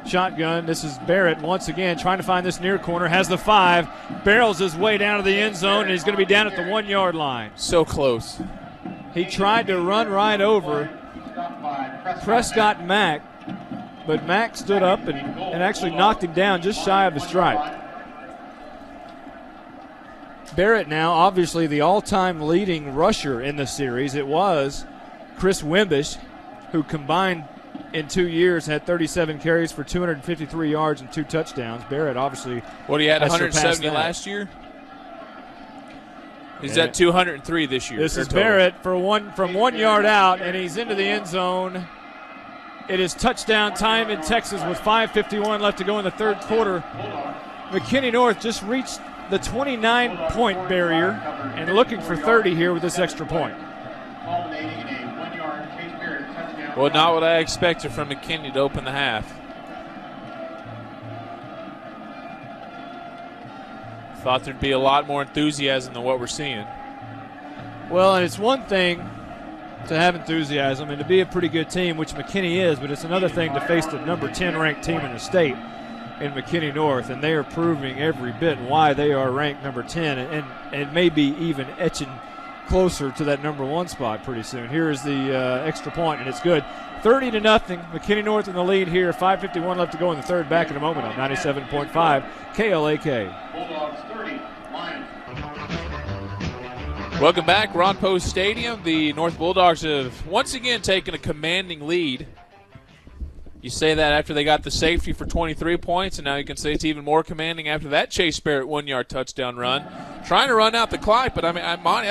Shotgun, this is Barrett once again trying to find this near corner, has the 5, barrels his way down to the end zone, and he's going to be down at the 1-yard line. So close. He tried to run right over Prescott Mack, but Mack stood up and actually knocked him down just shy of the stripe. Barrett now obviously the all-time leading rusher in the series. It was Chris Wimbish, who combined in 2 years had 37 carries for 253 yards and 2 touchdowns. Barrett obviously he had 170 last year? He's at 203 this year. This is Barrett from 1 yard out, and he's into the end zone. It is touchdown time in Texas with 5:51 left to go in the third quarter. McKinney North just reached the 29-point barrier and looking for 30 here with this extra point. Well, not what I expected from McKinney to open the half. Thought there'd be a lot more enthusiasm than what we're seeing. Well, and it's one thing to have enthusiasm and to be a pretty good team, which McKinney is, but it's another thing to face the number 10 ranked team in the state in McKinney North, and they are proving every bit why they are ranked number 10 and maybe even etching closer to that number 1 spot pretty soon. Here is the extra point, and it's good. 30-0. McKinney North in the lead here. 5:51 left to go in the third. Back in a moment on 97.5 KLAK. Welcome back, Ron Post Stadium. The North Bulldogs have once again taken a commanding lead. You say that after they got the safety for 23 points, and now you can say it's even more commanding after that Chase Barrett 1-yard touchdown run. Trying to run out the clock, but I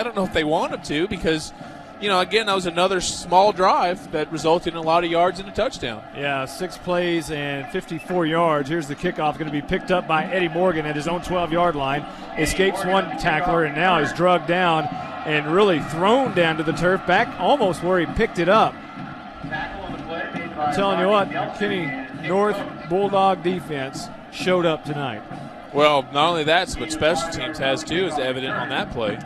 don't know if they want him to because, again, that was another small drive that resulted in a lot of yards and a touchdown. Yeah, 6 plays and 54 yards. Here's the kickoff, going to be picked up by Eddie Morgan at his own 12-yard line. Escapes one tackler and now is drugged down and really thrown down to the turf, back almost where he picked it up. I'm telling you what, McKinney North Bulldog defense showed up tonight. Well, not only that, but special teams has too, is evident on that play.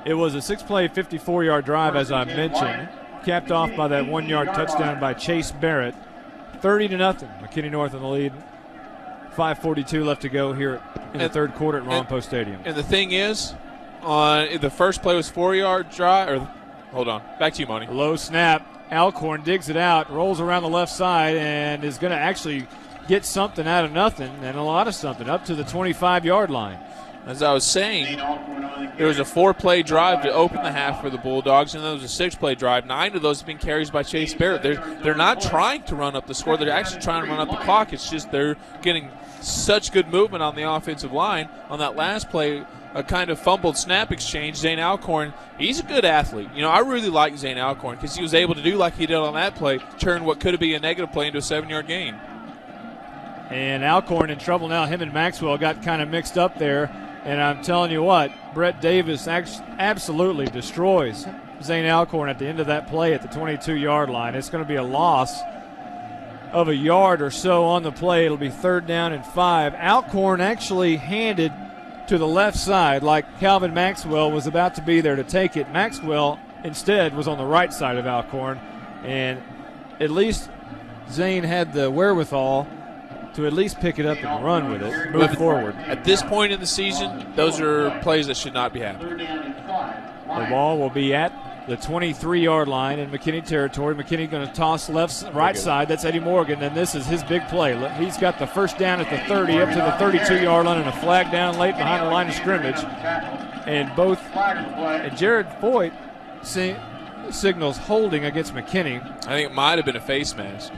It was a 6-play, 54-yard drive, as I mentioned, capped off by that 1-yard touchdown by Chase Barrett. 30-0. McKinney North in the lead. 5:42 left to go here in the third quarter at Ron Post Stadium. And the thing is, the first play was 4-yard drive. Hold on, back to you, Monty. Low snap. Alcorn digs it out, rolls around the left side, and is going to actually get something out of nothing, and a lot of something, up to the 25-yard line. As I was saying, there was a 4-play drive to open the half for the Bulldogs, and there was a 6-play drive. 9 of those have been carries by Chase Barrett. They're not trying to run up the score. They're actually trying to run up the clock. It's just they're getting such good movement on the offensive line. On that last play, a kind of fumbled snap exchange, Zane Alcorn, he's a good athlete. I really like Zane Alcorn because he was able to do like he did on that play, turn what could have been a negative play into a 7-yard gain. And Alcorn in trouble now. Him and Maxwell got kind of mixed up there. And I'm telling you what, Brett Davis absolutely destroys Zane Alcorn at the end of that play at the 22-yard line. It's going to be a loss of a yard or so on the play. It'll be 3rd down and 5. Alcorn actually handed to the left side like Calvin Maxwell was about to be there to take it. Maxwell instead was on the right side of Alcorn, and at least Zane had the wherewithal to at least pick it up and run with it, move forward. At this point in the season, those are plays that should not be happening. The ball will be at the 23-yard line in McKinney territory. McKinney going to toss right side. That's Eddie Morgan, and this is his big play. He's got the first down at the 30 up to the 32-yard line and a flag down late behind the line of scrimmage. And Jared Foyt signals holding against McKinney. I think it might have been a face mask.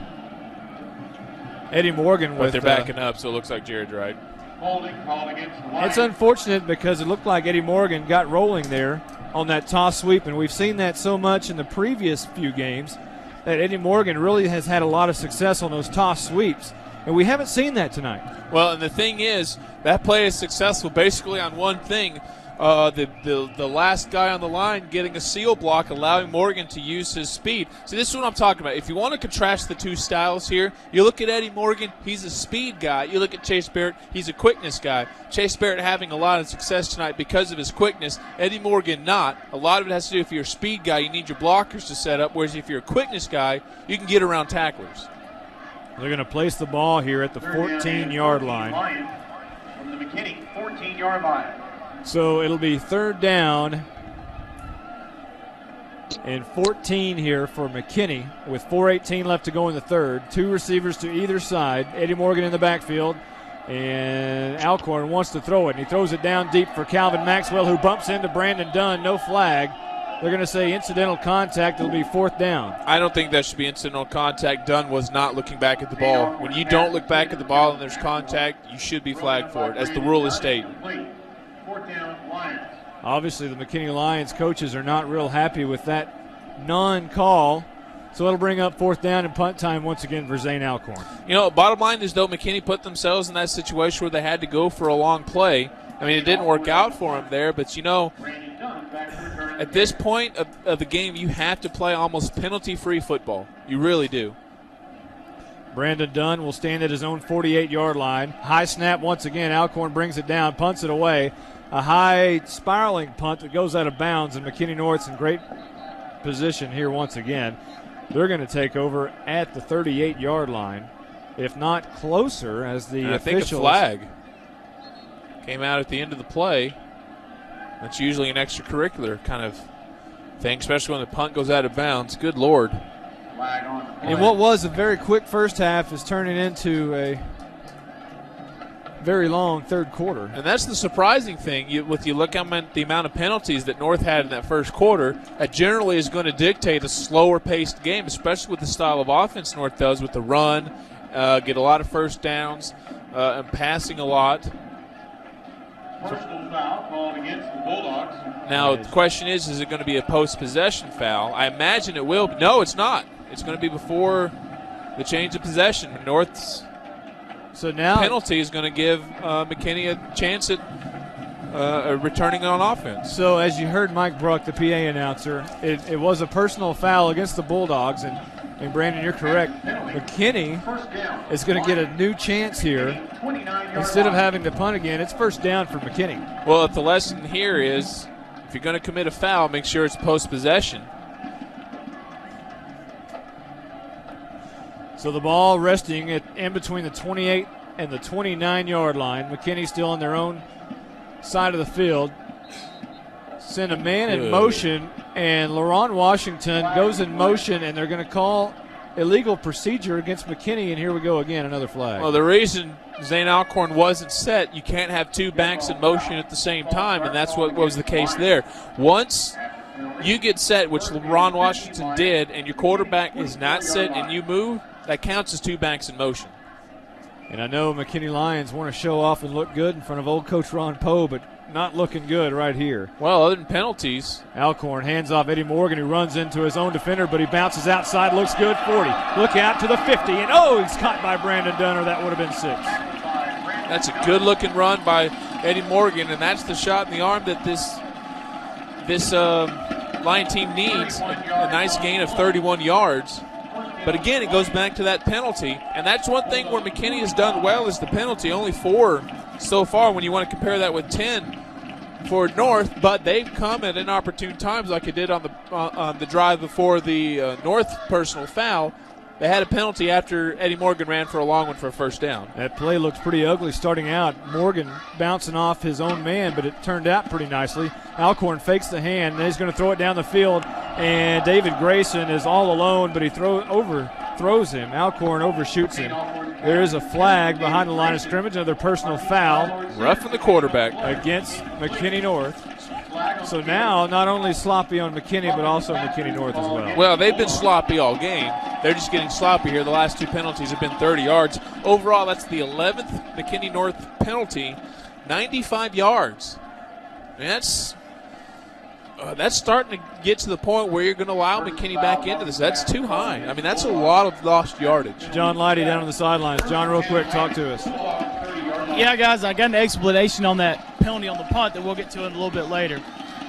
Eddie Morgan but they're backing up, so it looks like Jared's right. It's unfortunate because it looked like Eddie Morgan got rolling there on that toss sweep, and we've seen that so much in the previous few games that Eddie Morgan really has had a lot of success on those toss sweeps, and we haven't seen that tonight. Well, and the thing is, that play is successful basically on one thing. The last guy on the line getting a seal block, allowing Morgan to use his speed. See, this is what I'm talking about. If you want to contrast the two styles here, you look at Eddie Morgan, he's a speed guy. You look at Chase Barrett, he's a quickness guy. Chase Barrett having a lot of success tonight because of his quickness. Eddie Morgan not. A lot of it has to do if you're a speed guy, you need your blockers to set up, whereas if you're a quickness guy, you can get around tacklers. They're going to place the ball here at the 14-yard line. From the McKinney 14-yard line. So it'll be 3rd down and 14 here for McKinney with 4:18 left to go in the third. 2 receivers to either side. Eddie Morgan in the backfield, and Alcorn wants to throw it. And he throws it down deep for Calvin Maxwell, who bumps into Brandon Dunn. No flag. They're going to say incidental contact. It'll be 4th down. I don't think that should be incidental contact. Dunn was not looking back at the ball. When you don't look back at the ball and there's contact, you should be flagged for it, as the rule is stated. Obviously, the McKinney Lions coaches are not real happy with that non-call. So it'll bring up 4th down and punt time once again for Zane Alcorn. You know, bottom line is, though, McKinney put themselves in that situation where they had to go for a long play. I mean, it didn't work out for them there, but, you know, at this point of the game, you have to play almost penalty-free football. You really do. Brandon Dunn will stand at his own 48-yard line. High snap once again. Alcorn brings it down, punts it away. A high spiraling punt that goes out of bounds, and McKinney North's in great position here once again. They're going to take over at the 38-yard line, if not closer, as the officials. I think a flag came out at the end of the play. That's usually an extracurricular kind of thing, especially when the punt goes out of bounds. Good Lord. And what was a very quick first half is turning into a very long third quarter. And that's the surprising thing. You look at the amount of penalties that North had in that first quarter, that generally is going to dictate a slower-paced game, especially with the style of offense North does with the run, get a lot of first downs, and passing a lot. Personal foul called against the Bulldogs. Now, the question is it going to be a post-possession foul? I imagine it will. No, it's not. It's going to be before the change of possession. North's penalty is going to give McKinney a chance at returning on offense. So, as you heard Mike Bruck, the PA announcer, it was a personal foul against the Bulldogs. And Brandon, you're correct. McKinney is going to get a new chance here. Instead of having to punt again, it's first down for McKinney. Well, the lesson here is if you're going to commit a foul, make sure it's post-possession. So the ball resting in between the 28 and the 29-yard line. McKinney still on their own side of the field. Send a man in motion, and LaRon Washington goes in motion, and they're going to call illegal procedure against McKinney, and here we go again, another flag. Well, the reason Zane Alcorn wasn't set, you can't have two backs in motion at the same time, and that's what was the case there. Once you get set, which LaRon Washington did, and your quarterback is not set and you move, that counts as two backs in motion. And I know McKinney Lions want to show off and look good in front of old Coach Ron Poe, but not looking good right here. Well, other than penalties. Alcorn hands off Eddie Morgan, who runs into his own defender, but he bounces outside, looks good, 40. Look out to the 50, and he's caught by Brandon Dunner. That would have been 6. That's a good-looking run by Eddie Morgan, and that's the shot in the arm that this Lion team needs, a nice gain of 31 yards. But again, it goes back to that penalty, and that's one thing where McKinney has done well is the penalty. Only 4 so far when you want to compare that with 10 for North, but they've come at inopportune times like it did on the drive before the North personal foul. They had a penalty after Eddie Morgan ran for a long one for a first down. That play looks pretty ugly starting out. Morgan bouncing off his own man, but it turned out pretty nicely. Alcorn fakes the hand, and he's going to throw it down the field, and David Grayson is all alone, but he overthrows him. Alcorn overshoots him. There is a flag behind the line of scrimmage, another personal foul. Roughing the quarterback. Against McKinney North. So now, not only sloppy on McKinney, but also McKinney North as well. Well, they've been sloppy all game. They're just getting sloppy here. The last 2 penalties have been 30 yards. Overall, that's the 11th McKinney North penalty, 95 yards. And that's starting to get to the point where you're going to allow McKinney back into this. That's too high. I mean, that's a lot of lost yardage. John Leidy down on the sidelines. John, real quick, talk to us. Yeah, guys, I got an explanation on that penalty on the punt that we'll get to in a little bit later.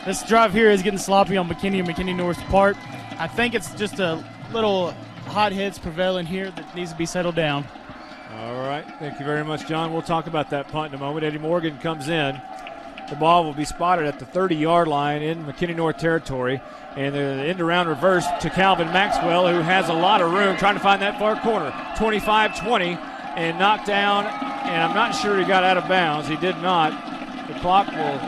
This drive here is getting sloppy on McKinney and McKinney North's part. I think it's just a little hot hits prevailing here that needs to be settled down. All right. Thank you very much, John. We'll talk about that punt in a moment. Eddie Morgan comes in. The ball will be spotted at the 30-yard line in McKinney North territory. And the end-around reverse to Calvin Maxwell, who has a lot of room trying to find that far corner. 25-20 and knocked down. And I'm not sure he got out of bounds. He did not. The clock will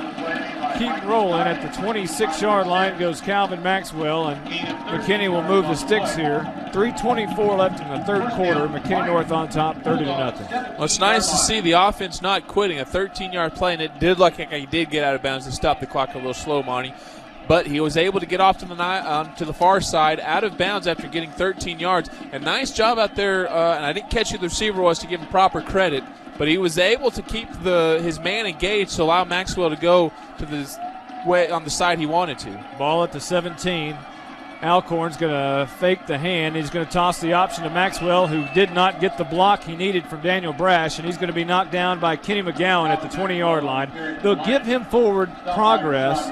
keep rolling. At the 26-yard line goes Calvin Maxwell, and McKinney will move the sticks here. 3:24 left in the third quarter. McKinney North on top, 30-0. Well, it's nice to see the offense not quitting. A 13-yard play, and it did look like he did get out of bounds to stop the clock a little slow, Monty. But he was able to get off to the far side, out of bounds after getting 13 yards. A nice job out there, and I didn't catch who the receiver was to give him proper credit, but he was able to keep his man engaged to allow Maxwell to go to the way on the side he wanted to. Ball at the 17. Alcorn's going to fake the hand. He's going to toss the option to Maxwell, who did not get the block he needed from Daniel Brash, and he's going to be knocked down by Kenny McGowan at the 20-yard line. They'll give him forward progress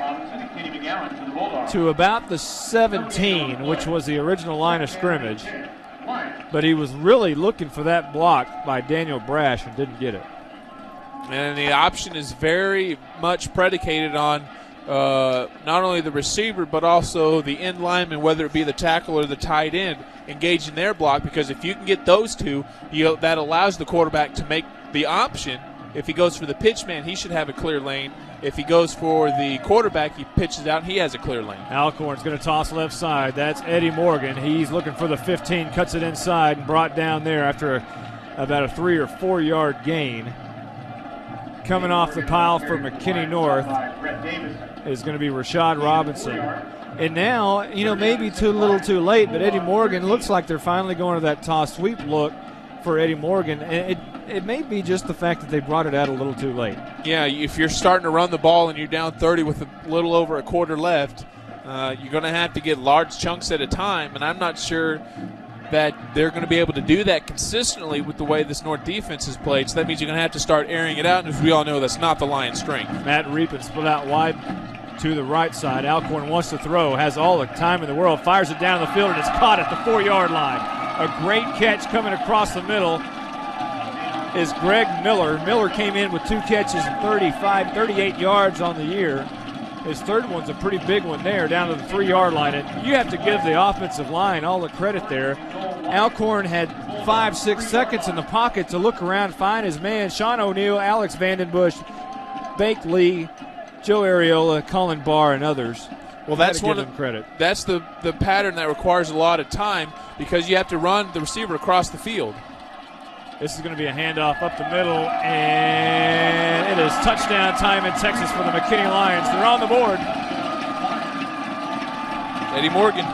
to about the 17, which was the original line of scrimmage. But he was really looking for that block by Daniel Brash and didn't get it. And the option is very much predicated on not only the receiver but also the end lineman, whether it be the tackle or the tight end, engaging their block, because if you can get those two, that allows the quarterback to make the option. If he goes for the pitch man, he should have a clear lane. If he goes for the quarterback, he pitches out, he has a clear lane. Alcorn's going to toss left side. That's Eddie Morgan. He's looking for the 15, cuts it inside and brought down there after about a 3 or 4 yard gain. Coming off the pile for McKinney North is going to be Rashad Robinson. And now, maybe too little too late, but Eddie Morgan looks like they're finally going to that toss sweep look for Eddie Morgan. And it may be just the fact that they brought it out a little too late. Yeah, if you're starting to run the ball and you're down 30 with a little over a quarter left, you're going to have to get large chunks at a time, and I'm not sure that they're going to be able to do that consistently with the way this North defense is played. So that means you're going to have to start airing it out, and as we all know, that's not the Lions' strength. Matt Reapin split out wide to the right side. Alcorn wants to throw, has all the time in the world, fires it down the field, and it's caught at the 4-yard line. A great catch coming across the middle is Greg Miller. Miller came in with 2 catches and 38 yards on the year. His third one's a pretty big one there, down to the 3-yard line. And you have to give the offensive line all the credit there. Alcorn had 5-6 seconds in the pocket to look around, find his man, Sean O'Neill, Alex Vandenbush, Bake Lee, Joe Areola, Colin Barr, and others. Well, that's one of credit. That's the pattern that requires a lot of time, because you have to run the receiver across the field. This is going to be a handoff up the middle, and it is touchdown time in Texas for the McKinney Lions. They're on the board. Eddie Morgan.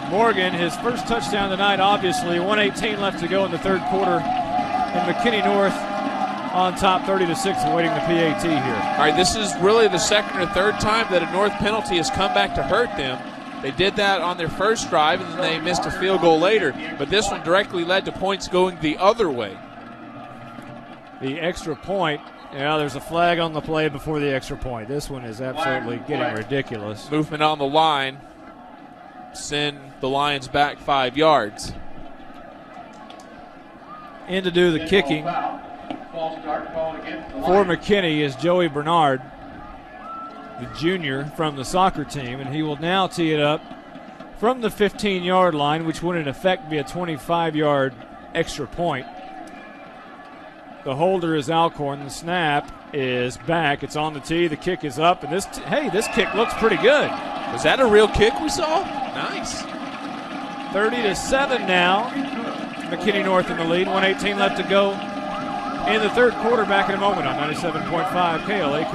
Morgan, his first touchdown tonight, obviously. 1:18 left to go in the third quarter. And McKinney North on top 30-6, awaiting the PAT here. All right, this is really the second or third time that a North penalty has come back to hurt them. They did that on their first drive, and then they missed a field goal later. But this one directly led to points going the other way. The extra point, there's a flag on the play before the extra point. This one is absolutely getting ridiculous. Movement on the line. Send the Lions back 5 yards. In to do the kicking for McKinney is Joey Bernard, the junior from the soccer team, and he will now tee it up from the 15-yard line, which would in effect be a 25-yard extra point. The holder is Alcorn. The snap is back. It's on the tee. The kick is up, and this kick looks pretty good. Was that a real kick we saw? Nice. 30-7 now. McKinney North in the lead. 1:18 left to go in the third quarter. Back in a moment on 97.5 KLAK.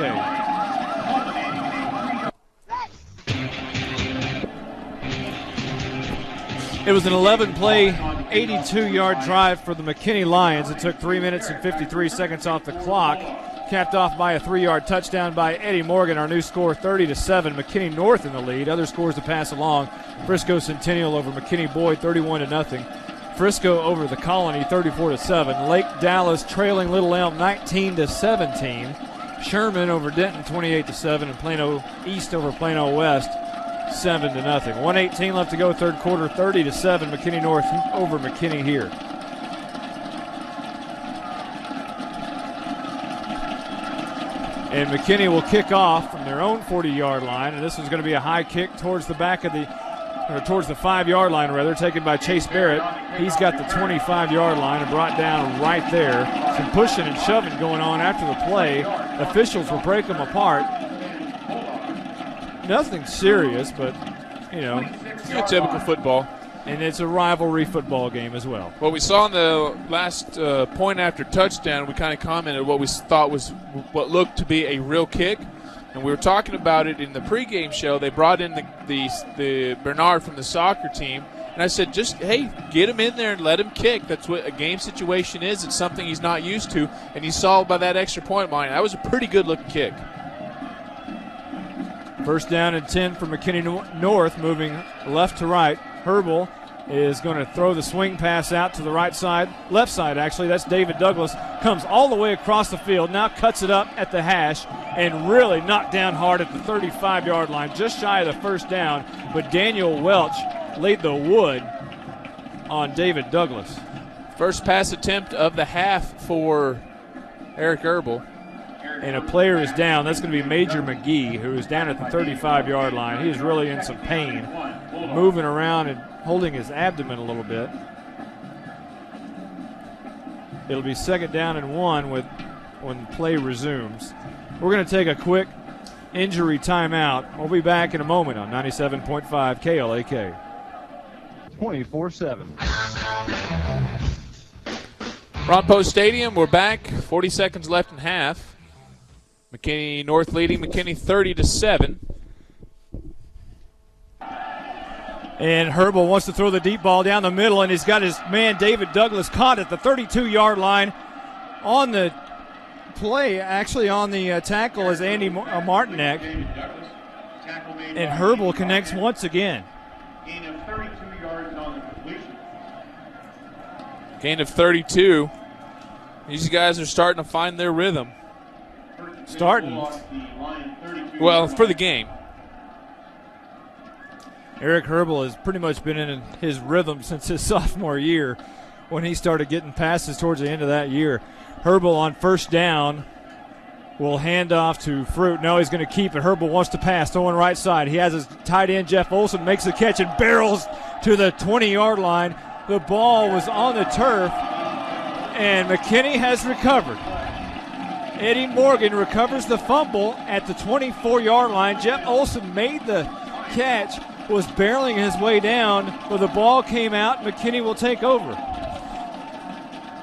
It was an 11-play, 82-yard drive for the McKinney Lions. It took 3 minutes and 53 seconds off the clock, capped off by a 3-yard touchdown by Eddie Morgan. Our new score, 30-7. McKinney North in the lead. Other scores to pass along: Frisco Centennial over McKinney Boyd, 31-0. Frisco over the Colony, 34-7. Lake Dallas trailing Little Elm, 19-17. Sherman over Denton, 28-7, and Plano East over Plano West, 7-0. 1:18 left to go, third quarter, 30-7. McKinney North over McKinney here. And McKinney will kick off from their own 40-yard line, and this is going to be a high kick towards the back of towards the 5-yard line, rather, taken by Chase Barrett. He's got the 25-yard line and brought down right there. Some pushing and shoving going on after the play. Officials will break them apart. Nothing serious, but, typical football. And it's a rivalry football game as well. What we saw in the last point after touchdown, we kind of commented what we thought was what looked to be a real kick. And we were talking about it in the pregame show. They brought in the Bernard from the soccer team. And I said, get him in there and let him kick. That's what a game situation is. It's something he's not used to. And he saw by that extra point line. That was a pretty good-looking kick. First down and 10 for McKinney North, moving left to right. Herbal is going to throw the swing pass out to the left side actually. That's David Douglas. Comes all the way across the field, now cuts it up at the hash and really knocked down hard at the 35-yard line, just shy of the first down. But Daniel Welch laid the wood on David Douglas. First pass attempt of the half for Eric Herbal. And a player is down. That's going to be Major McGee, who is down at the 35-yard line. He is really in some pain, moving around and holding his abdomen a little bit. It'll be second down and 1 when play resumes. We're going to take a quick injury timeout. We'll be back in a moment on 97.5 KLAK. 24-7. Ron Post Stadium, we're back. 40 seconds left in half. McKinney North leading McKinney 30-7. And Herbal wants to throw the deep ball down the middle, and he's got his man David Douglas caught at the 32-yard line. On the play, actually on the tackle, is Andy Martinek. And Herbal connects once again. Gain of 32 yards on the completion. Gain of 32. These guys are starting to find their rhythm. Well, for the game. Eric Herbal has pretty much been in his rhythm since his sophomore year when he started getting passes towards the end of that year. Herbal on first down will hand off to Fruit. No, he's going to keep it. Herbal wants to pass, throwing right side. He has his tight end, Jeff Olson, makes the catch and barrels to the 20-yard line. The ball was on the turf, and McKinney has recovered. Eddie Morgan recovers the fumble at the 24-yard line. Jeff Olson made the catch, was barreling his way down, but the ball came out. McKinney will take over.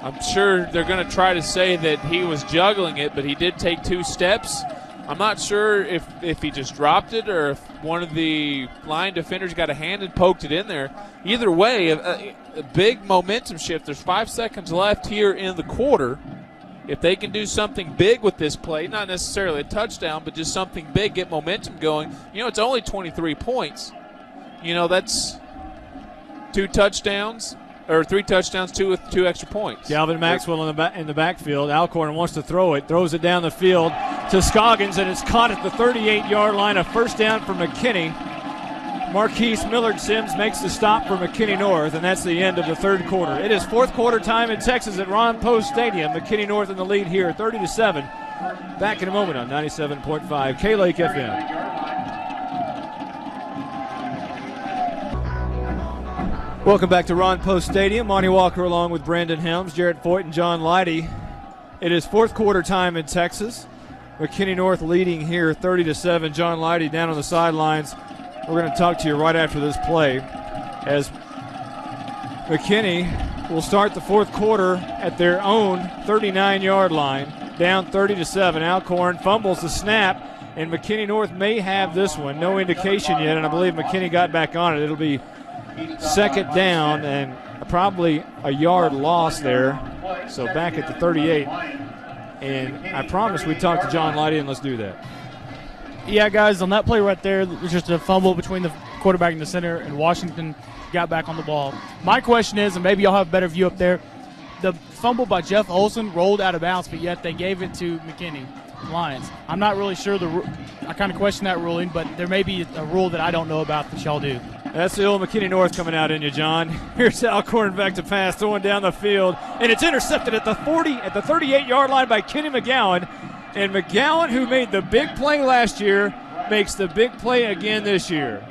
I'm sure they're going to try to say that he was juggling it, but he did take 2 steps. I'm not sure if he just dropped it or if one of the line defenders got a hand and poked it in there. Either way, a big momentum shift. There's 5 seconds left here in the quarter. If they can do something big with this play, not necessarily a touchdown, but just something big, get momentum going. It's only 23 points. That's 2 touchdowns, or 3 touchdowns, 2 with 2 extra points. Galvin Maxwell in the backfield. Alcorn wants to throw it, throws it down the field to Scoggins, and it's caught at the 38-yard line. A first down for McKinney. Marquise Millard Sims makes the stop for McKinney North, and that's the end of the third quarter. It is fourth quarter time in Texas at Ron Post Stadium. McKinney North in the lead here, 30-7. Back in a moment on 97.5 K-Lake FM. Welcome back to Ron Post Stadium. Monty Walker along with Brandon Helms, Jarrett Foyt, and John Leidy. It is fourth quarter time in Texas. McKinney North leading here 30-7. John Leidy down on the sidelines. We're going to talk to you right after this play as McKinney will start the fourth quarter at their own 39-yard line, down 30-7. Alcorn fumbles the snap, and McKinney North may have this one. No indication yet, and I believe McKinney got back on it. It'll be second down and probably a yard loss there. So back at the 38. And I promise we talk to John Leidy, and let's do that. Yeah, guys, on that play right there, it was just a fumble between the quarterback and the center, and Washington got back on the ball. My question is, and maybe y'all have a better view up there, the fumble by Jeff Olson rolled out of bounds, but yet they gave it to McKinney Lions. I'm not really sure. I kind of question that ruling, but there may be a rule that I don't know about that y'all do. That's the old McKinney North coming out in you, John. Here's Alcorn back to pass, throwing down the field, and it's intercepted at the 38-yard line by Kenny McGowan. And McGowan, who made the big play last year, makes the big play again this year.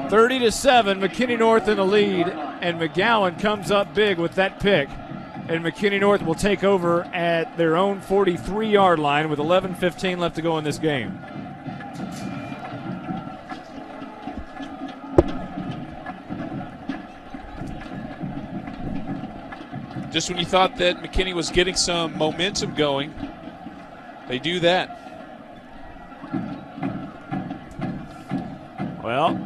30-7, McKinney North in the lead, and McGowan comes up big with that pick. And McKinney North will take over at their own 43-yard line with 11:15 left to go in this game. Just when you thought that McKinney was getting some momentum going, they do that. Well,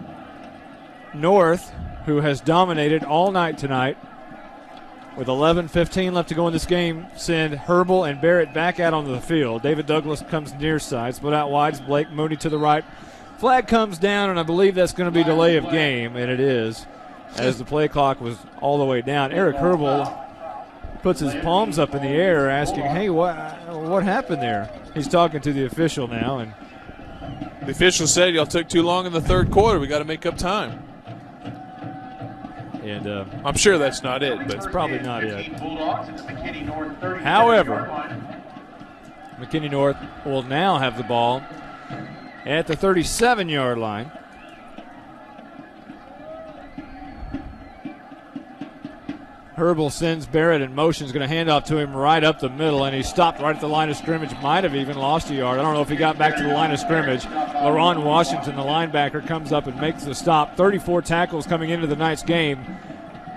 North, who has dominated all night tonight, with 11:15 left to go in this game, send Herbal and Barrett back out onto the field. David Douglas comes near side, split out wide. Blake Mooney to the right. Flag comes down, and I believe that's going to be delay of game, and it is, as the play clock was all the way down. Eric Herbal puts his palms up in the air asking, hey, what happened there? He's talking to the official now, and the official said y'all took too long in the third quarter. We got to make up time. And I'm sure that's not it, but it's probably not it. However, McKinney North will now have the ball at the 37-yard line. Herbal sends Barrett in motion. Is going to hand off to him right up the middle, and he stopped right at the line of scrimmage. Might have even lost a yard. I don't know if he got back to the line of scrimmage. LaRon Washington, the linebacker, comes up and makes the stop. 34 tackles coming into the night's game,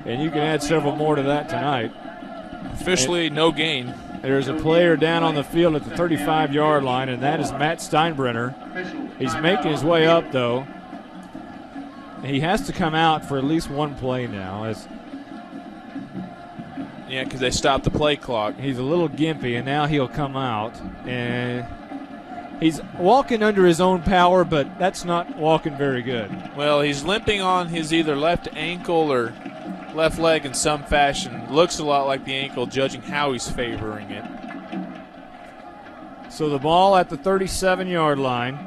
and you can add several more to that tonight. Officially, no gain. There's a player down on the field at the 35-yard line, and that is Matt Steinbrenner. He's making his way up, though. He has to come out for at least one play now. Yeah, because they stopped the play clock. He's a little gimpy, and now he'll come out. And he's walking under his own power, but that's not walking very good. Well, he's limping on his either left ankle or left leg in some fashion. Looks a lot like the ankle, judging how he's favoring it. So the ball at the 37-yard line.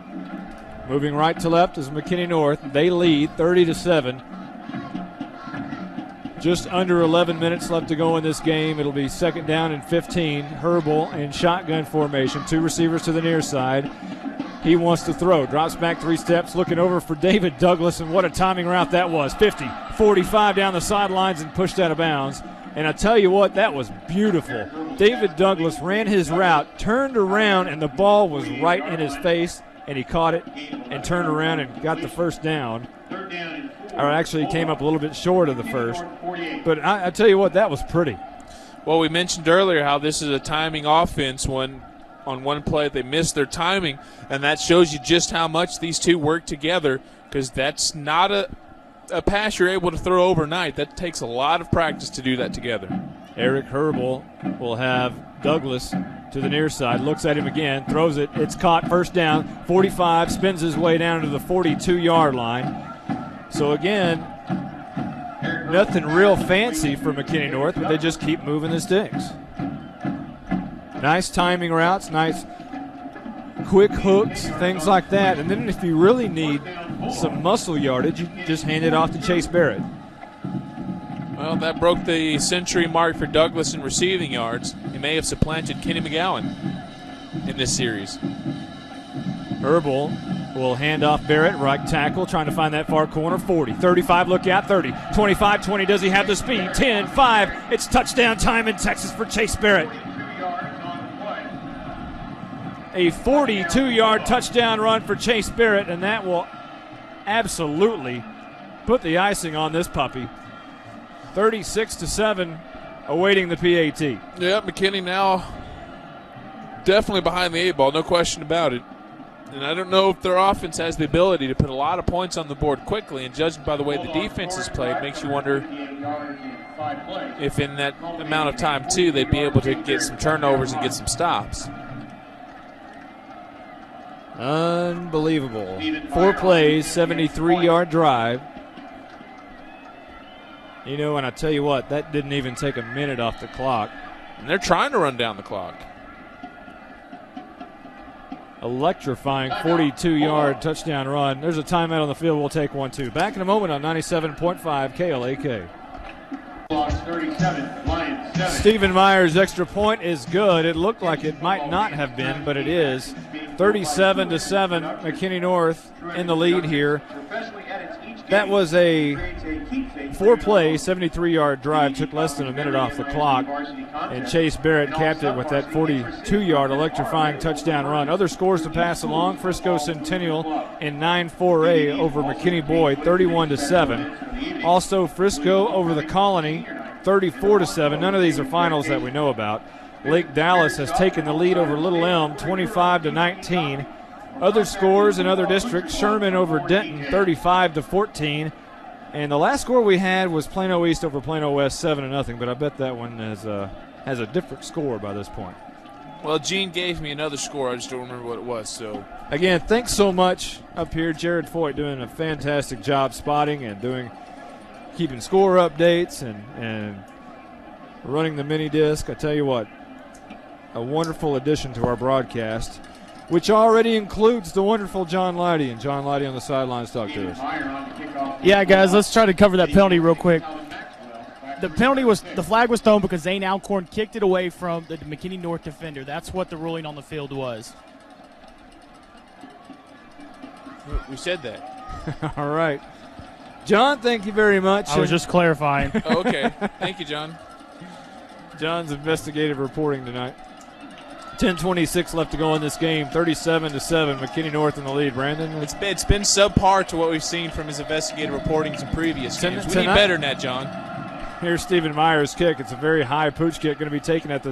Moving right to left is McKinney North. They lead 30-7. Just under 11 minutes left to go in this game. It'll be second down and 15. Herbal in shotgun formation. Two receivers to the near side. He wants to throw. Drops back 3 steps, looking over for David Douglas, and what a timing route that was. 50, 45 down the sidelines and pushed out of bounds. And I tell you what, that was beautiful. David Douglas ran his route, turned around, and the ball was right in his face, and he caught it and turned around and got the first down. Or actually, he came up a little bit short of the first. But I tell you what, that was pretty. Well, we mentioned earlier how this is a timing offense. When on one play they missed their timing, and that shows you just how much these two work together, because that's not a pass you're able to throw overnight. That takes a lot of practice to do that together. Eric Herbal will have Douglas to the near side, looks at him again, throws it. It's caught, first down, 45, spins his way down to the 42-yard line. So again, nothing real fancy for McKinney North, but they just keep moving the sticks. Nice timing routes, nice quick hooks, things like that. And then if you really need some muscle yardage, you just hand it off to Chase Barrett. Well, that broke the century mark for Douglas in receiving yards. He may have supplanted Kenny McGowan in this series. Herbal will hand off Barrett, right tackle, trying to find that far corner. 40, 35, look out, 30, 25, 20, does he have the speed? 10, 5, it's touchdown time in Texas for Chase Barrett. A 42-yard touchdown run for Chase Barrett, and that will absolutely put the icing on this puppy. 36-7, awaiting the PAT. Yeah, McKinney now definitely behind the 8 ball, no question about it. And I don't know if their offense has the ability to put a lot of points on the board quickly, and judging by the way the defense is played, makes you wonder if in that amount of time, too, they'd be able to get some turnovers and get some stops. Unbelievable. 4 plays, 73-yard drive. You know, and I tell you what, that didn't even take a minute off the clock. And they're trying to run down the clock. Electrifying 42-yard touchdown run. There's a timeout on the field. We'll take one, too. Back in a moment on 97.5 KLAK. Stephen Meyer's extra point is good. It looked like it might not have been, but it is. 37-7, McKinney North in the lead here. That was a 4-play, 73-yard drive. Took less than a minute off the clock. And Chase Barrett capped it with that 42-yard electrifying touchdown run. Other scores to pass along. Frisco Centennial in 9-4A over McKinney Boyd, 31-7. Also Frisco over the Colony, 34-7. None of these are finals that we know about. Lake Dallas has taken the lead over Little Elm, 25-19. Other scores in other districts: Sherman over Denton, 35-14. And the last score we had was Plano East over Plano West 7-0, but I bet that one has a different score by this point. Well, Gene gave me another score. I just don't remember what it was. So again, thanks so much up here. Jared Foyt doing a fantastic job spotting and keeping score updates and running the mini disc. I tell you what, a wonderful addition to our broadcast, which already includes the wonderful John Leidy. And John Leidy on the sidelines talk to us. Yeah, guys, let's try to cover that penalty real quick. The flag was thrown because Zane Alcorn kicked it away from the McKinney North defender. That's what the ruling on the field was. We said that. All right. John, thank you very much. I was just clarifying. Oh, okay. Thank you, John. John's investigative reporting tonight. 10:26 left to go in this game. 37-7. McKinney North in the lead. Brandon? It's been subpar to what we've seen from his investigative reportings in previous games. We need better than that, John. Here's Stephen Meyer's kick. It's a very high pooch kick, going to be taken it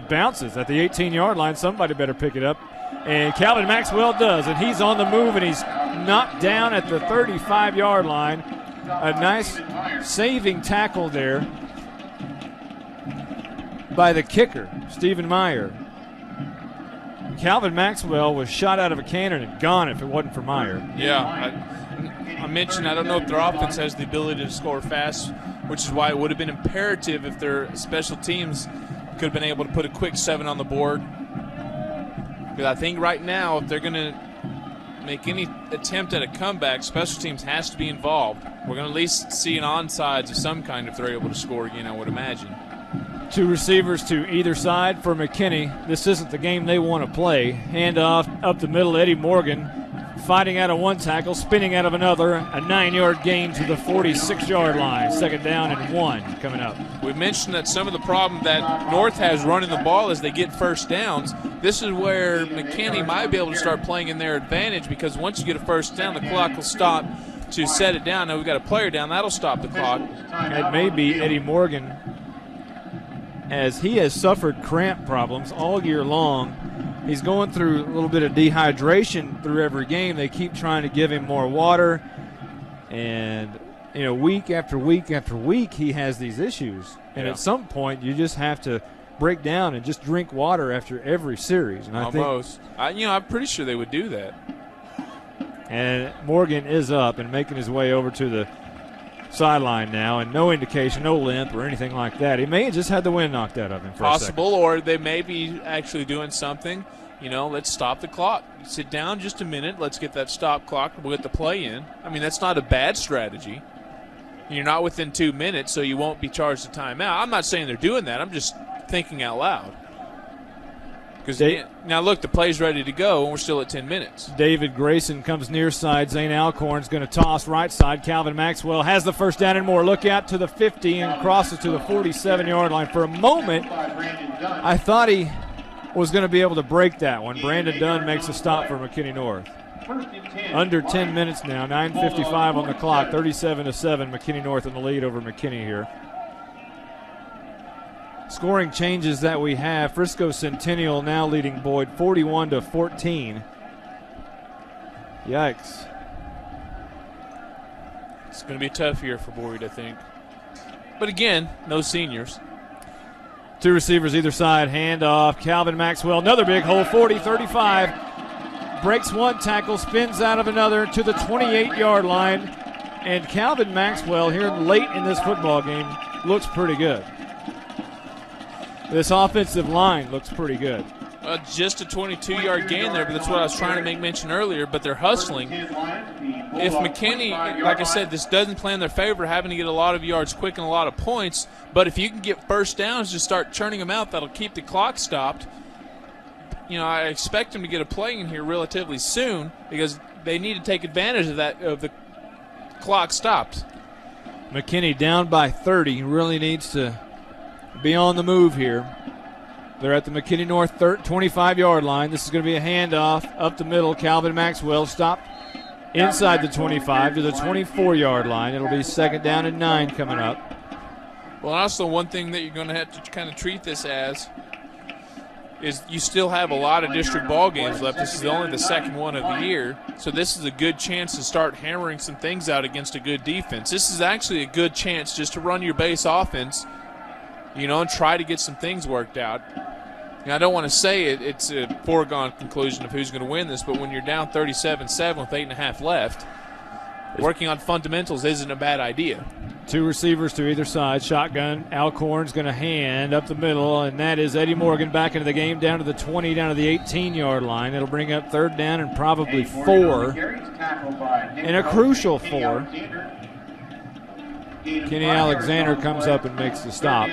bounces at the 18-yard line. Somebody better pick it up. And Calvin Maxwell does, and he's on the move, and he's knocked down at the 35-yard line. A nice saving tackle there by the kicker, Stephen Meyer. Calvin Maxwell was shot out of a cannon and gone if it wasn't for Meyer. Yeah, I mentioned I don't know if their offense has the ability to score fast, which is why it would have been imperative if their special teams could have been able to put a quick 7 on the board. Because I think right now, if they're going to make any attempt at a comeback, special teams has to be involved. We're going to at least see an onside of some kind if they're able to score again, I would imagine. 2 receivers to either side for McKinney. This isn't the game they want to play. Handoff up the middle, Eddie Morgan fighting out of one tackle, spinning out of another. A 9-yard gain to the 46-yard line. 2nd down and 1 coming up. We mentioned that some of the problem that North has running the ball is they get first downs. This is where McKinney might be able to start playing in their advantage, because once you get a first down, the clock will stop to set it down. Now we've got a player down. That'll stop the clock. It may be Eddie Morgan, as he has suffered cramp problems all year long. He's going through a little bit of dehydration through every game. They keep trying to give him more water. And, week after week after week, he has these issues. And at some point, you just have to break down and just drink water after every series. And I'm pretty sure they would do that. And Morgan is up and making his way over to the sideline now, and no indication, no limp or anything like that. He may have just had the wind knocked out of him for a second. Possible, or they may be actually doing something. Let's stop the clock. Sit down just a minute. Let's get that stop clock. We'll get the play in. I mean, that's not a bad strategy. You're not within 2 minutes, so you won't be charged a timeout. I'm not saying they're doing that. I'm just thinking out loud. Because now, look, the play's ready to go, and we're still at 10 minutes. David Grayson comes near side. Zane Alcorn's going to toss right side. Calvin Maxwell has the first down and more. Look out to the 50 and crosses to the 47-yard line. For a moment, I thought he was going to be able to break that one. Brandon Dunn makes a stop for McKinney North. Under 10 minutes now, 9:55 on the clock, 37-7. McKinney North in the lead over McKinney here. Scoring changes that we have. Frisco Centennial now leading Boyd 41-14. Yikes. It's going to be a tough year for Boyd, I think. But again, no seniors. 2 receivers either side. Hand off. Calvin Maxwell, another big hole, 40-35. Breaks one tackle, spins out of another to the 28-yard line. And Calvin Maxwell here late in this football game looks pretty good. This offensive line looks pretty good. Just a 22-yard gain there, but that's what I was trying to make mention earlier, but they're hustling. If McKinney, like I said, this doesn't play in their favor, having to get a lot of yards quick and a lot of points, but if you can get first downs, just start churning them out, that'll keep the clock stopped. I expect them to get a play in here relatively soon because they need to take advantage of that, of the clock stopped. McKinney down by 30. He really needs to be on the move here. They're at the McKinney North 25-yard line. This is going to be a handoff up the middle. Calvin Maxwell stopped inside the 25 to the 24-yard line. It'll be 2nd down and 9 coming up. Well, also one thing that you're going to have to kind of treat this as is you still have a lot of district ball games left. This is only the second one of the year, so this is a good chance to start hammering some things out against a good defense. This is actually a good chance just to run your base offense, and try to get some things worked out. I don't want to say it's a foregone conclusion of who's going to win this, but when you're down 37-7 with 8.5 left, working on fundamentals isn't a bad idea. 2 receivers to either side. Shotgun. Alcorn's going to hand up the middle, and that is Eddie Morgan back into the game, down to the 20, down to the 18-yard line. It'll bring up 3rd down and probably 4, and a crucial 4. Kenny Alexander comes up and makes the stop.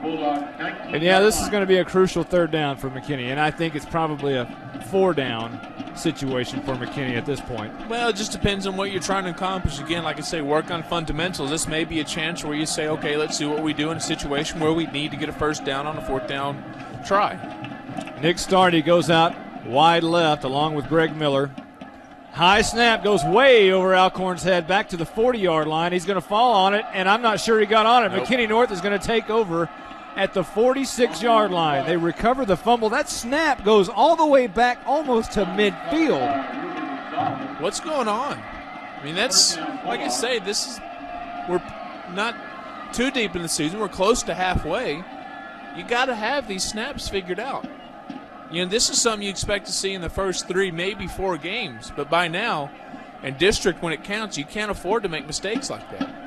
And, this is going to be a crucial 3rd down for McKinney, and I think it's probably a 4-down situation for McKinney at this point. Well, it just depends on what you're trying to accomplish. Again, like I say, work on fundamentals. This may be a chance where you say, okay, let's see what we do in a situation where we need to get a 1st down on a 4th down try. Nick Stardy goes out wide left along with Greg Miller. High snap goes way over Alcorn's head back to the 40-yard line. He's going to fall on it, and I'm not sure he got on it. Nope. McKinney North is going to take over at the 46-yard line. They recover the fumble. That snap goes all the way back almost to midfield. What's going on? I mean, that's, like I say, we're not too deep in the season. We're close to halfway. You got to have these snaps figured out. This is something you expect to see in the first 3, maybe 4 games. But by now, in district, when it counts, you can't afford to make mistakes like that.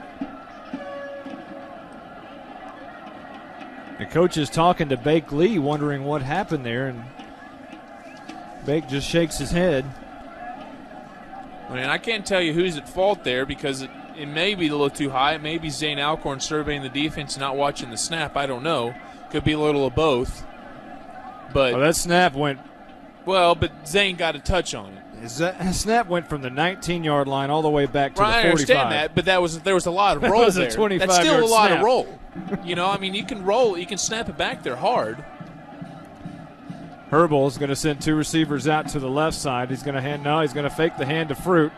The coach is talking to Bake Lee, wondering what happened there, and Bake just shakes his head. I mean, I can't tell you who's at fault there because it may be a little too high. It may be Zane Alcorn surveying the defense and not watching the snap. I don't know. Could be a little of both. But that snap went. Well, but Zane got a touch on it. That snap went from the 19-yard line all the way back to the 45. I understand that, but there was a lot of roll was there. A 25-yard That's still a lot snap. of roll. I mean, you can roll, you can snap it back there hard. Herbal is going to send 2 receivers out to the left side. He's going to fake the hand to Fruit.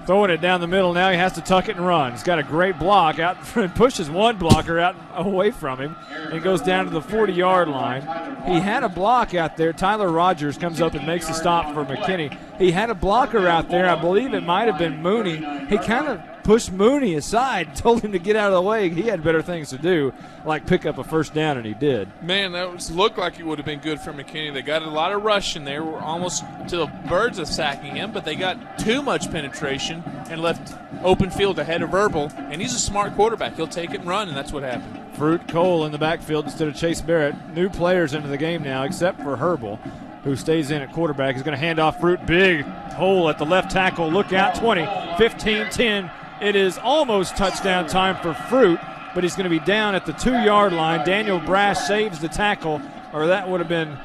Throwing it down the middle now. He has to tuck it and run. He's got a great block out in front, pushes one blocker out away from him, and goes down to the 40-yard line. He had a block out there. Tyler Rogers comes up and makes a stop for McKinney. He had a blocker out there. I believe it might have been Mooney. He kind of pushed Mooney aside, told him to get out of the way. He had better things to do, like pick up a 1st down, and he did. Man, looked like it would have been good for McKinney. They got a lot of rush in there. We're almost to the birds of sacking him, but they got too much penetration and left open field ahead of Verbal. And he's a smart quarterback. He'll take it and run, and that's what happened. Fruit Cole in the backfield instead of Chase Barrett. New players into the game now, except for Herbal, who stays in at quarterback. He's going to hand off Fruit. Big hole at the left tackle. Look out, 20, 15, 10. It is almost touchdown time for Fruit, but he's going to be down at the 2-yard line. Daniel Brash saves the tackle, or that would have been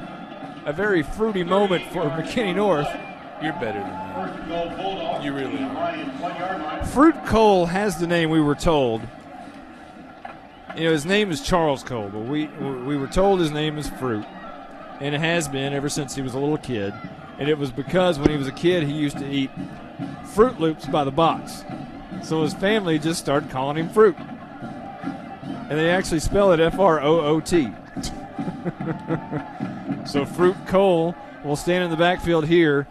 a very fruity moment for McKinney North. You're better than that. You really are. Fruit Cole has the name we were told. His name is Charles Cole, but we were told his name is Fruit, and it has been ever since he was a little kid. And it was because when he was a kid, he used to eat Fruit Loops by the box. So his family just started calling him Fruit. And they actually spell it F-R-O-O-T. So Fruit Cole will stand in the backfield here.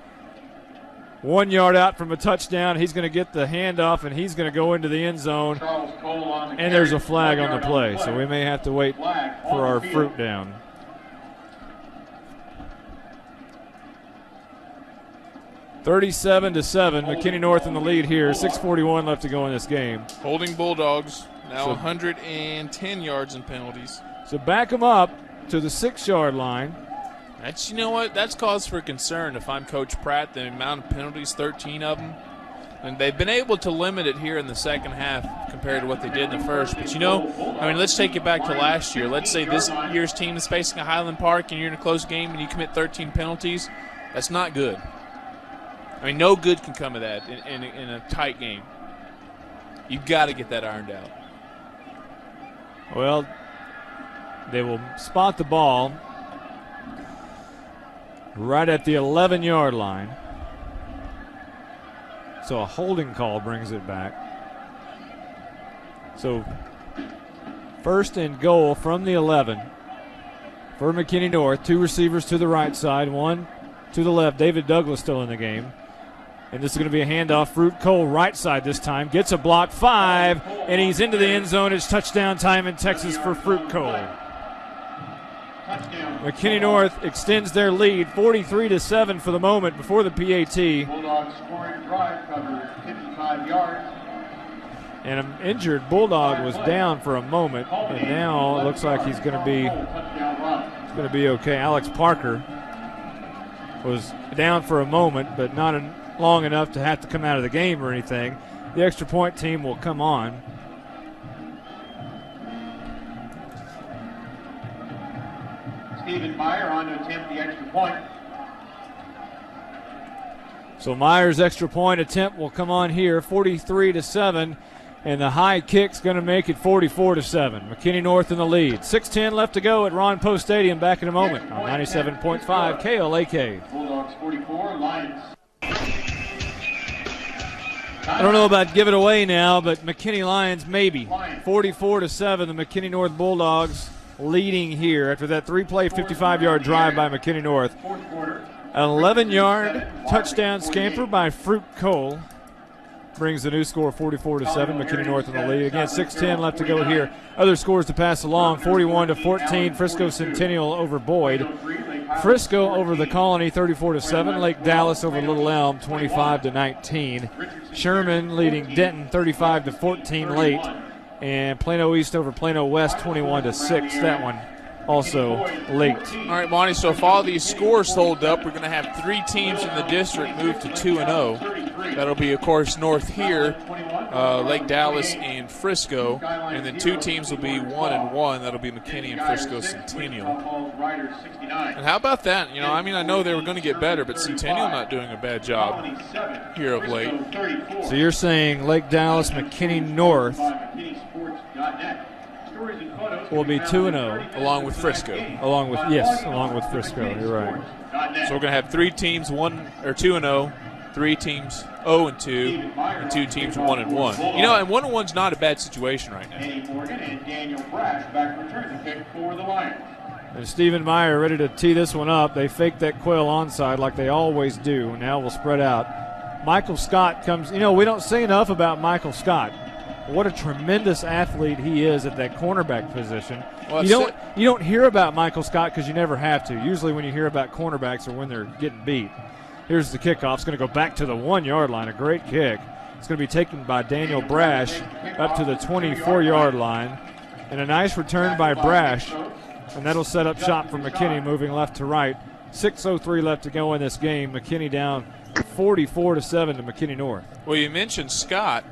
1 yard out from a touchdown. He's going to get the handoff, and he's going to go into the end zone. And there's a flag on the play, so we may have to wait for our Fruit down. (37-7). McKinney North in the lead here. 6:41 left to go in this game. Holding Bulldogs now 110 yards in penalties. So back them up to the 6-yard line. That's that's cause for concern. If I'm Coach Pratt, the amount of penalties, 13 of them, and they've been able to limit it here in the second half compared to what they did in the first. But let's take it back to last year. Let's say this year's team is facing a Highland Park, and you're in a close game, and you commit 13 penalties. That's not good. I mean, no good can come of that in a tight game. You've got to get that ironed out. Well, they will spot the ball right at the 11-yard line. So a holding call brings it back. So 1st and goal from the 11. for McKinney North. 2 receivers to the right side, 1 to the left. David Douglas still in the game. And this is going to be a handoff. Fruit Cole right side this time. Gets a block, 5, and he's into the end zone. It's touchdown time in Texas for Fruit Cole. McKinney North extends their lead 43-7 for the moment before the PAT. Bulldogs scoring drive cover 55 yards. And an injured Bulldog was down for a moment, and now it looks like he's going to be okay. Alex Parker was down for a moment, but not long enough to have to come out of the game or anything. The extra point team will come on. Stephen Meyer on to attempt the extra point. So Meyer's extra point attempt will come on here, 43-7, and the high kick's going to make it 44-7. McKinney North in the lead. 6:10 left to go at Ron Poe Stadium. Back in a moment on 97.5 KLAK. Bulldogs 44, Lions. I don't know about give it away now, but McKinney Lions maybe. 44-7, the McKinney North Bulldogs leading here after that 3-play, 55-yard drive by McKinney North. An 11-yard touchdown scamper by Fruit Cole brings the new score 44-7. McKinney North in the lead. Again, 6:10 left to go here. Other scores to pass along: 41-14, Frisco Centennial over Boyd. Frisco over the Colony, 34-7. Lake Dallas over Little Elm, 25-19. Sherman leading Denton, 35-14 late. And Plano East over Plano West, 21-6. That one also late. All right, Monty, so if all these scores hold up, we're going to have 3 teams in the district move to 2-0. That'll be, of course, North here, Lake Dallas and Frisco. And then 2 teams will be 1-1. That'll be McKinney and Frisco Centennial. And how about that? You know, I know they were going to get better, but Centennial not doing a bad job here of late. So you're saying Lake Dallas, McKinney North will be 2-0. Along with Frisco. Along with Frisco. You're right. So we're going to have 3 teams 2-0, 3 teams 0-2, and 2 teams 1-1. You know, and 1-1's not a bad situation right now. Eddie Morgan and Daniel Brash back return the kick for the Lions. And Stephen Meyer ready to tee this one up. They fake that Quail onside like they always do. Now we'll spread out. Michael Scott comes. You know, we don't say enough about Michael Scott. What a tremendous athlete he is at that cornerback position. Well, you don't hear about Michael Scott because you never have to. Usually when you hear about cornerbacks or when they're getting beat. Here's the kickoff. It's going to go back to the 1-yard line. A great kick. It's going to be taken by Daniel Brash up to the 24-yard line. And a nice return by Brash. And that'll set up shop for McKinney moving left to right. 6:03 left to go in this game. McKinney down 44-7 to McKinney North. Well, you mentioned Scott.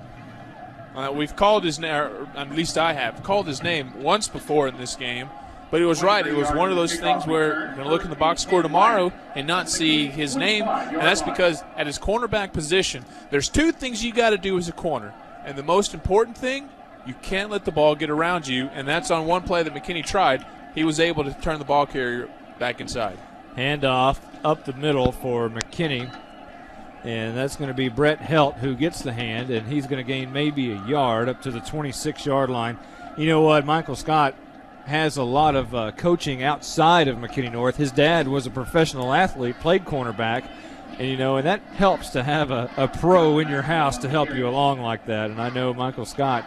We've called his name, or at least I have, called his name once before in this game. But he was right. It was one of those things where you're going to look in the box score tomorrow and not see his name. And that's because at his cornerback position, there's 2 things you got to do as a corner. And the most important thing, you can't let the ball get around you. And that's on one play that McKinney tried. He was able to turn the ball carrier back inside. Handoff up the middle for McKinney. And that's going to be Brett Helt who gets the hand, and he's going to gain maybe a yard up to the 26-yard line. You know what? Michael Scott has a lot of coaching outside of McKinney North. His dad was a professional athlete, played cornerback, and that helps to have a pro in your house to help you along like that. And I know Michael Scott,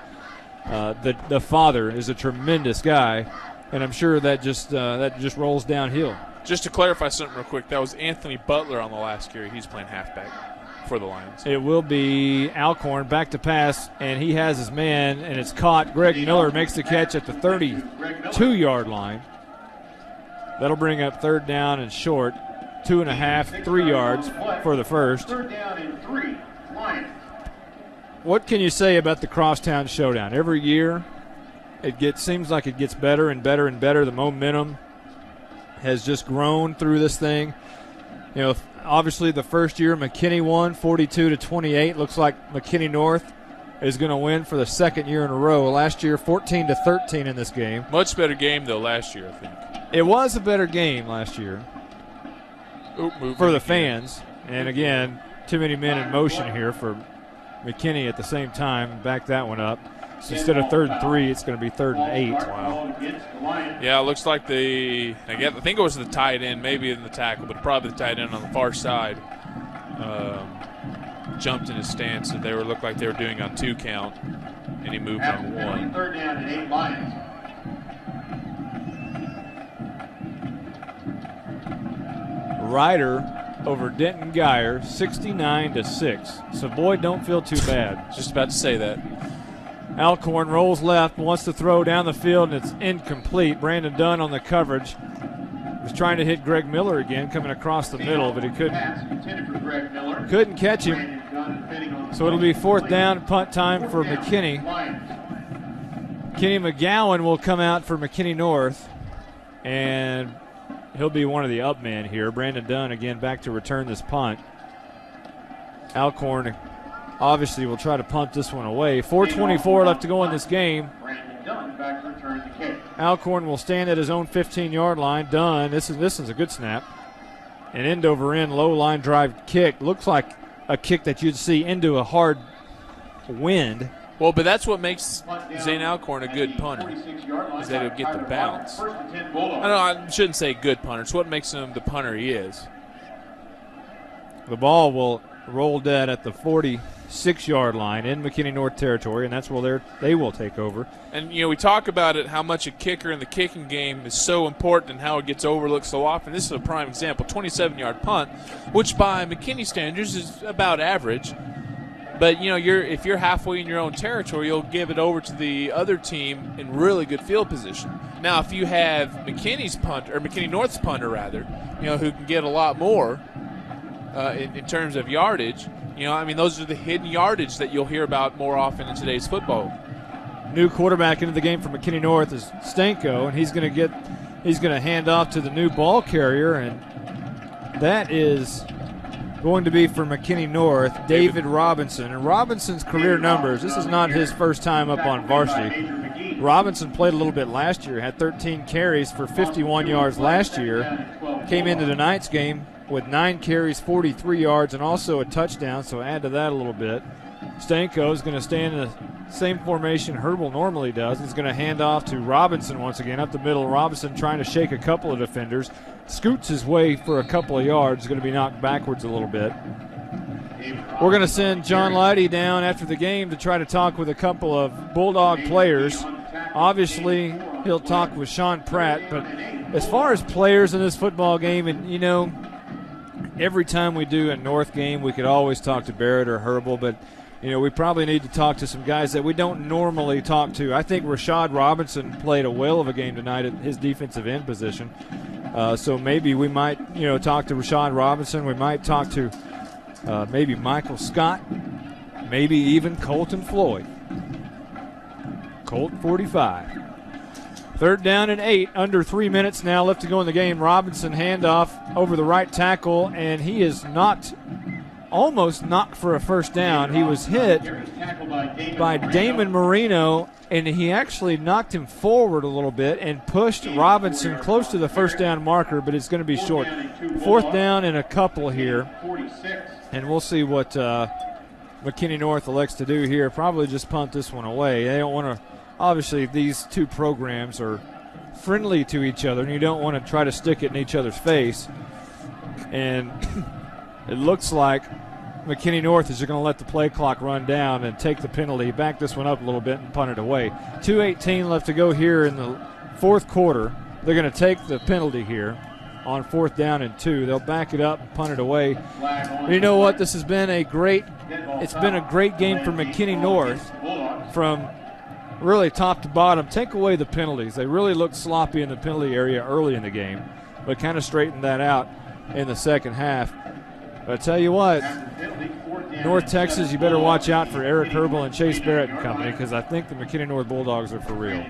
the father, is a tremendous guy, and I'm sure that just rolls downhill. Just to clarify something real quick, that was Anthony Butler on the last carry. He's playing halfback for the Lions. It will be Alcorn back to pass, and he has his man, and it's caught. Greg Miller makes the catch at the 32-yard line. That'll bring up 3rd down and short, 2.5, 3 yards for the first. 3rd down and 3, Lions. What can you say about the Crosstown Showdown? Every year, seems like it gets better and better and better. The momentum has just grown through this thing. You know, obviously the first year McKinney won 42-28. Looks like McKinney North is going to win for the 2nd year in a row. Last year 14-13 in this game. Much better game though last year, I think. It was a better game last year for the fans. And again, too many men in motion here for McKinney at the same time. Back that one up. So instead of 3rd and 3, it's going to be 3rd and 8. Wow. Yeah, it looks like I think it was the tight end, maybe in the tackle, but probably the tight end on the far side jumped in his stance that looked like they were doing on 2 count, and he moved on 1. 3rd down and 8 Lions. Ryder over Denton Geyer, 69-6. So Boyd don't feel too bad. Just about to say that. Alcorn rolls left, wants to throw down the field, and it's incomplete. Brandon Dunn on the coverage. Was trying to hit Greg Miller again, coming across the middle, but he couldn't catch him. So it'll be 4th down, punt time for McKinney. Kenny McGowan will come out for McKinney North, and he'll be one of the up men here. Brandon Dunn again back to return this punt. Alcorn obviously will try to punt this one away. 4:24 left to go in this game. Alcorn will stand at his own 15-yard line. Dunn, this is a good snap. An end over end low line drive kick. Looks like a kick that you'd see into a hard wind. Well, but that's what makes Zane Alcorn a good punter, is that he'll get the bounce. I shouldn't say good punter. It's what makes him the punter he is. The ball will roll dead at the 46-yard line in McKinney North territory, and that's where they will take over. And, we talk about it, how much a kicker in the kicking game is so important and how it gets overlooked so often. This is a prime example, 27-yard punt, which by McKinney standards is about average. But, if you're halfway in your own territory, you'll give it over to the other team in really good field position. Now, if you have McKinney North's punter, who can get a lot more in terms of yardage, those are the hidden yardage that you'll hear about more often in today's football. New quarterback into the game for McKinney North is Stanko, and he's going to hand off to the new ball carrier, and that is going to be for McKinney North, David Robinson. And Robinson's career numbers, this is not his first time up on varsity. Robinson played a little bit last year, had 13 carries for 51 yards last year. Came into tonight's game with 9 carries, 43 yards, and also a touchdown, so add to that a little bit. Stanko is going to stand in the same formation Herbal normally does. He's going to hand off to Robinson once again up the middle. Robinson trying to shake a couple of defenders. Scoots his way for a couple of yards. Going to be knocked backwards a little bit. We're going to send John Leidy down after the game to try to talk with a couple of Bulldog players. Obviously, he'll talk with Sean Pratt. But as far as players in this football game, and every time we do a North game, we could always talk to Barrett or Herbal, but we probably need to talk to some guys that we don't normally talk to. I think Rashad Robinson played a whale of a game tonight at his defensive end position. So maybe we might, talk to Rashad Robinson. We might talk to maybe Michael Scott, maybe even Colton Floyd. Colt 45. 3rd down and 8, under 3 minutes now left to go in the game. Robinson handoff over the right tackle, and he is almost knocked for a first down. He was hit by Damon Marino, and he actually knocked him forward a little bit and pushed Robinson close to the first down marker, but it's going to be short. 4th down and a couple here, and we'll see what McKinney North elects to do here. Probably just punt this one away. They don't want to. Obviously, these two programs are friendly to each other, and you don't want to try to stick it in each other's face. And it looks like McKinney North is going to let the play clock run down and take the penalty, back this one up a little bit and punt it away. 2:18 left to go here in the 4th quarter. They're going to take the penalty here on 4th down and 2. They'll back it up and punt it away. You know what? It's been a great game for McKinney North from really top to bottom. Take away the penalties. They really looked sloppy in the penalty area early in the game, but kind of straightened that out in the second half. But I tell you what, North Texas, you better watch out for Eric Herbal and Chase Barrett and company, because I think the McKinney North Bulldogs are for real.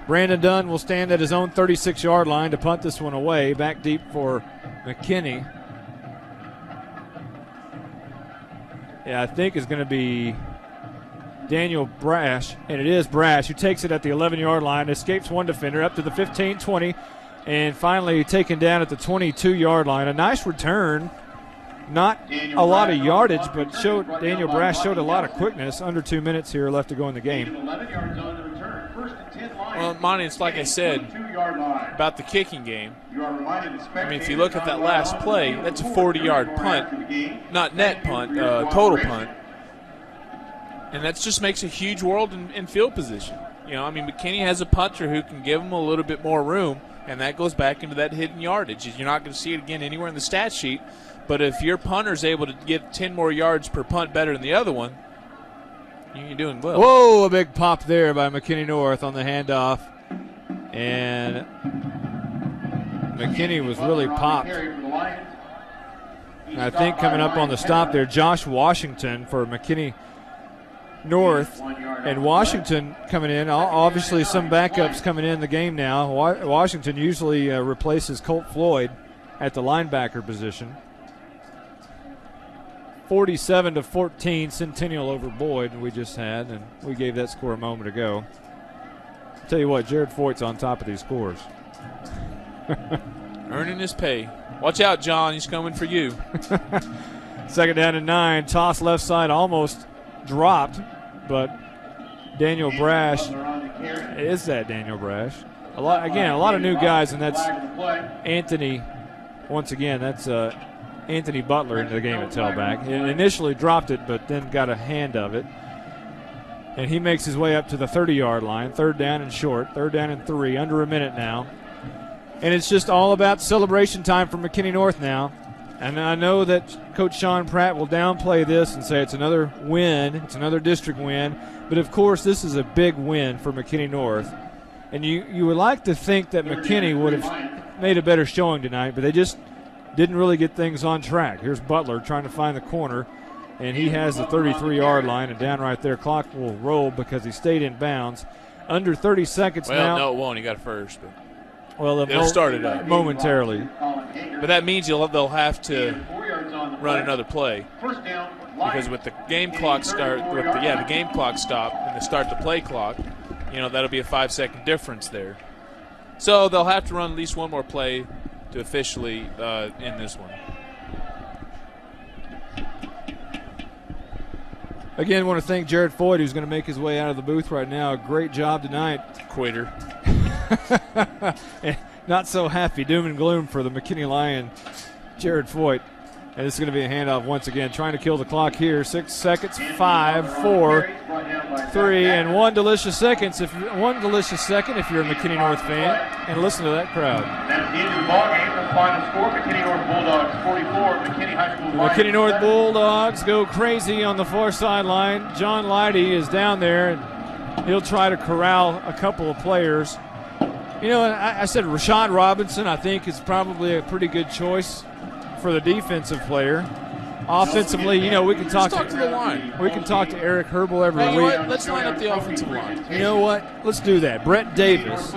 Brandon Dunn will stand at his own 36-yard line to punt this one away. Back deep for McKinney. Yeah, I think it's going to be Daniel Brash, and it is Brash, who takes it at the 11-yard line, escapes one defender up to the 15, 20, and finally taken down at the 22-yard line. A nice return Not a lot of yardage, but Daniel Brash showed a lot of quickness. Under 2 minutes here left to go in the game. Well, Monty, it's like I said about the kicking game. I mean, if you look at that last play, that's a 40-yard punt, not net punt, total punt. And that just makes a huge world in field position. You know, I mean, McKinney has a punter who can give him a little bit more room, and that goes back into that hidden yardage. You're not going to see it again anywhere in the stat sheet, but if your punter's able to get 10 more yards per punt better than the other one, you're doing well. Whoa, a big pop there by McKinney North on the handoff. And McKinney was really popped. And I think coming up on the stop there, Josh Washington for McKinney North. And Washington coming in. Obviously some backups coming in the game now. Washington usually replaces Colt Floyd at the linebacker position. 47-14, Centennial over Boyd we just had, and we gave that score a moment ago. I'll tell you what, Jared Foyt's on top of these scores. Earning his pay. Watch out, John. He's coming for you. Second down and 9. Toss left side almost dropped, but Daniel Brash. Is that Daniel Brash? A lot of new guys, and that's Anthony. Once again, that's Anthony Butler into the game at tailback. He initially dropped it, but then got a hand of it. And he makes his way up to the 30-yard line. Third down and short. Third down and 3. Under a minute now. And it's just all about celebration time for McKinney North now. And I know that Coach Sean Pratt will downplay this and say it's another win. It's another district win. But, of course, this is a big win for McKinney North. And you would like to think that McKinney would have made a better showing tonight, but they just didn't really get things on track. Here's Butler trying to find the corner, and he has the 33-yard line, and down right there, clock will roll because he stayed in bounds. Under 30 seconds now. Well, no, it won't. He got first. But they'll start it up momentarily. But that means they'll have to run another play because with the game clock stop and the start the play clock, that'll be a 5-second difference there. So they'll have to run at least one more play to officially end this one. Again, want to thank Jared Foyt, who's going to make his way out of the booth right now. A great job tonight. Quitter. Not so happy, doom and gloom for the McKinney Lion, Jared Foyt. And it's going to be a handoff once again. Trying to kill the clock here. 6 seconds, 5, 4, 3, and 1 delicious second if you're a McKinney North fan. And listen to that crowd. That's the end of the ball game. The final score: McKinney North Bulldogs 44, McKinney High School. The McKinney North Bulldogs go crazy on the far sideline. John Leidy is down there, and he'll try to corral a couple of players. I said Rashad Robinson, I think, is probably a pretty good choice for the defensive player. Offensively, we can talk to the line. We can talk to Eric Herbal every week. Let's line up the offensive line. You know what? Let's do that. Brett Davis.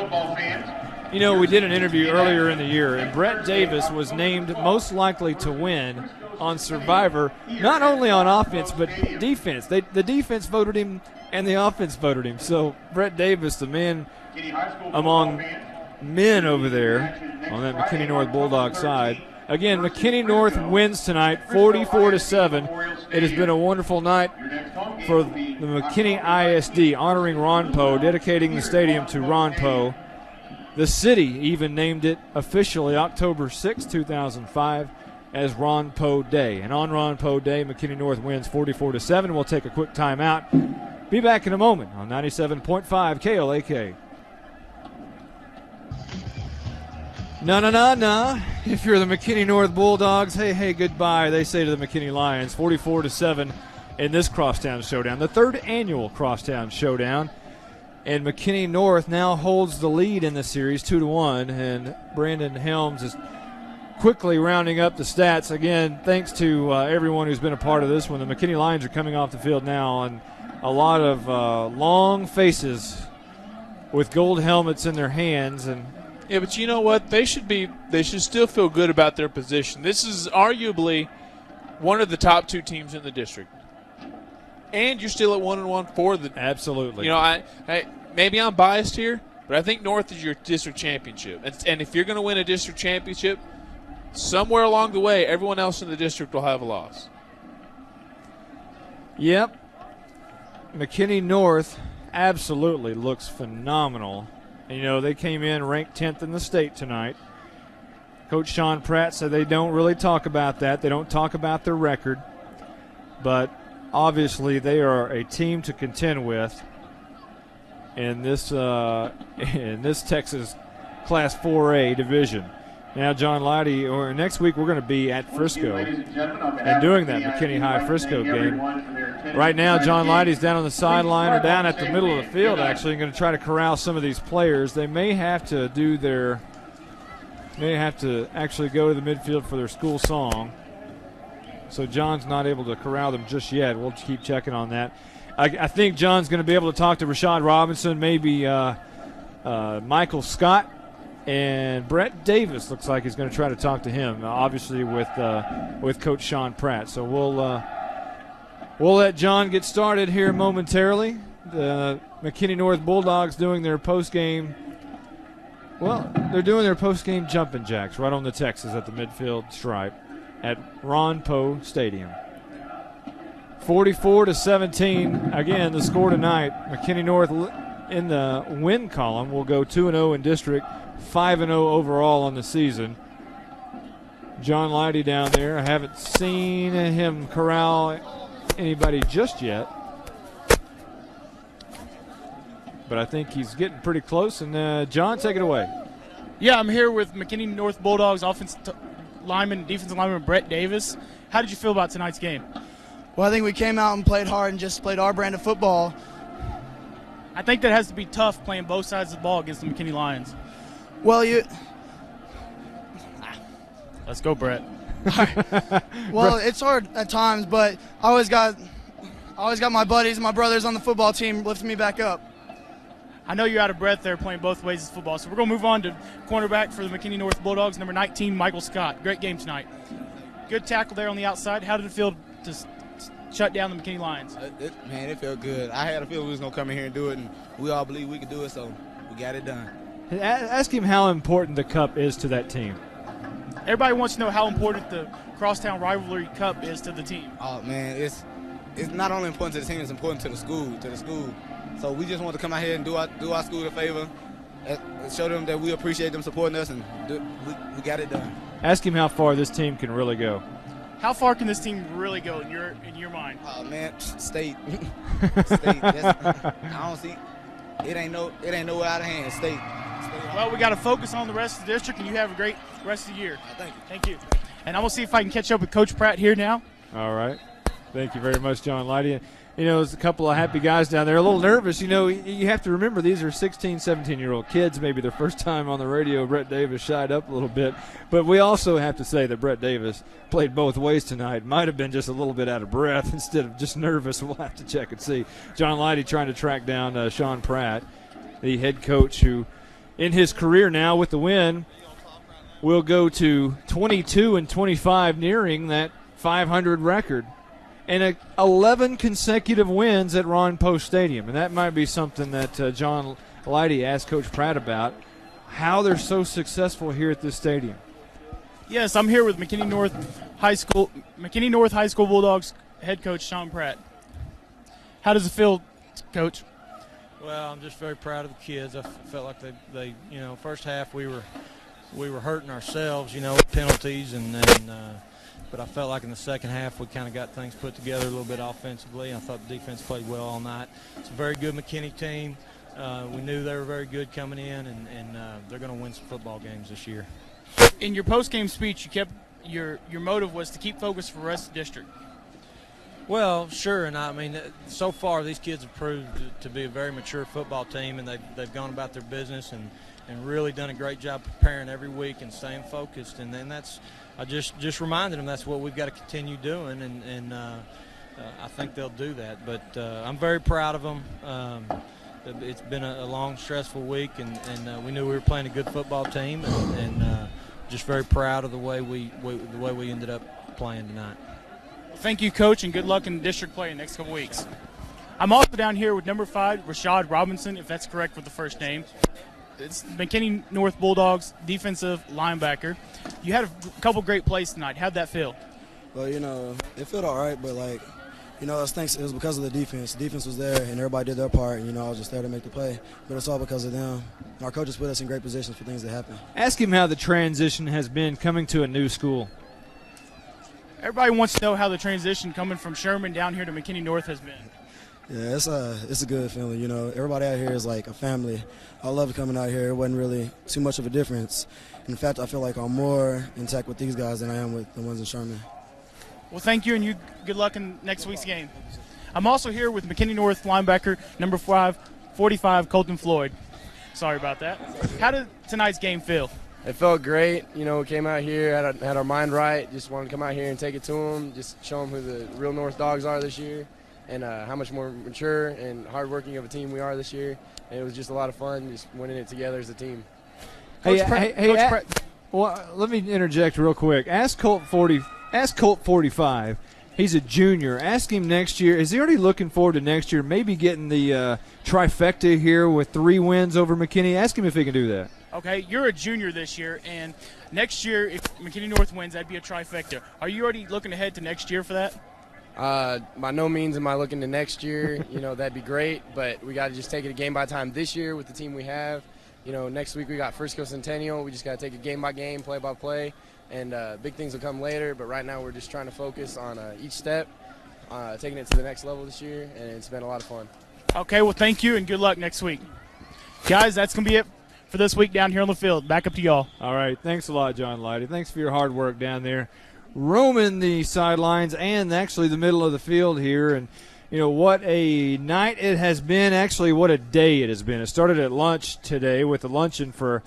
We did an interview earlier in the year, and Brett Davis was named most likely to win on Survivor, not only on offense but defense. The defense voted him, and the offense voted him. So Brett Davis, the man among men over there on that McKinney North Bulldog side. Again, McKinney North wins tonight, 44-7. It has been a wonderful night for the McKinney ISD, honoring Ron Poe, dedicating the stadium to Ron Poe. The city even named it officially October 6, 2005, as Ron Poe Day. And on Ron Poe Day, McKinney North wins 44-7. We'll take a quick timeout. Be back in a moment on 97.5 KLAK. No. If you're the McKinney North Bulldogs, hey, goodbye, they say to the McKinney Lions. 44-7 in this Crosstown Showdown, the third annual Crosstown Showdown. And McKinney North now holds the lead in the series, 2-1, and Brandon Helms is quickly rounding up the stats. Again, thanks to everyone who's been a part of this one. The McKinney Lions are coming off the field now, and a lot of long faces with gold helmets in their hands. And yeah, but you know what? They should still feel good about their position. This is arguably one of the top two teams in the district. And you're still at 1-1 for the. Absolutely. I maybe I'm biased here, but I think North is your district championship. And if you're going to win a district championship, somewhere along the way, everyone else in the district will have a loss. Yep. McKinney North absolutely looks phenomenal. You know, they came in ranked 10th in the state tonight. Coach Sean Pratt said they don't really talk about that. They don't talk about their record. But obviously they are a team to contend with in this Texas Class 4A division. Now, John Leidy, or next week we're going to be at Frisco and doing that McKinney High Frisco game. Right now, John Leidy's down on the sideline or down at the middle of the field, actually, and going to try to corral some of these players. They may have to actually go to the midfield for their school song. So John's not able to corral them just yet. We'll keep checking on that. I think John's going to be able to talk to Rashad Robinson, maybe Michael Scott, and Brett Davis looks like he's going to try to talk to him, obviously with Coach Sean Pratt. So we'll let John get started here momentarily. The McKinney North Bulldogs doing their post-game. Well, they're doing their post-game jumping jacks right on the Texas at the midfield stripe at Ron Poe Stadium. 44-17. Again, the score tonight. McKinney North in the win column will go 2-0 in district, 5-0 overall on the season. John Leidy down there. I haven't seen him corral anybody just yet, but I think he's getting pretty close. And John, take it away. Yeah, I'm here with McKinney North Bulldogs defensive lineman Brett Davis. How did you feel about tonight's game? Well, I think we came out and played hard and just played our brand of football. I think that has to be tough playing both sides of the ball against the McKinney Lions. Well, let's go, Brett. Well, it's hard at times, but I always got my buddies and my brothers on the football team lifting me back up. I know you're out of breath there playing both ways of football, so we're going to move on to cornerback for the McKinney North Bulldogs, number 19, Michael Scott. Great game tonight. Good tackle there on the outside. How did it feel to shut down the McKinney Lions? It felt good. I had a feeling we was going to come in here and do it, and we all believe we could do it, so we got it done. Ask him how important the Cup is to that team. Everybody wants to know how important the Crosstown Rivalry Cup is to the team. Oh, man, it's not only important to the team, it's important to the school. So we just want to come out here and do our school a favor, and show them that we appreciate them supporting us, and we got it done. Ask him how far this team can really go. How far can this team really go in your mind? Oh man, state. I don't see. It ain't nowhere out of hand. State. Well, we got to focus on the rest of the district, and you have a great rest of the year. Thank you. Thank you. And I'm gonna see if I can catch up with Coach Pratt here now. All right. Thank you very much, John Leidy. You know, there's a couple of happy guys down there, a little nervous. You know, you have to remember these are 16, 17-year-old kids, maybe their first time on the radio. Brett Davis shied up a little bit. But we also have to say that Brett Davis played both ways tonight. Might have been just a little bit out of breath instead of just nervous. We'll have to check and see. John Leidy trying to track down Sean Pratt, the head coach, who in his career now with the win will go to 22-25, nearing that 500 record. And 11 consecutive wins at Ron Poe Stadium. And that might be something that John Leidy asked Coach Pratt about, how they're so successful here at this stadium. Yes, I'm here with McKinney North High School Bulldogs head coach Sean Pratt. How does it feel, Coach? Well, I'm just very proud of the kids. I felt like they first half we were hurting ourselves, with penalties but I felt like in the second half we kind of got things put together a little bit offensively. I thought the defense played well all night. It's a very good McKinney team. We knew they were very good coming in, and they're going to win some football games this year. In your post-game speech, you kept your motive was to keep focused for the rest of the district. Well, sure, and I mean, so far these kids have proved to be a very mature football team, and they've gone about their business and really done a great job preparing every week and staying focused. And then I just reminded them that's what we've got to continue doing, and I think they'll do that. But I'm very proud of them. It's been a long, stressful week, and we knew we were playing a good football team, and just very proud of the way we ended up playing tonight. Thank you, Coach, and good luck in district play in the next couple weeks. I'm also down here with number 5, Rashad Robinson, if that's correct with the first name. It's McKinney North Bulldogs defensive linebacker. You had a couple great plays tonight. How'd that feel? Well, it felt all right, but, it was because of the defense. The defense was there, and everybody did their part, and, I was just there to make the play. But it's all because of them. And our coaches put us in great positions for things to happen. Ask him how the transition has been coming to a new school. Everybody wants to know how the transition coming from Sherman down here to McKinney North has been. Yeah, it's a good feeling. Everybody out here is like a family. I love coming out here. It wasn't really too much of a difference. In fact, I feel like I'm more intact with these guys than I am with the ones in Sherman. Well, thank you, and you good luck in next week's game. I'm also here with McKinney North linebacker number 45, Colton Floyd. Sorry about that. How did tonight's game feel? It felt great. We came out here, had our mind right, just wanted to come out here and take it to them, just show them who the real North Dogs are this year and how much more mature and hardworking of a team we are this year. And it was just a lot of fun, just winning it together as a team. Well, let me interject real quick. Ask Colt 45. He's a junior. Ask him next year. Is he already looking forward to next year, maybe getting the trifecta here with 3 wins over McKinney? Ask him if he can do that. Okay, you're a junior this year, and next year, if McKinney North wins, that'd be a trifecta. Are you already looking ahead to next year for that? By no means am I looking to next year. That'd be great, but we got to just take it a game by time this year with the team we have. Next week we got Frisco Centennial. We just got to take it game by game, play by play, and big things will come later. But right now we're just trying to focus on each step, taking it to the next level this year, and it's been a lot of fun. Okay, well, thank you, and good luck next week. Guys, that's going to be it for this week down here on the field. Back up to y'all. All right, thanks a lot, John Lighty. Thanks for your hard work down there, roaming the sidelines and actually the middle of the field here. And, what a night it has been. Actually, what a day it has been. It started at lunch today with a luncheon for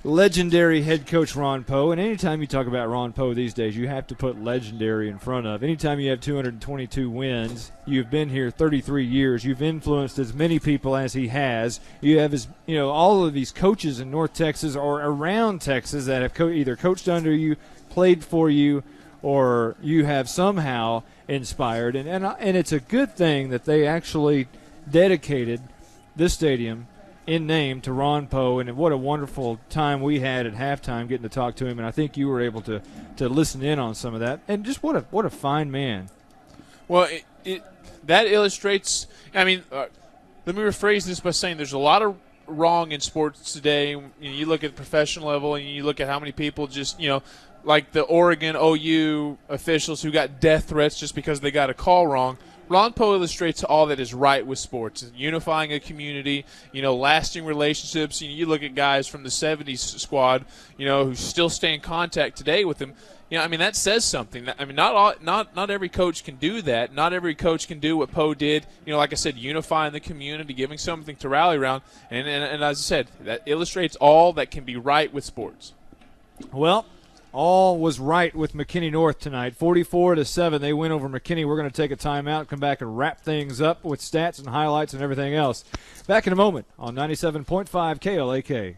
legendary head coach Ron Poe. And anytime you talk about Ron Poe these days, you have to put legendary in front of. Anytime you have 222 wins, you've been here 33 years, you've influenced as many people as he has. You have all of these coaches in North Texas or around Texas that have either coached under you, played for you, or you have somehow inspired. And it's a good thing that they actually dedicated this stadium in name to Ron Poe, and what a wonderful time we had at halftime getting to talk to him. And I think you were able to listen in on some of that. And just what a fine man. Well, that illustrates. Let me rephrase this by saying there's a lot of wrong in sports today. You look at the professional level, and you look at how many people just like the Oregon OU officials who got death threats just because they got a call wrong. Ron Poe illustrates all that is right with sports, unifying a community, lasting relationships. You look at guys from the 70s squad, who still stay in contact today with them. That says something. Not every coach can do that. Not every coach can do what Poe did. Like I said, unifying the community, giving something to rally around. And as I said, that illustrates all that can be right with sports. Well, all was right with McKinney North tonight. 44-7, they win over McKinney. We're going to take a timeout, come back and wrap things up with stats and highlights and everything else. Back in a moment on 97.5 KLAK.